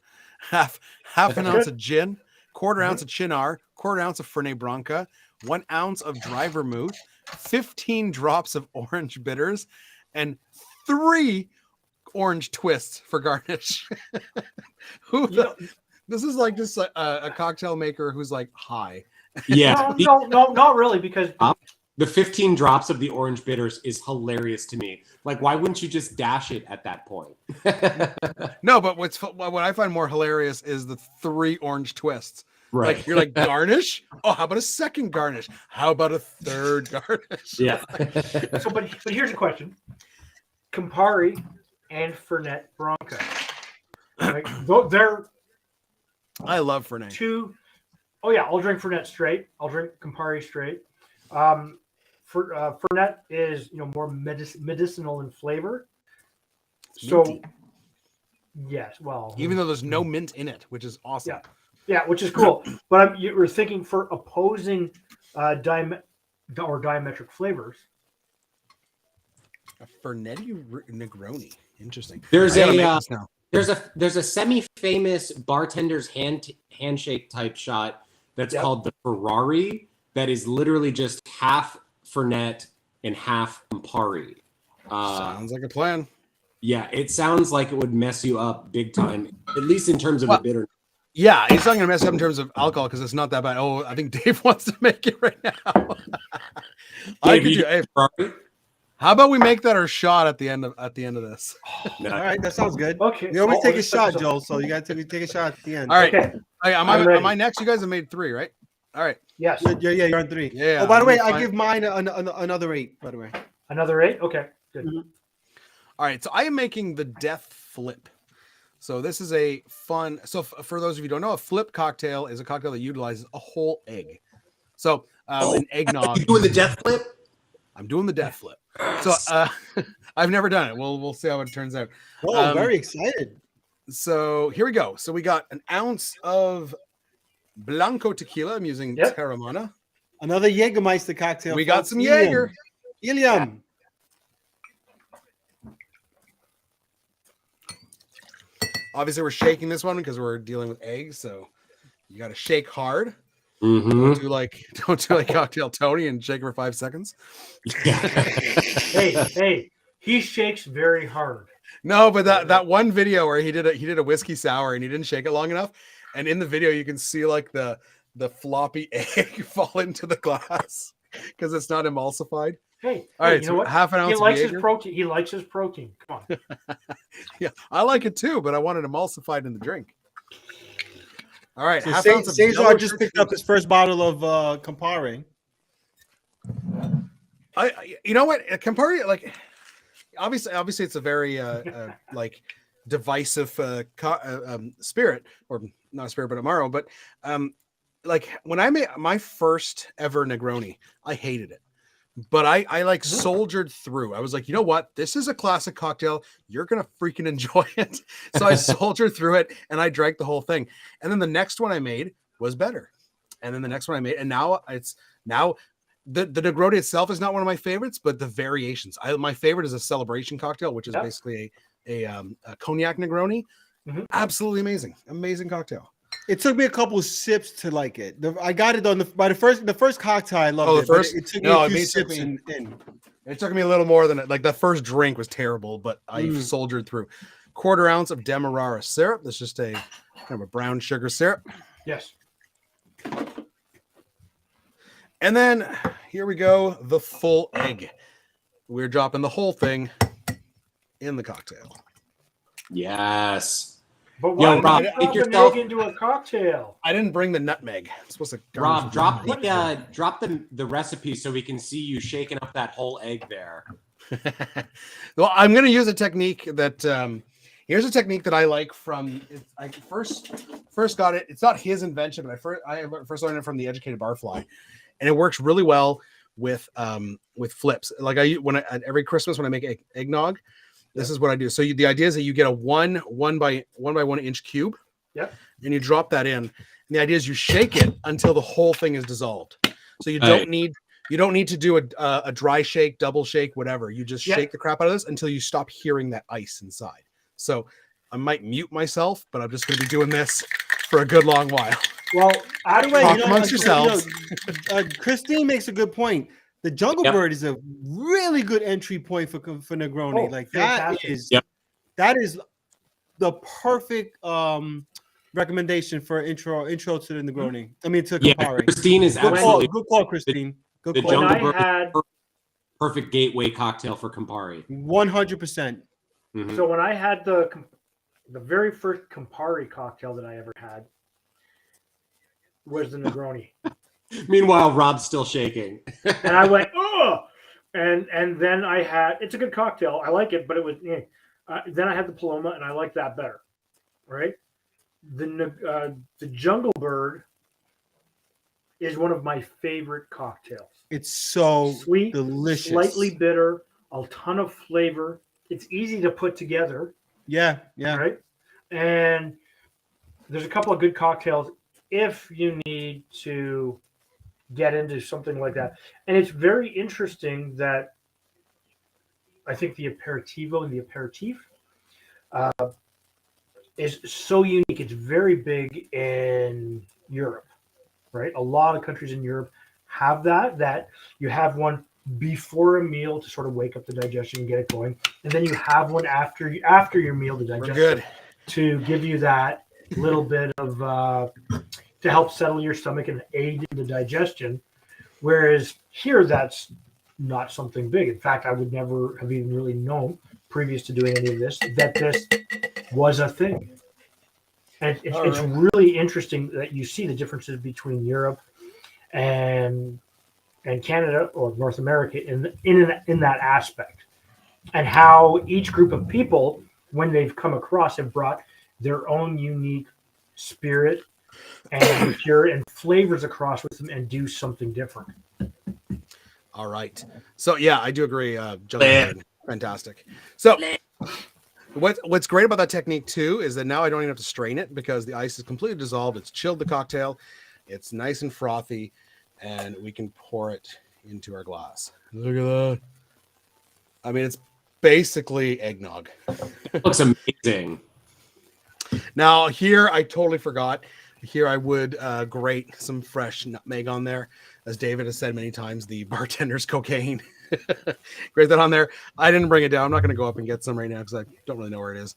Half an ounce of gin, quarter ounce of Chinar, quarter ounce of Fernet Branca, 1 ounce of dry vermouth, 15 drops of orange bitters, and 3 orange twists for garnish. This is like just a cocktail maker who's like high. Yeah. No, not really, because the 15 drops of the orange bitters is hilarious to me. Like, why wouldn't you just dash it at that point? No, but what I find more hilarious is the 3 orange twists. Right. Like, you're like, garnish? Oh, how about a second garnish? How about a third garnish? Yeah. So, but here's a question. Campari and Fernet Branca. Right? They're I love Fernet. I'll drink Fernet straight. I'll drink Campari straight. Fernet is more medicinal in flavor. It's So minty. yes, well, Even though there's no mint in it, which is awesome. Yeah, which is cool. But you were thinking for opposing diametric flavors. A Fernetti Negroni. Interesting. There's I gotta make this now. there's a semi-famous bartender's handshake type shot that's called the Ferrari that is literally just half Fernet and half Campari. Sounds like a plan. Yeah, it sounds like it would mess you up big time, at least in terms of the bitterness. Yeah, it's not going to mess up in terms of alcohol because it's not that bad. Oh, I think Dave wants to make it right now. How about we make that our shot at the end of this? All right, that sounds good. Okay, we always take a shot, Joel. So you got to take a shot at the end. All right, okay. Am I next? You guys have made 3, right? All right. Yes. Yeah, you're on 3. Yeah. Oh, by the way, I give mine another 8. By the way, another 8. Okay, good. Mm-hmm. All right, so I am making the Death Flip. So this is a fun. So for those of you who don't know, a flip cocktail is a cocktail that utilizes a whole egg. So an eggnog. You doing the death flip? I'm doing the Death Flip. So I've never done it. We'll see how it turns out. oh, very excited. So here we go. So we got an ounce of Blanco tequila. I'm using Terramana. Another Jägermeister cocktail. We got some Jaeger. Ilium. Obviously, we're shaking this one because we're dealing with eggs. So you got to shake hard. Mm-hmm. Don't do like Cocktail Tony and shake for 5 seconds. Hey, he shakes very hard. No, but that one video where he did a whiskey sour and he didn't shake it long enough, and in the video you can see like the floppy egg fall into the glass because it's not emulsified. Hey, all right, you so know what? half an ounce. He likes Jaeger. his protein. He likes his protein. Come on. Yeah, I like it too, but I want it emulsified in the drink. All right, So half ounce of Cesar just picked up his first bottle of Campari. You know what, Campari, like obviously it's a very like divisive spirit, or not a spirit but amaro, but like when I made my first ever Negroni, I hated it, but I like soldiered through. I was like, you know what, this is a classic cocktail, you're gonna freaking enjoy it. So I soldiered through it and I drank the whole thing, and then the next one I made was better, and then the next one I made, and now the Negroni itself is not one of my favorites, but the variations. My favorite is a celebration cocktail, which is basically a cognac Negroni. Mm-hmm. Absolutely amazing cocktail. It took me a couple sips to like it. I got it on the first cocktail. I loved it. It took me a few sips in. It took me a little more than it. Like the first drink was terrible, but I soldiered through. 1/4 ounce of Demerara syrup. That's just a kind of a brown sugar syrup. Yes. And then here we go, the full egg. We're dropping the whole thing in the cocktail. Yes. But why Rob, make yourself into a cocktail? I didn't bring the nutmeg. I'm supposed to Rob, drop the recipe so we can see you shaking up that whole egg there. Well, I'm going to use a technique that here's a technique that I like from. I first got it. It's not his invention, but I first learned it from the Educated Barfly, and it works really well with flips. Like every Christmas when I make eggnog, this is what I do. So the idea is that you get a one by 1 inch cube. Yep. And you drop that in. And the idea is you shake it until the whole thing is dissolved. So you don't need to do a dry shake, double shake, whatever. You just shake the crap out of this until you stop hearing that ice inside. So I might mute myself, but I'm just going to be doing this for a good long while. Well, talk amongst yourselves. Christine makes a good point. The Jungle Bird is a really good entry point for Negroni. That is the perfect recommendation for intro to the Negroni. I mean, to Campari. Christine is absolutely good call, Christine. Good the call. Jungle Bird perfect gateway cocktail for Campari. 100%. Mm-hmm. So when I had the very first Campari cocktail that I ever had was the Negroni. Meanwhile, Rob's still shaking. And I went, oh! And then I had, it's a good cocktail. I like it, but it was, then I had the Paloma, and I like that better. Right? The Jungle Bird is one of my favorite cocktails. It's so Sweet, delicious, slightly bitter, a ton of flavor. It's easy to put together. Yeah. Right. And there's a couple of good cocktails if you need to get into something like that. And it's very interesting that I think the aperitivo and the aperitif is so unique. It's very big in Europe, right? A lot of countries in Europe have that you have one before a meal to sort of wake up the digestion and get it going, and then you have one after your meal to digest to give you that little bit of to help settle your stomach and aid in the digestion. Whereas here, that's not something big. In fact, I would never have even really known previous to doing any of this that this was a thing. And it's really interesting that you see the differences between Europe and Canada or North America in that aspect, and how each group of people, when they've come across, have brought their own unique spirit and pure and flavors across with them and do something different. All right. So yeah, I do agree. Gentlemen, fantastic. So what's great about that technique too is that now I don't even have to strain it because the ice is completely dissolved. It's chilled the cocktail. It's nice and frothy, and we can pour it into our glass. Look at that. I mean, it's basically eggnog. It looks amazing. Now here, I totally forgot. Here I would grate some fresh nutmeg on there. As David has said many times, the bartender's cocaine. Grate that on there. I didn't bring it down. I'm not going to go up and get some right now because I don't really know where it is.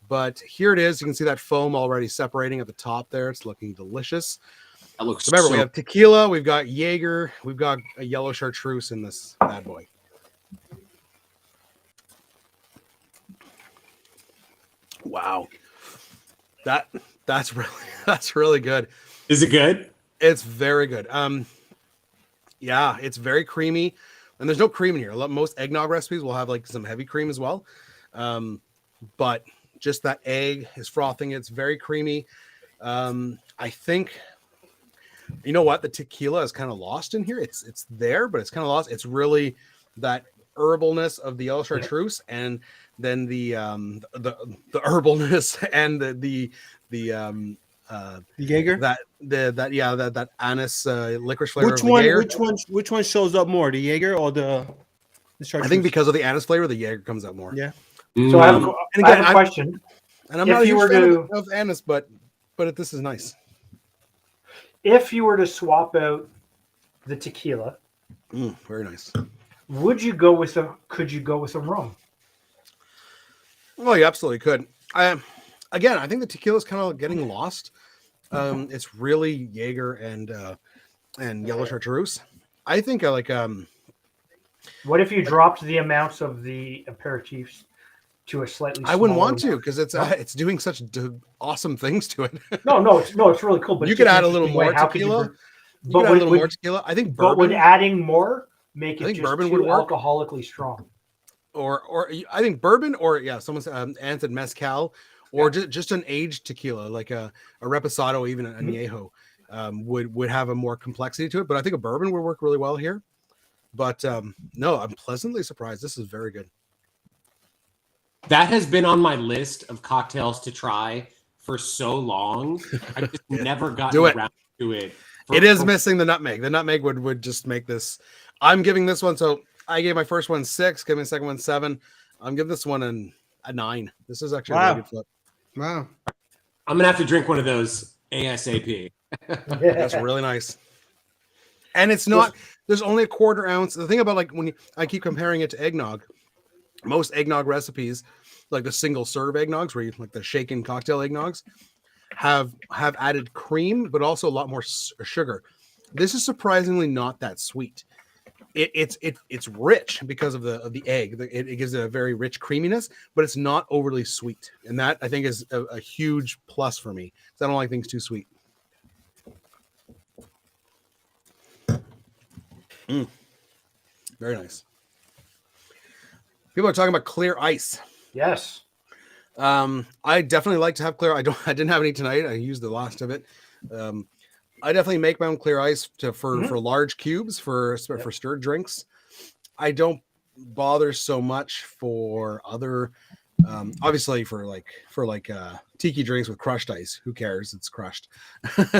But here it is. You can see that foam already separating at the top there. It's looking delicious. That looks Remember, we have tequila, we've got Jaeger, we've got a yellow chartreuse in this bad boy. Wow. That's really good. Is it good? It's very good. Yeah, it's very creamy, and there's no cream in here. Most eggnog recipes will have like some heavy cream as well, but just that egg is frothing. It's very creamy. I think, you know what, the tequila is kind of lost in here. It's there, but it's kind of lost. It's really that herbalness of the yellow chartreuse, and then the herbalness and the Jaeger, that anise licorice flavor. Which one shows up more, the Jaeger or the chartreuse? I think because of the anise flavor, the Jaeger comes out more. Yeah. So I have a question. And I'm not a huge fan of anise, but this is nice. If you were to swap out the tequila, very nice. Could you go with a rum? Well, you absolutely could. Again, I think the tequila is kind of getting lost. It's really Jaeger and yellow chartreuse. I think I like. What if you dropped the amounts of the aperitifs to a slightly? I wouldn't want to because it's doing such awesome things to it. No, it's really cool. But you could add a little more tequila. More tequila. I think bourbon. But would adding more make it just bourbon too would work. alcoholically strong? Or I think bourbon, or someone said mezcal, or just an aged tequila like a reposado, even an añejo, would have a more complexity to it. But I think a bourbon would work really well here. But no, I'm pleasantly surprised. This is very good. That has been on my list of cocktails to try for so long. I just never gotten around to it. It is missing the nutmeg. The nutmeg would just make this. I'm giving this one. So I gave my first one 6, gave my second one 7. I'm giving this one a 9. This is actually a really good flip. Wow. I'm gonna have to drink one of those ASAP. That's really nice. And it's not. There's only a quarter ounce. The thing about like I keep comparing it to eggnog. Most eggnog recipes, like the single serve eggnogs, where you like the shaken cocktail eggnogs, have added cream, but also a lot more sugar. This is surprisingly not that sweet. It's rich because of the egg. It gives it a very rich creaminess, but it's not overly sweet, and that I think is a huge plus for me because I don't like things too sweet. Very nice. People are talking about clear ice. Yes. I definitely like to have clear. I didn't have any tonight. I used the last of it. I definitely make my own clear ice for large cubes for stirred drinks. I don't bother so much for other, obviously for tiki drinks with crushed ice. Who cares? It's crushed.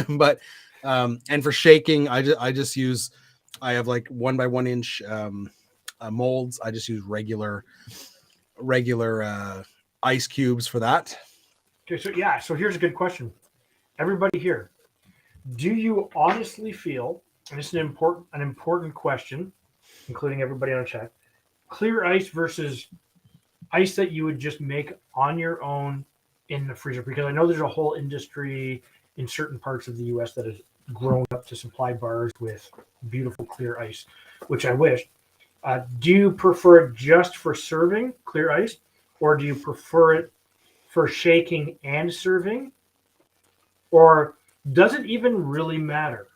But and for shaking, I just use. I have like 1 by 1 inch molds. I just use regular ice cubes for that. Okay, so here's a good question. Everybody here, do you honestly feel, and this is an important question, including everybody on chat, clear ice versus ice that you would just make on your own in the freezer? Because I know there's a whole industry in certain parts of the US that has grown up to supply bars with beautiful clear ice, which I wish. Do you prefer it just for serving, clear ice, or do you prefer it for shaking and serving? Or does it even really matter,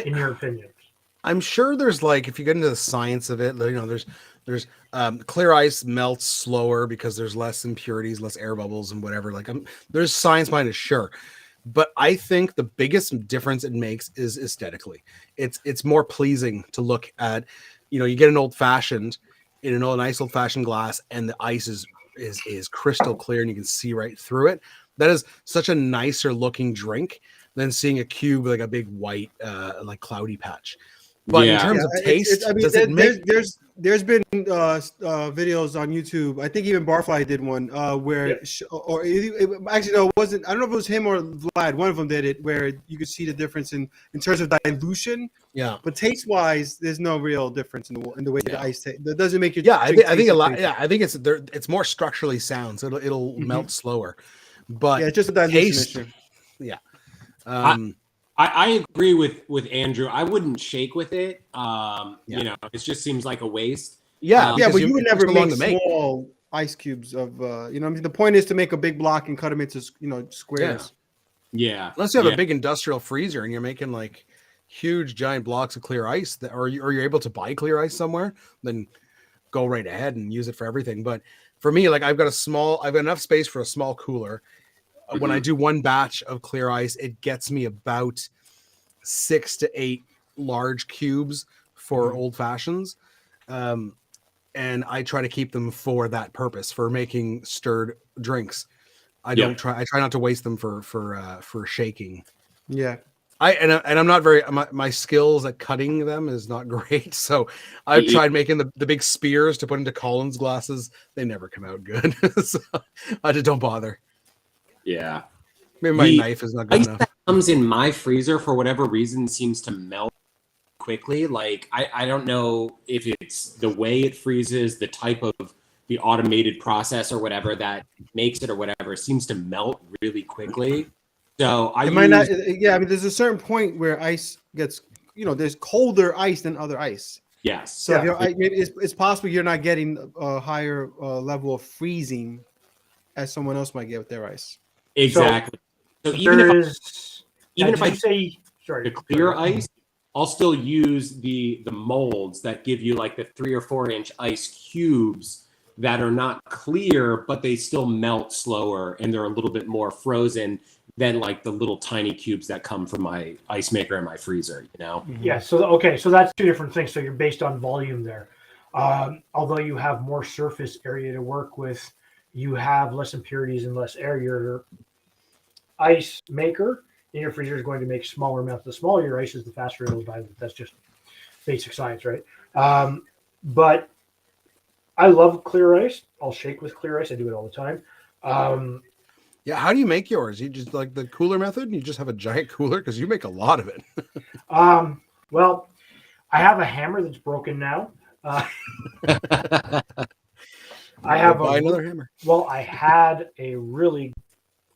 in your opinion? I'm sure there's like, if you get into the science of it, you know, there's clear ice melts slower because there's less impurities, less air bubbles and whatever. Like there's science behind it, sure. But I think the biggest difference it makes is aesthetically. It's more pleasing to look at. You know, you get an old fashioned in a nice old fashioned glass, and the ice is crystal clear, and you can see right through it. That is such a nicer looking drink than seeing a cube like a big white like cloudy patch. But in terms of taste, there's been videos on YouTube. I think even Barfly did one where, actually no, it wasn't. I don't know if it was him or Vlad. One of them did it where you could see the difference in terms of dilution. Yeah, but taste wise, there's no real difference in the way the ice tastes. That doesn't make it. Yeah, I think a lot. Yeah, I think it's more structurally sound, so it'll melt slower. But it's just a dilution issue. Yeah. I agree with Andrew. I wouldn't shake with it. You know, it just seems like a waste. Yeah, but you would never make small ice cubes of. You know, I mean, the point is to make a big block and cut them into squares. Yeah. Unless you have a big industrial freezer and you're making like huge giant blocks of clear ice, or you're able to buy clear ice somewhere, then go right ahead and use it for everything. But for me, like I've got enough space for a small cooler. When I do one batch of clear ice, it gets me about 6 to 8 large cubes for old fashions. And I try to keep them for that purpose, for making stirred drinks. I try not to waste them for shaking. Yeah. I'm not very, my skills at cutting them is not great. So I've tried making the big spears to put into Collins glasses. They never come out good. So I just don't bother. Yeah. Maybe my knife is not good enough. That comes in my freezer for whatever reason seems to melt quickly. Like I don't know if it's the way it freezes, the type of the automated process or whatever that makes it or whatever, it seems to melt really quickly. So I mean, there's a certain point where ice gets, there's colder ice than other ice. Yes. So it's possible you're not getting a higher level of freezing as someone else might get with their ice. Exactly. So even if I say the clear ice, I'll still use the molds that give you like the 3 or 4 inch ice cubes that are not clear, but they still melt slower and they're a little bit more frozen than like the little tiny cubes that come from my ice maker and my freezer, Yeah. So that's two different things. So you're based on volume there. Although you have more surface area to work with, you have less impurities and less air. Your ice maker in your freezer is going to make smaller amounts. The smaller your ice is, the faster it'll dilute. That's just basic science, right? But I love clear ice. I'll shake with clear ice. I do it all the time. How do you make yours? You just like the cooler method? And you just have a giant cooler? Because you make a lot of it. Well, I have a hammer that's broken now. I have another hammer. Well, I had a really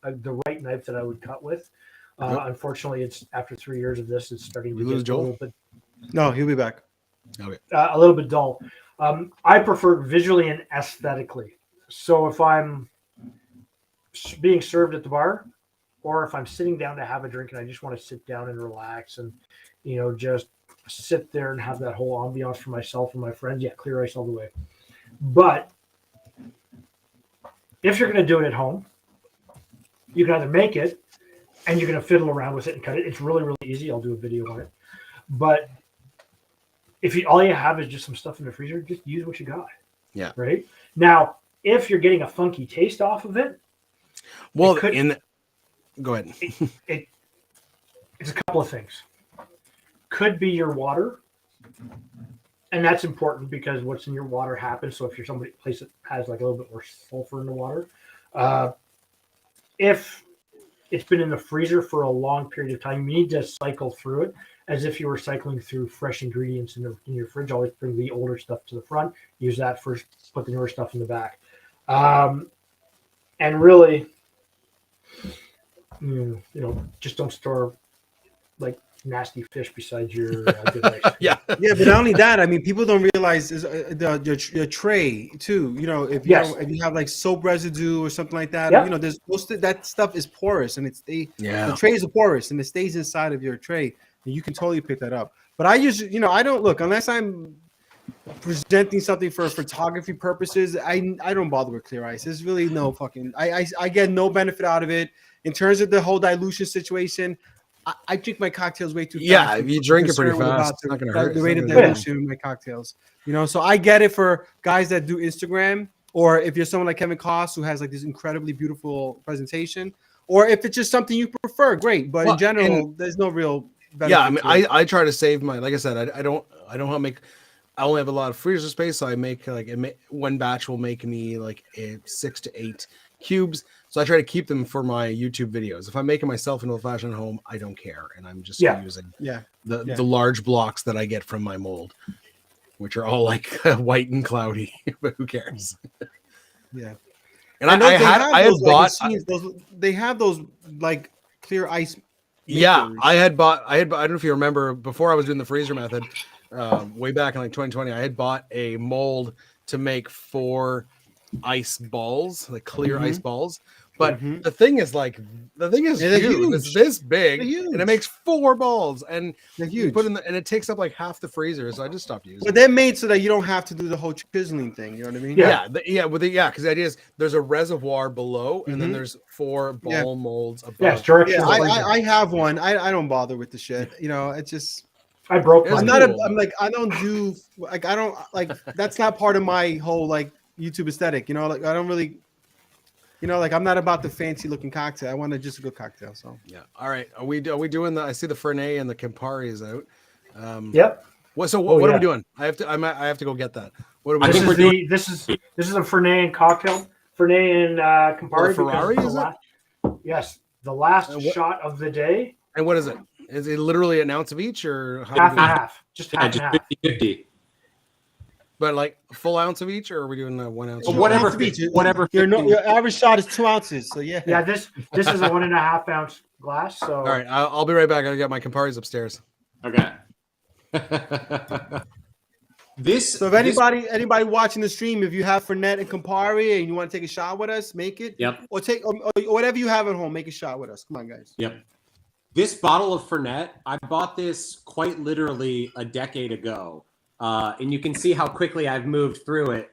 the right knife that I would cut with. Unfortunately, it's after 3 years of this, it's starting to get a little bit. No, he'll be back. Okay. A little bit dull. I prefer visually and aesthetically. So if I'm being served at the bar, or if I'm sitting down to have a drink and I just want to sit down and relax and just sit there and have that whole ambiance for myself and my friends, clear ice all the way. But if you're going to do it at home, you can either make it and you're going to fiddle around with it and cut it. It's really, really easy. I'll do a video on it. But if all you have is just some stuff in the freezer, just use what you got. Yeah. Right? Now, if you're getting a funky taste off of it, well, go ahead. It's a couple of things. Could be your water, and that's important because what's in your water happens. So if you're somebody place that has like a little bit more sulfur in the water, if it's been in the freezer for a long period of time, you need to cycle through it as if you were cycling through fresh ingredients in your fridge. Always bring the older stuff to the front, use that first, put the newer stuff in the back. And really, just don't store like nasty fish beside your good ice. Yeah. But not only that, I mean, people don't realize is your tray too. If you have like soap residue or something like that, there's most of that stuff is porous and the trays are porous and it stays inside of your tray and you can totally pick that up. But I usually, I don't look unless I'm presenting something for photography purposes. I don't bother with clear ice. There's really no fucking. I get no benefit out of it in terms of the whole dilution situation. I drink my cocktails way too fast. Yeah, if you drink it pretty fast, it's not going to hurt. The rate of dilution in my cocktails. So I get it for guys that do Instagram, or if you're someone like Kevin Koss who has like this incredibly beautiful presentation, or if it's just something you prefer, great. But in general, there's no real benefit. Yeah, I mean, I try to save my. Like I said, I don't make. I only have a lot of freezer space, so I make one batch will make me like 6 to 8 cubes. So I try to keep them for my YouTube videos. If I'm making myself an old fashioned at home, I don't care, and I'm just using the large blocks that I get from my mold, which are all like white and cloudy. But who cares? Yeah, and I had bought. They have those like clear ice. Makers. Yeah, I had bought. I don't know if you remember before I was doing the freezer method. Way back in like 2020, I had bought a mold to make 4 ice balls, like clear ice balls. But the thing is huge. It's this big, and it makes 4 balls, and they're huge. You put in and it takes up like half the freezer. So I just stopped using. But they're made so that you don't have to do the whole chiseling thing. You know what I mean? Because the idea is there's a reservoir below, and then there's 4 ball molds above. Yeah, direction. I have one. I don't bother with the shit. It's just. I broke. I'm not. I'm like I don't do like I don't like that's not part of my whole like YouTube aesthetic. Like I don't really. Like I'm not about the fancy looking cocktail. I want just a good cocktail. So yeah. All right. Are we doing the? I see the Fernet and the Campari is out. Yep. What are we doing? I have to go get that. What are we? This is a Fernet and cocktail. Fernet and Campari. Ferrari is it? Yes, the last shot of the day. And what is it? Is it literally an ounce of each, or half and half? Just half and half. 50-50. But like a full ounce of each, or are we doing 1 ounce? Whatever. Your average shot is 2 ounces. So yeah. Yeah. This is a 1.5 ounce glass. So all right, I'll be right back. I got my Camparis upstairs. Okay. So if anybody watching the stream, if you have Fernet and Campari and you want to take a shot with us, make it. Yep. Or whatever you have at home, make a shot with us. Come on, guys. Yep. This bottle of Fernet, I bought this quite literally a decade ago. And you can see how quickly I've moved through it.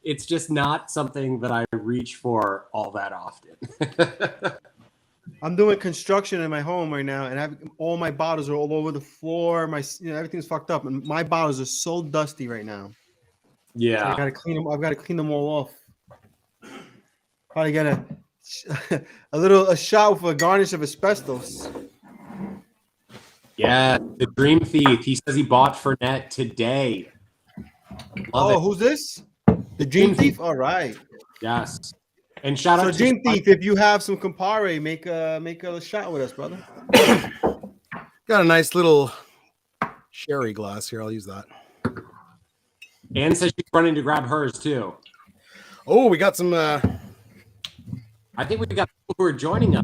It's just not something that I reach for all that often. I'm doing construction in my home right now, and all my bottles are all over the floor. Everything's fucked up, and my bottles are so dusty right now. Yeah, I gotta clean them. I've got to clean them all off. Probably get a shot with a garnish of asbestos. Yeah, the Dream Thief. He says he bought Fernet today. Love it. Who's this? The Dream Thief. All right. Yes. And shout out to Dream Thief. If you have some Campari, make a shot with us, brother. Got a nice little sherry glass here. I'll use that. Anne says she's running to grab hers too. Oh, we got some. I think we've got people who are joining us.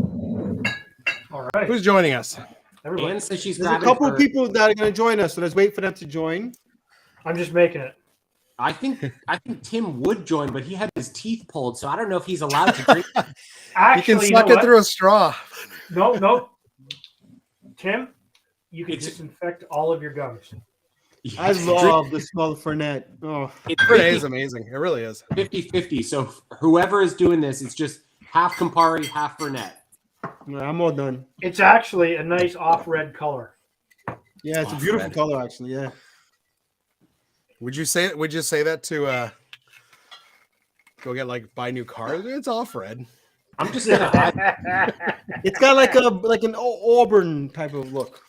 All right. Who's joining us? Everybody. Anne says she's There's a couple of people that are going to join us, so let's wait for them to join. I'm just making it. I think Tim would join, but he had his teeth pulled, so I don't know if he's allowed to drink. Actually, you can suck it through a straw. No. Tim, you can disinfect all of your gums. I love the smell of Fernet. Oh, Fernet is amazing. It really is. 50-50. So whoever is doing this, it's just half Campari, half Fernet. I'm all done. It's actually a nice off-red color. Yeah, it's a beautiful color, actually. Yeah. Would you say that to go get buy new cars? It's off red. I'm just gonna. It's got like an auburn type of look.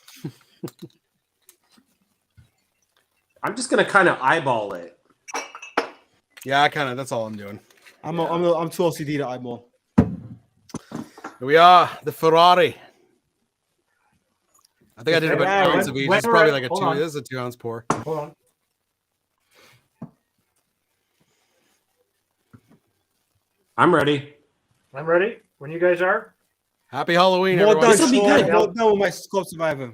I'm just gonna kind of eyeball it. Yeah, that's all I'm doing. I'm too OCD to eyeball. Here we are, the Ferrari. I think I did about an ounce of each. It's probably like this is a 2 ounce pour. Hold on. I'm ready. I'm ready. When you guys are. Happy Halloween, Well everyone. done, This will be good. Well done with my Scope Survivor.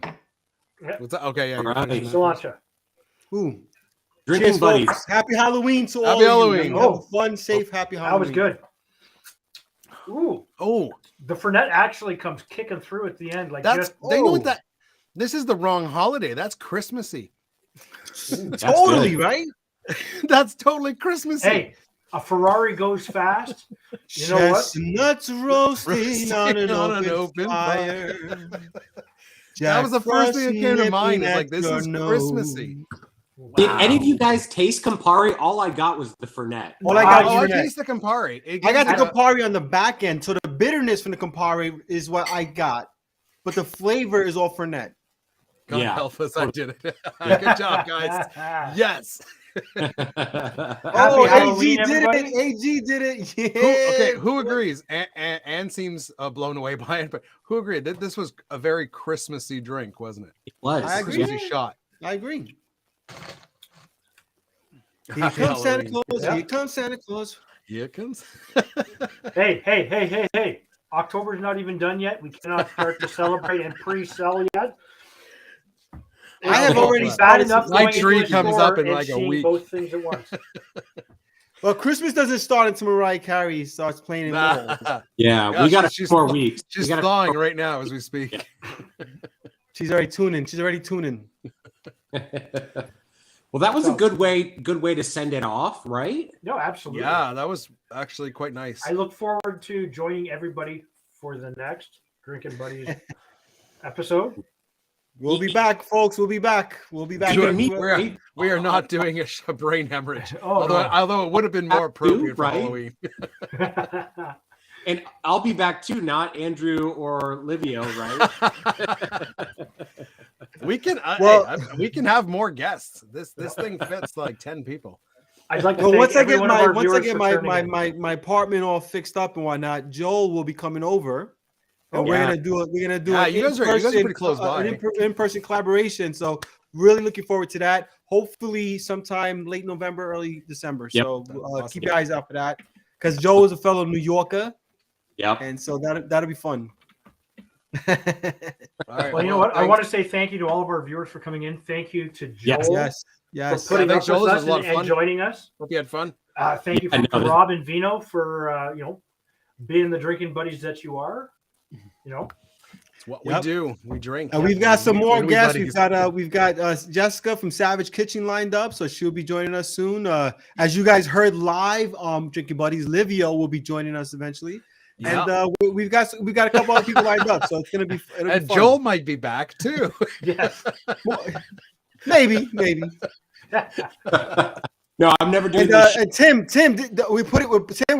What's that? Okay, yeah. All right. Cilantro. Ooh. Drinking Cheers, buddies. folks. Happy Halloween to all Happy of you. Halloween. Have a fun, safe, happy That Halloween. was good. Ooh. Oh, The Fernet actually comes kicking through at the end. they know what that. This is the wrong holiday. That's Christmassy. Totally, right? That's totally Christmassy. Hey, a Ferrari goes fast. You know what? Chestnuts roasting on an open fire. That was the first thing that came to mind. It's this is Christmassy. Wow. Did any of you guys taste Campari? All I got was the Fernet. All I got I was Fernet. taste the Campari. I got the Campari on the back end, so the bitterness from the Campari is what I got, but the flavor is all Fernet. God Yeah. help us, I did it. Good job, guys. Yes. Oh, Halloween, AG did everybody. it. AG did it. Yeah. Who agrees? Anne seems blown away by it, but who agreed that this was a very Christmassy drink, wasn't it? It was. I agree. Christmassy shot. I agree. Here Happy comes Santa Halloween. Claus. Yeah. Here comes Santa Claus. Here it comes. Hey. October's not even done yet. We cannot start to celebrate and pre-sell yet. I have already bad started. enough. My going tree into a comes store up in and like a seeing week. Both things at once. Well, Christmas doesn't start until Mariah Carey starts playing in malls. Yeah, Yeah, we got she's 4 weeks. She's We got thawing right now as we speak. She's already tuning. Well, that was a good way to send it off, right? No, absolutely. Yeah, that was actually quite nice. I look forward to joining everybody for the next Drinking Buddies episode. We'll be back, folks. We'll be back. You can meet We are not doing a brain hemorrhage. Oh, although it would have been more appropriate for right? Halloween. And I'll be back too, not Andrew or Livio, right? We can we can have more guests. This thing fits like 10 people. I'd like to Well, thank once I every get one of my our once I viewers get for my tuning my, in. my apartment all fixed up and whatnot, Joel will be coming over, and Oh, we're yeah. gonna do it. We're gonna do Yeah, an you guys are pretty close by. in-person collaboration. So really looking forward to that. Hopefully sometime late November, early December. Yep. So Awesome. keep your eyes out for that, because Joel is a fellow New Yorker, Yep. and so that'll be fun. All right, Well, you know what? I want to say thank you to all of our viewers for coming in. Thank you to Joel Yes. for putting thanks, up Joel. with This us was a lot of and fun. joining us. Hope you had fun. Thank you Yeah, for no, Rob and Vino for being the drinking buddies that you are. It's what Yep. we do. We drink. We've got some more When we guests. buddies. We've got Jessica from Savage Kitchen lined up, so she'll be joining us soon. As you guys heard live, Drinking Buddies, Livio will be joining us eventually, Yeah. and we've got a couple other people lined up, so it'll be fun. And Joel might be back too. Yes. maybe. No, I'm never doing And, this. and Tim, we're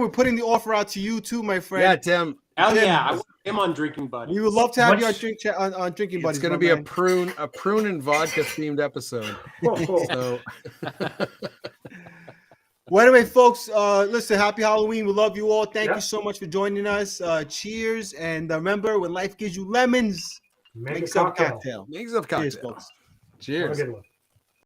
putting the offer out to you too, my Yeah, friend. Tim. Hell Tim. yeah, I want him on Drinking Buddies. We would love to have you What's- on Drinking Buddies. It's going to my be man. a prune and vodka themed episode. So Well, anyway, folks, listen, happy Halloween. We love you all. Thank Yeah. you so much for joining us. Cheers. And remember, when life gives you lemons, Make make a yourself a cocktail. cocktail. makes up Cheers, cocktail. folks. Cheers. Have a good one.